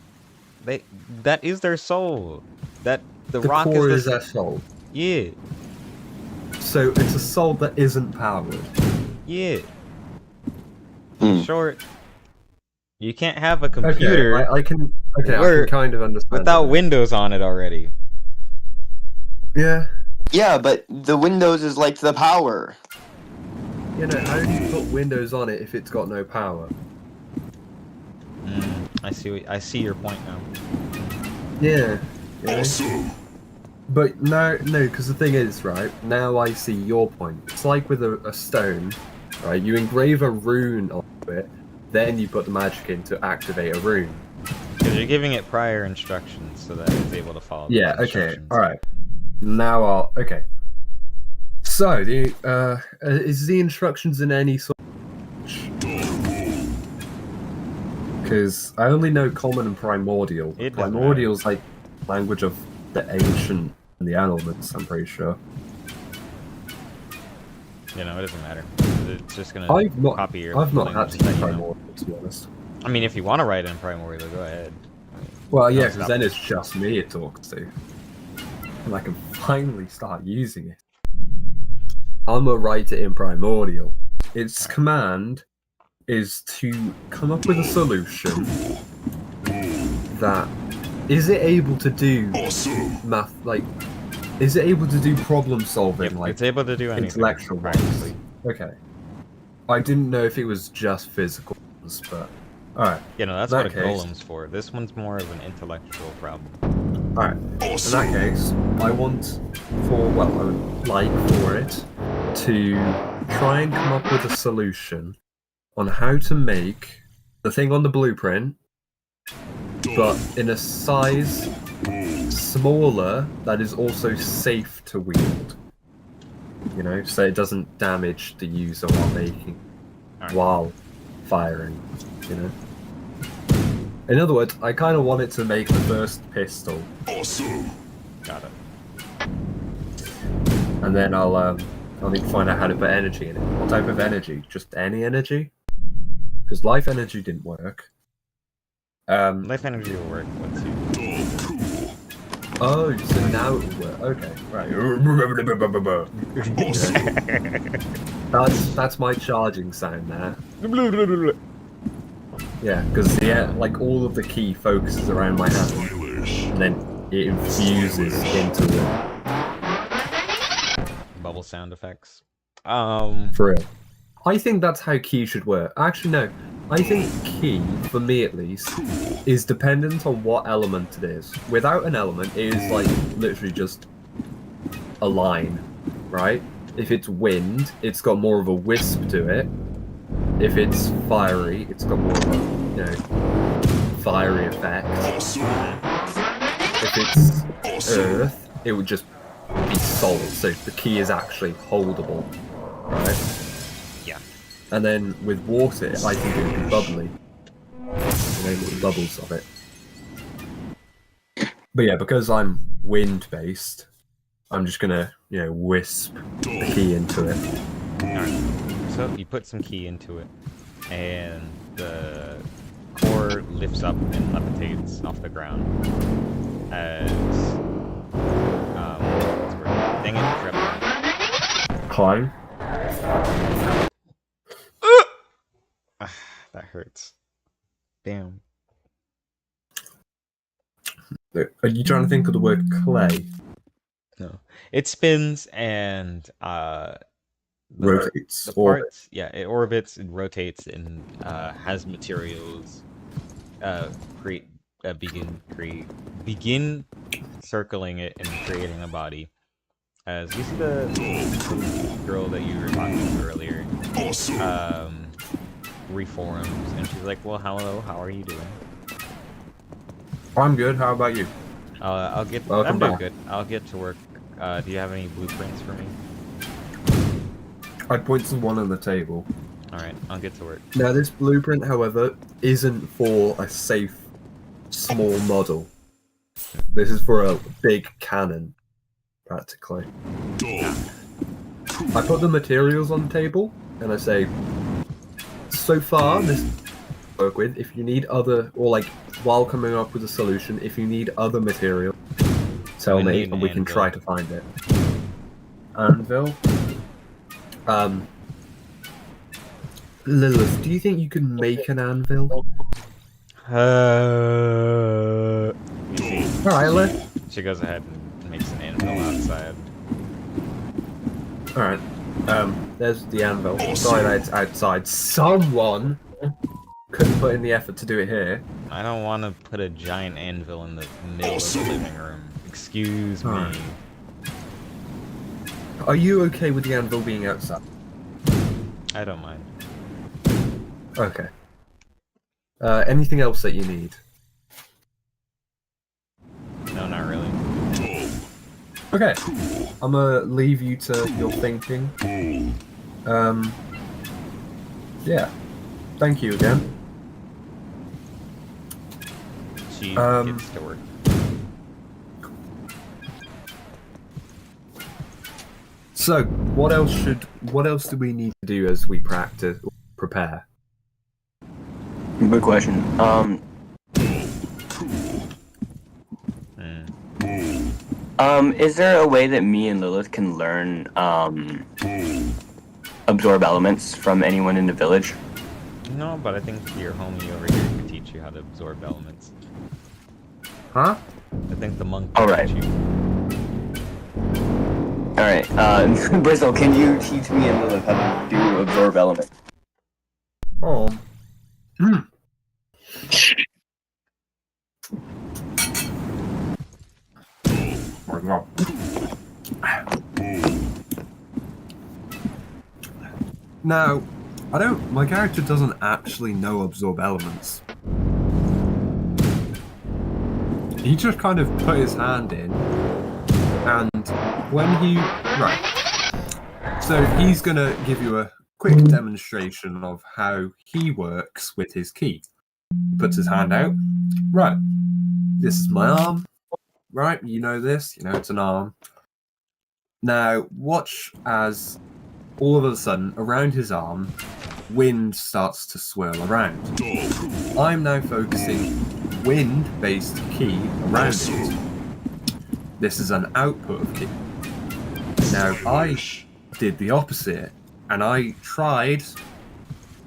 That is their soul. The the rock core is is their soul. Yeah, So it's a soul that isn't powered. yeah. Hmm. Short. You can't have a computer Okay, I can. Okay, I We're- can kind of understand. without that. Windows on it already. Yeah. Yeah, but the Windows is like the power. You know, how do you put Windows on it if it's got no power? I see your point now. Yeah. You know? Awesome. But no, because the thing is, right, now I see your point. It's like with a stone, right, you engrave a rune onto it, then you put the magic in to activate a rune. Because you're giving it prior instructions so that it's able to follow. the Yeah, okay, instructions. alright. Now okay. So, is the instructions in any sort because I only know common and primordial. It doesn't Primordial's like language of the ancient and the elements, I'm pretty sure. You know, it doesn't matter. It's just gonna I've not copy your had language to that use you know. primordial, to be honest. I mean, if you want to write it in primordial, go ahead. Well, yeah, No, because stop. then it's just me it talks to. And I can finally start using it. I'm gonna write it in primordial. Its command is to come up with a solution that is it able to do Awesome. math, like, is it able to do problem solving, Yep, like it's able to do anything. intellectual practically. ones? Okay. I didn't know if it was just physical ones, but alright. You know, that's In what a that case- golem's for. This one's more of an intellectual problem. Alright. In that Awesome. case, I would like for it to try and come up with a solution on how to make the thing on the blueprint, but in a size smaller that is also safe to wield. You know, so it doesn't damage the user while making, Alright. while firing. You know. In other words, I kind of want it to make the first pistol. Awesome. Got it. and then I'll need to find out how to put energy in it. What type of energy? Just any energy? Because life energy didn't work. Life energy will work once you. Oh, so now it will work. Okay, right. That's my charging sound there. Yeah, because like all of the key focuses around my hand, and then it infuses into the Bubble sound effects. For real. I think that's how key should work. Actually, no. I think key, for me at least, is dependent on what element it is. Without an element, it is like literally just a line, right? If it's wind, it's got more of a wisp to it. If it's fiery, it's got more of a, fiery effect. If it's earth, it would just be solid, so the key is actually holdable, right? Yeah. And then with water, I think it would be bubbly. The bubbles of it. But yeah, because I'm wind-based, I'm just gonna, wisp the key into it. Alright. So you put some key into it, and the core lifts up and levitates off the ground as dang it, trip. Climb. That hurts. Damn. Are you trying to think of the word clay? No. It spins and Rotates. the parts, yeah, it orbits and rotates and has materials begin circling it and creating a body. As you see the girl that you were talking to earlier, reforms, and she's like, "Well, hello, how are you doing?" I'm good. How about you? I'm doing good. I'll get to work. Do you have any blueprints for me? I point to one on the table. Alright, I'll get to work. Now, this blueprint, however, isn't for a safe, small model. This is for a big cannon, practically. I put the materials on the table, and I say, so far, this work with. If you need other, or like, while coming up with a solution, if you need other material, tell me, and we can try to find it. Anvil? Lilith, do you think you can make an anvil? Alright, Lilith. She goes ahead and makes an anvil outside. Alright. There's the anvil. Sorry that it's outside. Someone couldn't put in the effort to do it here. I don't want to put a giant anvil in the middle of the living room. Excuse me. Are you okay with the anvil being outside? I don't mind. Okay. Anything else that you need? No, not really. Okay. I'm gonna leave you to your thinking. Yeah. Thank you again. She gets to work. So, what else do we need to do as we prepare? Good question. Is there a way that me and Lilith can learn absorb elements from anyone in the village? No, but I think your homie over here can teach you how to absorb elements. Huh? I think the monk can Alright. teach you. Alright, Bristle, can you teach me and Lilith how to do absorb elements? Oh. Now, my character doesn't actually know absorb elements. He just kind of put his hand in, and when so he's gonna give you a quick demonstration of how he works with his key. Puts his hand out. Right. This is my arm. Right, you know this. You know it's an arm. Now, watch as all of a sudden, around his arm, wind starts to swirl around. I'm now focusing wind-based ki around it. This is an output of ki. Now, I did the opposite, and I tried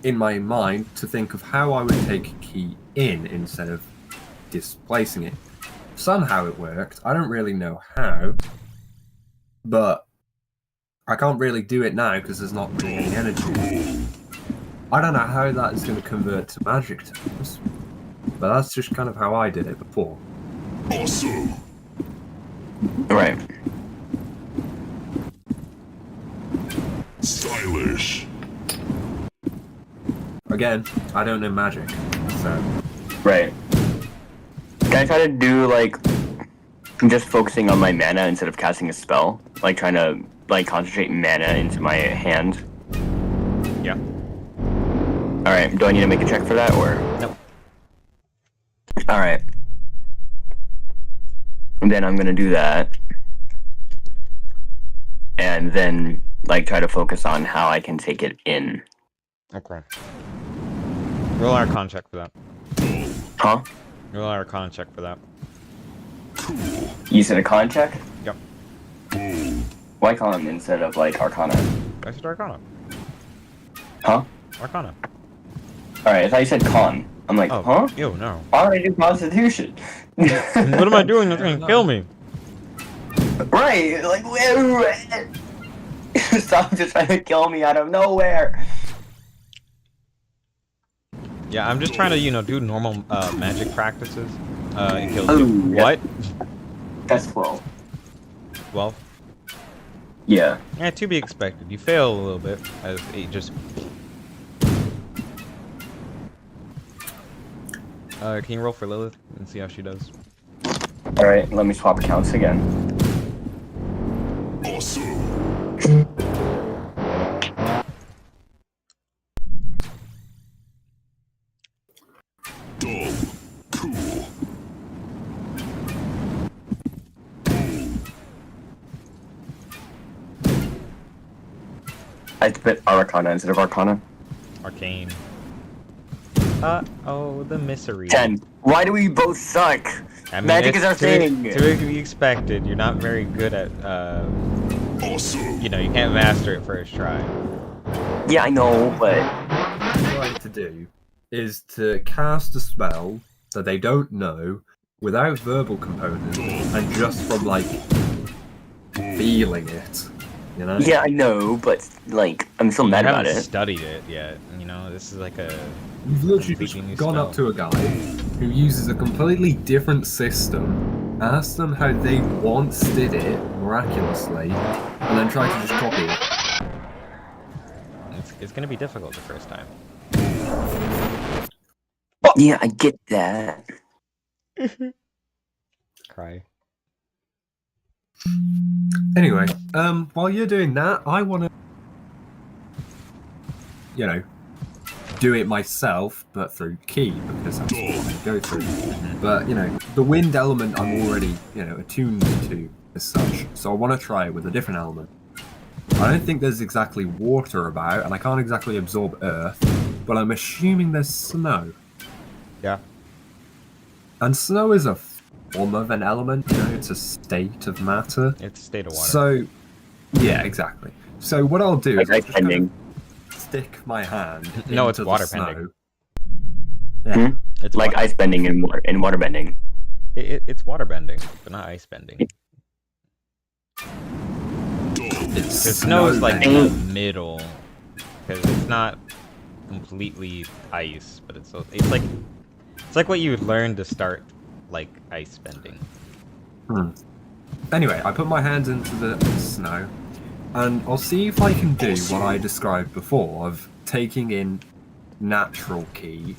in my mind to think of how I would take ki in instead of displacing it. Somehow it worked. I don't really know how, but I can't really do it now because there's not really any energy. I don't know how that is going to convert to magic terms, but that's just kind of how I did it before. Awesome. Right. Stylish. Again, I don't know magic, so Right. Can I try to do like just focusing on my mana instead of casting a spell? Like trying to like concentrate mana into my hand? Yeah. Alright, do I need to make a check for that or? Nope. Alright. And then I'm gonna do that. And then like try to focus on how I can take it in. Okay. Roll our Arcana check for that. Huh? Roll our Arcana check for that. You said a con check? Yep. Why con instead of like Arcana? I said Arcana. Huh? Arcana. Alright, I thought you said con. I'm like, Oh, huh? ew, no. Why would I do Constitution? What am I doing? They're gonna kill me. Right, like, stop just trying to kill me out of nowhere. Yeah, I'm just trying to, do normal magic practices. It kills Oh, you. yeah. What? That's 12. 12? Yeah. Yeah, to be expected. You fail a little bit as it just. Can you roll for Lilith and see how she does? Alright, let me swap accounts again. Awesome. Dumb. Cool. I put Arcana instead of Arcana. Arcane. Oh, the misery. 10. Why do we both suck? I mean, Magic it's is our thing. To be expected. You're not very good at, Awesome. you can't master it first try. Yeah, I know, but... what I like to do is to cast a spell that they don't know without verbal components and just from like feeling it, Yeah, I know, but, like, I'm still mad I about haven't it. studied it yet. This is like a. You've literally completely new just gone up spell. to a guy who uses a completely different system, asked them how they once did it miraculously, and then tried to just copy it. It's gonna be difficult the first time. Yeah, I get that. Cry. Anyway, while you're doing that, I want to, do it myself, but through ki, because that's what I go through. But, the wind element I'm already, attuned to as such, so I want to try it with a different element. I don't think there's exactly water about, and I can't exactly absorb earth, but I'm assuming there's snow. Yeah. And snow is a form of an element, it's a state of matter. It's state of water. So, yeah, exactly. So what I'll do Like is I'll ice just kind of bending. stick my hand No, it's into the water snow. bending. Yeah. It's Like water. ice bending and water bending. It's water bending, but not ice bending. It's The snow is like in bending. the middle, because it's not completely ice, but it's like what you would learn to start like ice bending. Anyway, I put my hands into the snow, and I'll see if I can do what I described before of taking in natural ki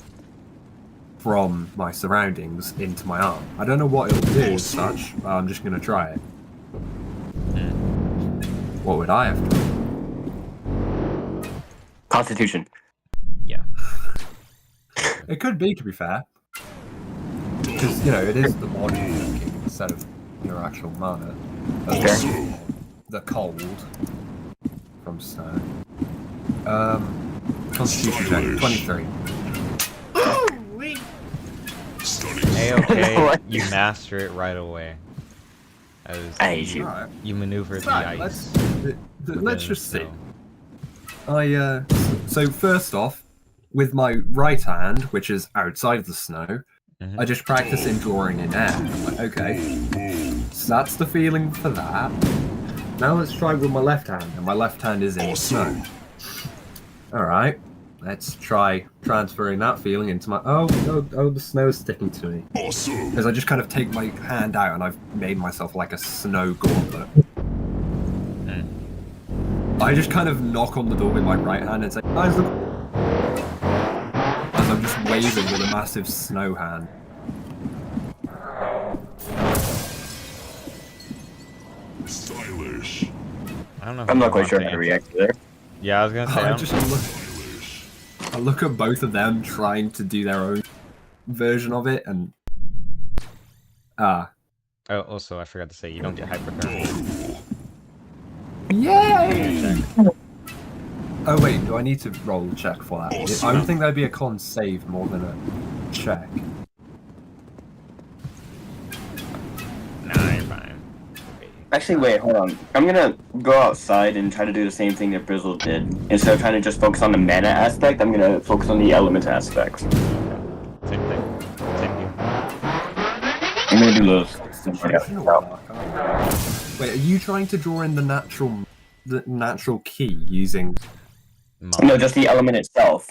from my surroundings into my arm. I don't know what it'll do as such, but I'm just going to try it. What would I have to do? Constitution. Yeah. It could be, to be fair. Because, it is the body working instead of your actual mana. Awesome. the cold from snow. Constitution check, 23. A-okay, you master it right away. As I hate you. Alright. you maneuver the Right, ice. let's just see. So, So first off, with my right hand, which is outside of the snow, Mhm. I just practice in drawing in air. I'm like, okay, so that's the feeling for that. Now let's try with my left hand, and my left hand is in the snow. Alright, let's try transferring that feeling into my... Oh, the snow is sticking to me. Awesome. Because I just kind of take my hand out and I've made myself like a snow gauntlet. I just kind of knock on the door with my right hand and say, guys, look. As I'm just waving with a massive snow hand. Stylish. I don't know. If I'm you not quite want sure to how to answer. react to there. Yeah, I was gonna say. I I don't- just I look at both of them trying to do their own version of it and... Oh, also, I forgot to say, you don't get hyperthermia. Yay! Oh wait, do I need to roll a check for that? I would think that'd be a con save more than a check. Nah, you're fine. Actually, wait, hold on. I'm gonna go outside and try to do the same thing that Brizzle did. Instead of trying to just focus on the mana aspect, I'm gonna focus on the element aspects. Same thing. Same view. I'm gonna do those. Wait, are you trying to draw in the natural key using... No, just the element itself.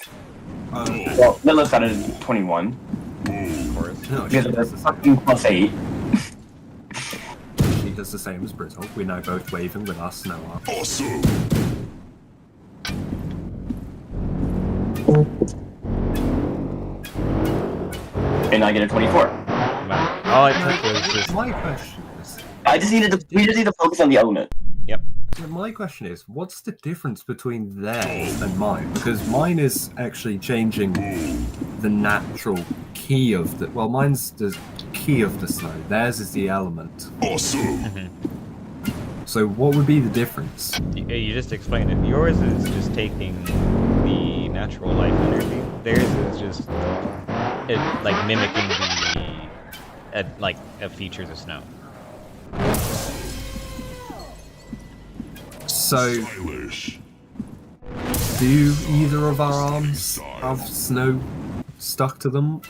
Okay. Well, Lilith got a 21. Of course. No, she Because does, it's the fucking plus 8. same. She does the same as Brizzle. We're now both waving with our snow arm. Awesome. And I get a 24. All I took was just. My question is... We just need to focus on the element. My question is, what's the difference between theirs and mine? Because mine is actually changing the natural key of the... Well, mine's the key of the snow. Theirs is the element. Awesome. So what would be the difference? You just explained it. Yours is just taking the natural life energy. Theirs is just like mimicking the features of snow. So, Stylish. do either of our arms have snow stuck to them?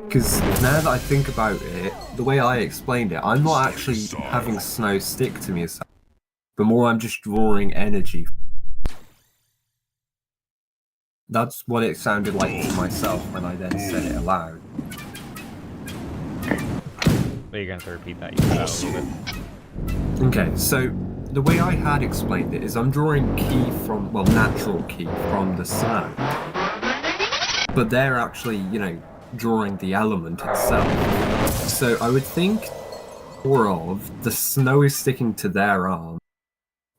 Because now that I think about it, the way I explained it, I'm not actually having snow stick to me as such, but more I'm just drawing energy. That's what it sounded like to myself when I then said it aloud. But you're gonna have to repeat that. You cut out a little bit. Okay, so the way I had explained it is I'm drawing ki from, well, natural ki from the snow. But they're actually, drawing the element itself. So I would think more of the snow is sticking to their arm,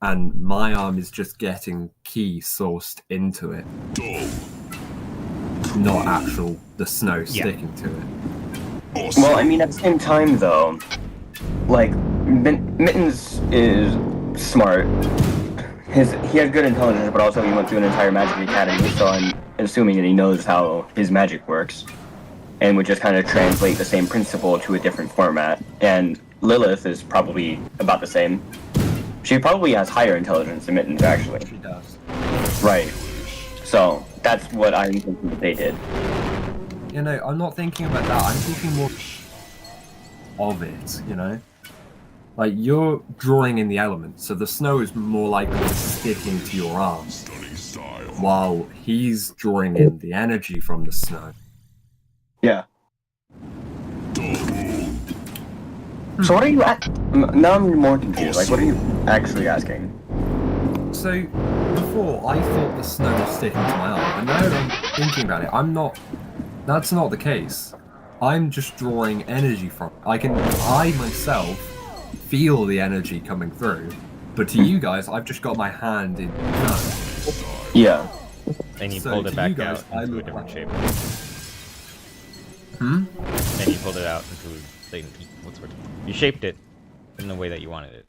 and my arm is just getting ki sourced into it. Not actual, the snow sticking to it. Well, I mean, at the same time, though, like, Mittens is smart. He has good intelligence, but also he went through an entire magic academy, so I'm assuming that he knows how his magic works, and would just kind of translate the same principle to a different format. And Lilith is probably about the same. She probably has higher intelligence than Mittens, actually. She does. Right. So, that's what I'm thinking that they did. I'm not thinking about that. I'm thinking more of it, Like, you're drawing in the element, so the snow is more likely to stick into your arm, while he's drawing in the energy from the snow. Yeah. So what are you now I'm more confused. Like, what are you actually asking? So, before, I thought the snow was sticking to my arm, but now that I'm thinking about it, that's not the case. I'm just drawing energy from it. I myself feel the energy coming through, but to you guys, I've just got my hand in snow. Yeah. Then you So, pulled to it back you guys, out I into a look different like- shape. Hmm? Then you pulled it out into what's the word? You shaped it in the way that you wanted it,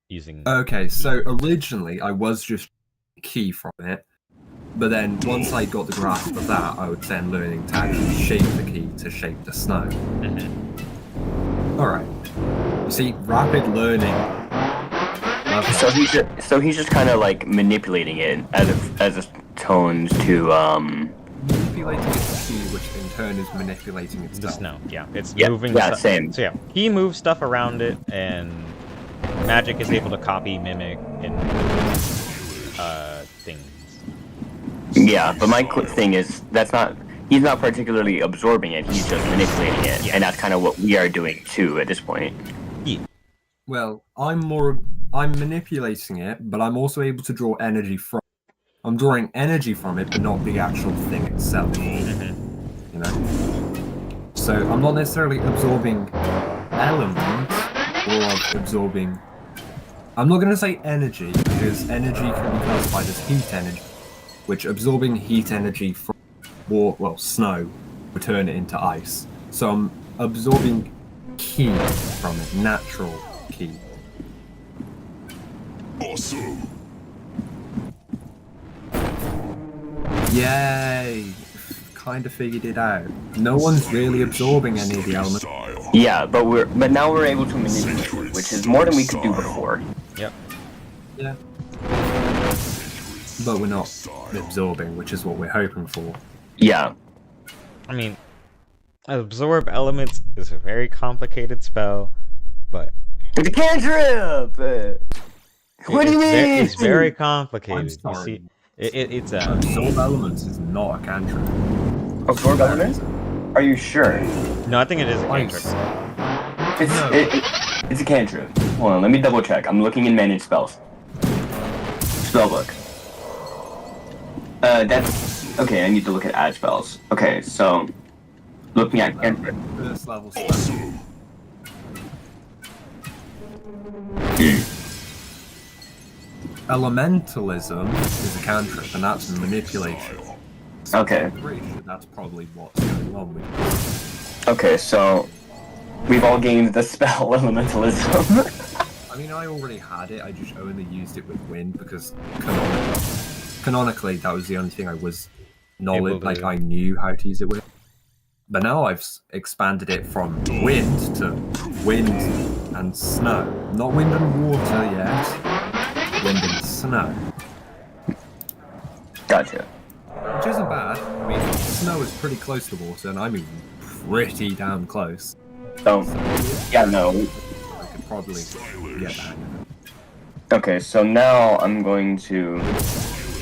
using. Okay, so originally I was just key from it, but then once I got the grasp of that, I was then learning to actually shape the key to shape the snow. Mhm. All right. You see, rapid learning. So he's just kind of like manipulating it as a tones to Manipulating its key, which in turn is manipulating The itself. snow, yeah, it's Yeah, moving. yeah, stuff. same. So yeah, he moves stuff around it, and magic is able to copy, mimic, and things. Yeah, but my thing is he's not particularly absorbing it, he's just manipulating it, Yeah. and that's kind of what we are doing too at this point. Well, I'm manipulating it, but I'm also able to draw energy from. I'm drawing energy from it, but not the actual thing itself. Mhm. You know. So I'm not necessarily absorbing elements, or absorbing. I'm not going to say energy because energy can be classified as heat energy, which absorbing heat energy from snow would turn it into ice. So I'm absorbing ki from it, natural ki. Awesome. Yay! Kind of figured it out. No one's really absorbing any of the elements. Style. Yeah, but now we're able to manipulate it, which is more than we could do before. Yep. Yeah. But we're not absorbing, which is what we're hoping for. Yeah. I mean, absorb elements is a very complicated spell, but It's a cantrip! What do you mean? It's very complicated. I'm You sorry. see, it's a. Absorb elements is not a cantrip. Absorb elements? Are you sure? No, I think it is a cantrip. It's a cantrip. Hold on, let me double check. I'm looking in manage spells. Spellbook. That's okay. I need to look at add spells. Okay, so looking at cantrip. First level spell. Awesome. Elementalism is a cantrip, and that's manipulation. Okay. I'm pretty sure that's probably what's going on with it. Okay, so we've all gained the spell elementalism. I mean, I already had it, I just only used it with wind because canonically that was the only thing I was I knew how to use it with. But now I've expanded it from wind to wind and snow. Not wind and water yet, wind and snow. Gotcha. Which isn't bad. I mean, snow is pretty close to water, and I mean pretty damn close. So, yeah, no. I could probably get that. Okay, so now I'm going to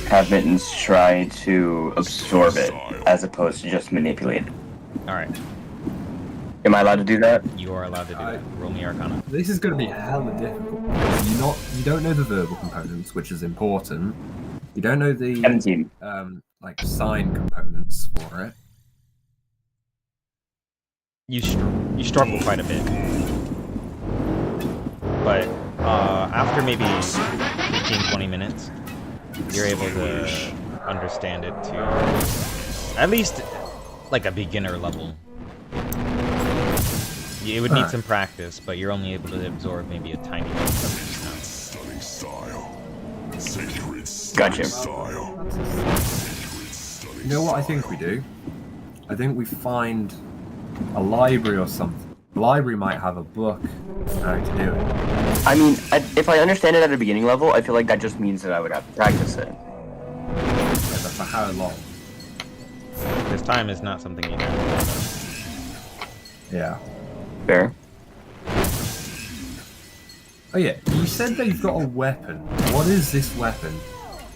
have Mittens try to absorb it as opposed to just manipulate it. Alright, Am I allowed to do that? you are allowed to do that. Roll me Arcana. This is going to be hella difficult because you don't know the verbal components, which is important. You don't know the 17. like sign components for it. You struggle quite a bit, but after maybe 15-20 minutes, you're able to understand it to at least like a beginner level. It would need some practice, but you're only able to absorb maybe a tiny bit of snow. Stunning style. Sacred Gotcha. style. You know what I think we do? I think we find a library or something. The library might have a book on how to do it. I mean, if I understand it at a beginning level, I feel like that just means that I would have to practice it. Yeah, but for how long? Because time is not something you know. Yeah. Fair. Oh yeah, you said they've got a weapon. What is this weapon?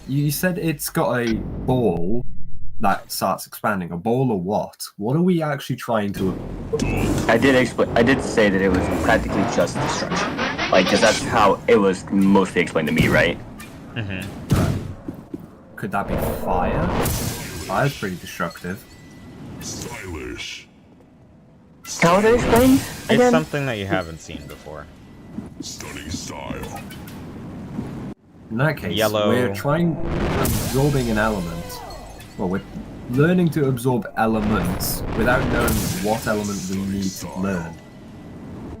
You said it's got a ball that starts expanding. A ball of what? What are we actually trying to... I did say that it was practically just destruction. Like, because that's how it was mostly explained to me, right? Mm-hmm. Could that be fire? Fire's pretty destructive. Stylish. How was it explained? It's Again? something that you haven't seen before. Stunning style. In that case, Yellow. we're absorbing an element. Well, we're learning to absorb elements without knowing what element we need to learn.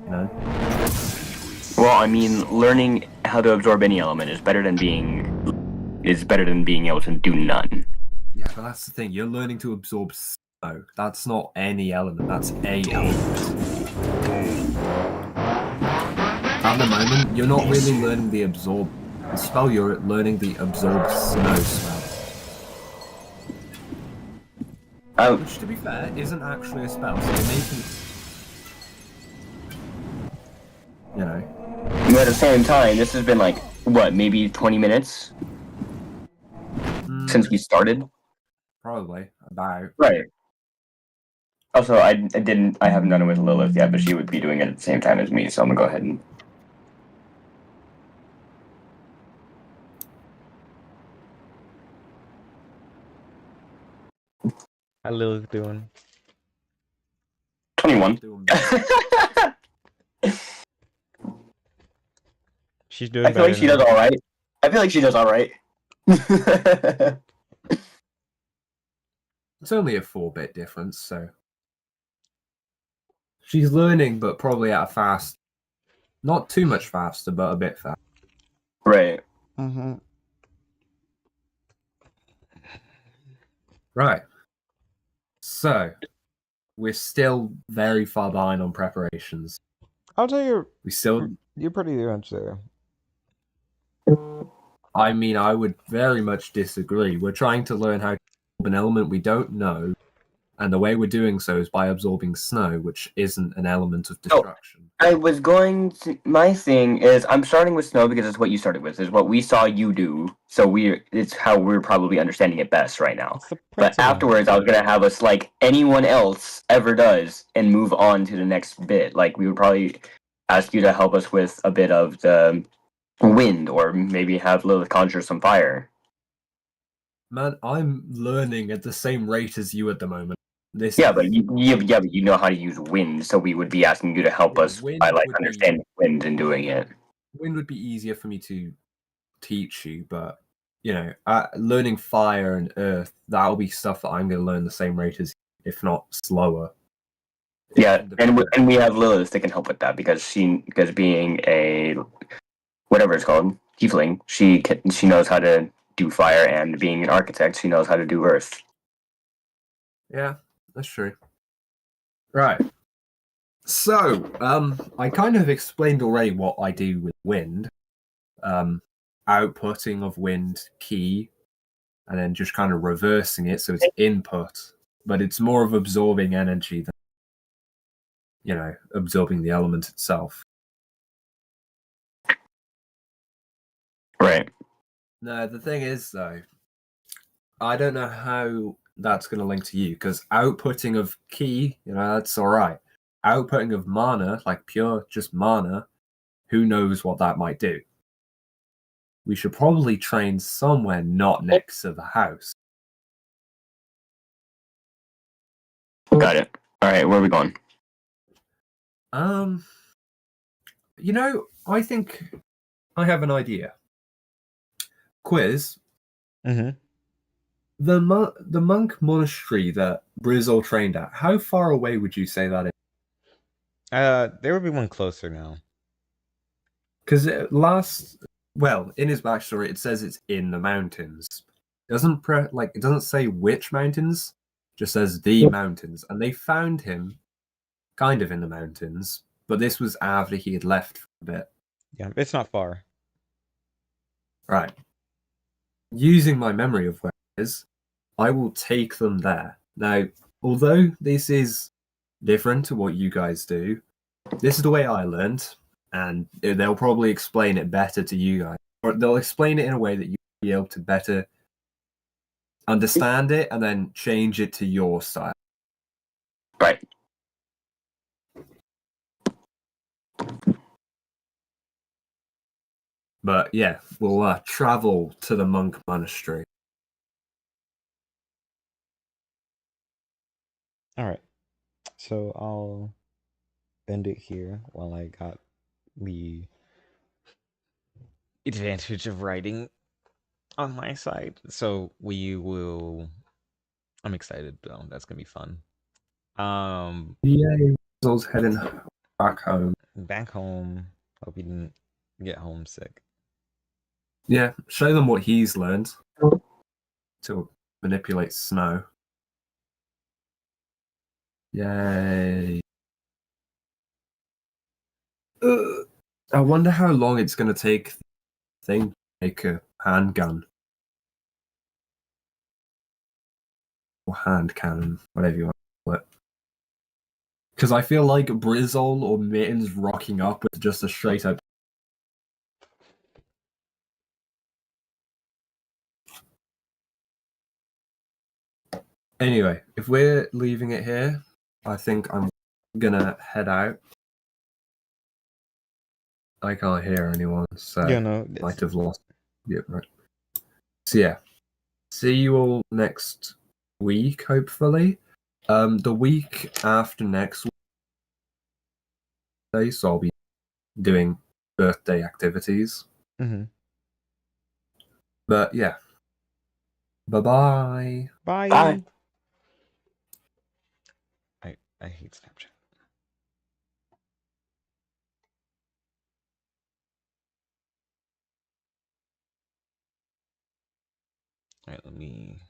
You know? Well, I mean, learning how to absorb any element is better than being able to do none. Yeah, but that's the thing. You're learning to absorb snow. That's not any element. That's a element. At the moment, you're not really learning the absorb spell. You're learning the absorb snow spell. Which, to be fair, isn't actually a spell. So you're making, you know. But at the same time, this has been like what, maybe 20 minutes since we started. Probably about. Right. Also, I haven't done it with Lilith yet, but she would be doing it at the same time as me, so I'm gonna go ahead and. How Lilith doing? 21. She's doing I feel like she does all right. I feel like she does all right. It's only a 4-bit difference, so she's learning, but probably at a fast, not too much faster, but a bit faster. Right. Mm-hmm. Right. So we're still very far behind on preparations. I'll tell you, you're pretty much there. I mean, I would very much disagree. We're trying to learn how to absorb an element we don't know, and the way we're doing so is by absorbing snow, which isn't an element of destruction. I was going to. My thing is, I'm starting with snow because it's what you started with. Is what we saw you do. So it's how we're probably understanding it best right now. But afterwards, I was gonna have us like anyone else ever does, and move on to the next bit. Like we would probably ask you to help us with a bit of the wind, or maybe have Lilith conjure some fire. Man, I'm learning at the same rate as you at the moment. But you know how to use wind, so we would be asking you to help us by like understanding wind and doing it. Wind would be easier for me to teach you, but you know, learning fire and earth, that'll be stuff that I'm going to learn the same rate as, if not slower. Yeah, and we have Lilith that can help with that because being a whatever it's called tiefling, she knows how to do fire, and being an architect, she knows how to do earth. Yeah, that's true. Right. So, I kind of explained already what I do with wind. Outputting of wind key, and then just kind of reversing it so it's input, but it's more of absorbing energy than, you know, absorbing the element itself. Right. No, the thing is, though, I don't know how that's going to link to you, because outputting of key, you know, that's all right. Outputting of mana, like pure just mana, who knows what that might do. We should probably train somewhere not next to the house. Got it. All right, where are we going? You know, I think I have an idea. Quiz. Mm-hmm. The monk monastery that Brizzle trained at, how far away would you say that is? There would be one closer now. Because in his backstory, it says it's in the mountains. It doesn't say which mountains, just says the mountains. And they found him kind of in the mountains, but this was after he had left for a bit. Yeah, it's not far. Right. Using my memory of where it is, I will take them there. Now, although this is different to what you guys do, this is the way I learned, and they'll probably explain it better to you guys. Or they'll explain it in a way that you'll be able to better understand it and then change it to your style. Right. But yeah, we'll travel to the monk monastery. Alright. So I'll end it here while I got the advantage of writing on my side. So I'm excited though. That's gonna be fun. Yeah, Brizzle's heading back home. Back home. Hope you didn't get homesick. Yeah, show them what he's learned to manipulate snow. Yay. I wonder how long it's going to take the thing to make a handgun. Or hand cannon, whatever you want to call it. Because I feel like Brizzle or Mittens rocking up with just a straight up. Anyway, if we're leaving it here, I think I'm gonna head out. I can't hear anyone, so Yeah, no. might have lost. Yeah, right. So yeah, see you all next week, hopefully. The week after next day, so I'll be doing birthday activities. Mm-hmm. But yeah, bye-bye. Bye. Bye. I hate Snapchat. Alright, let me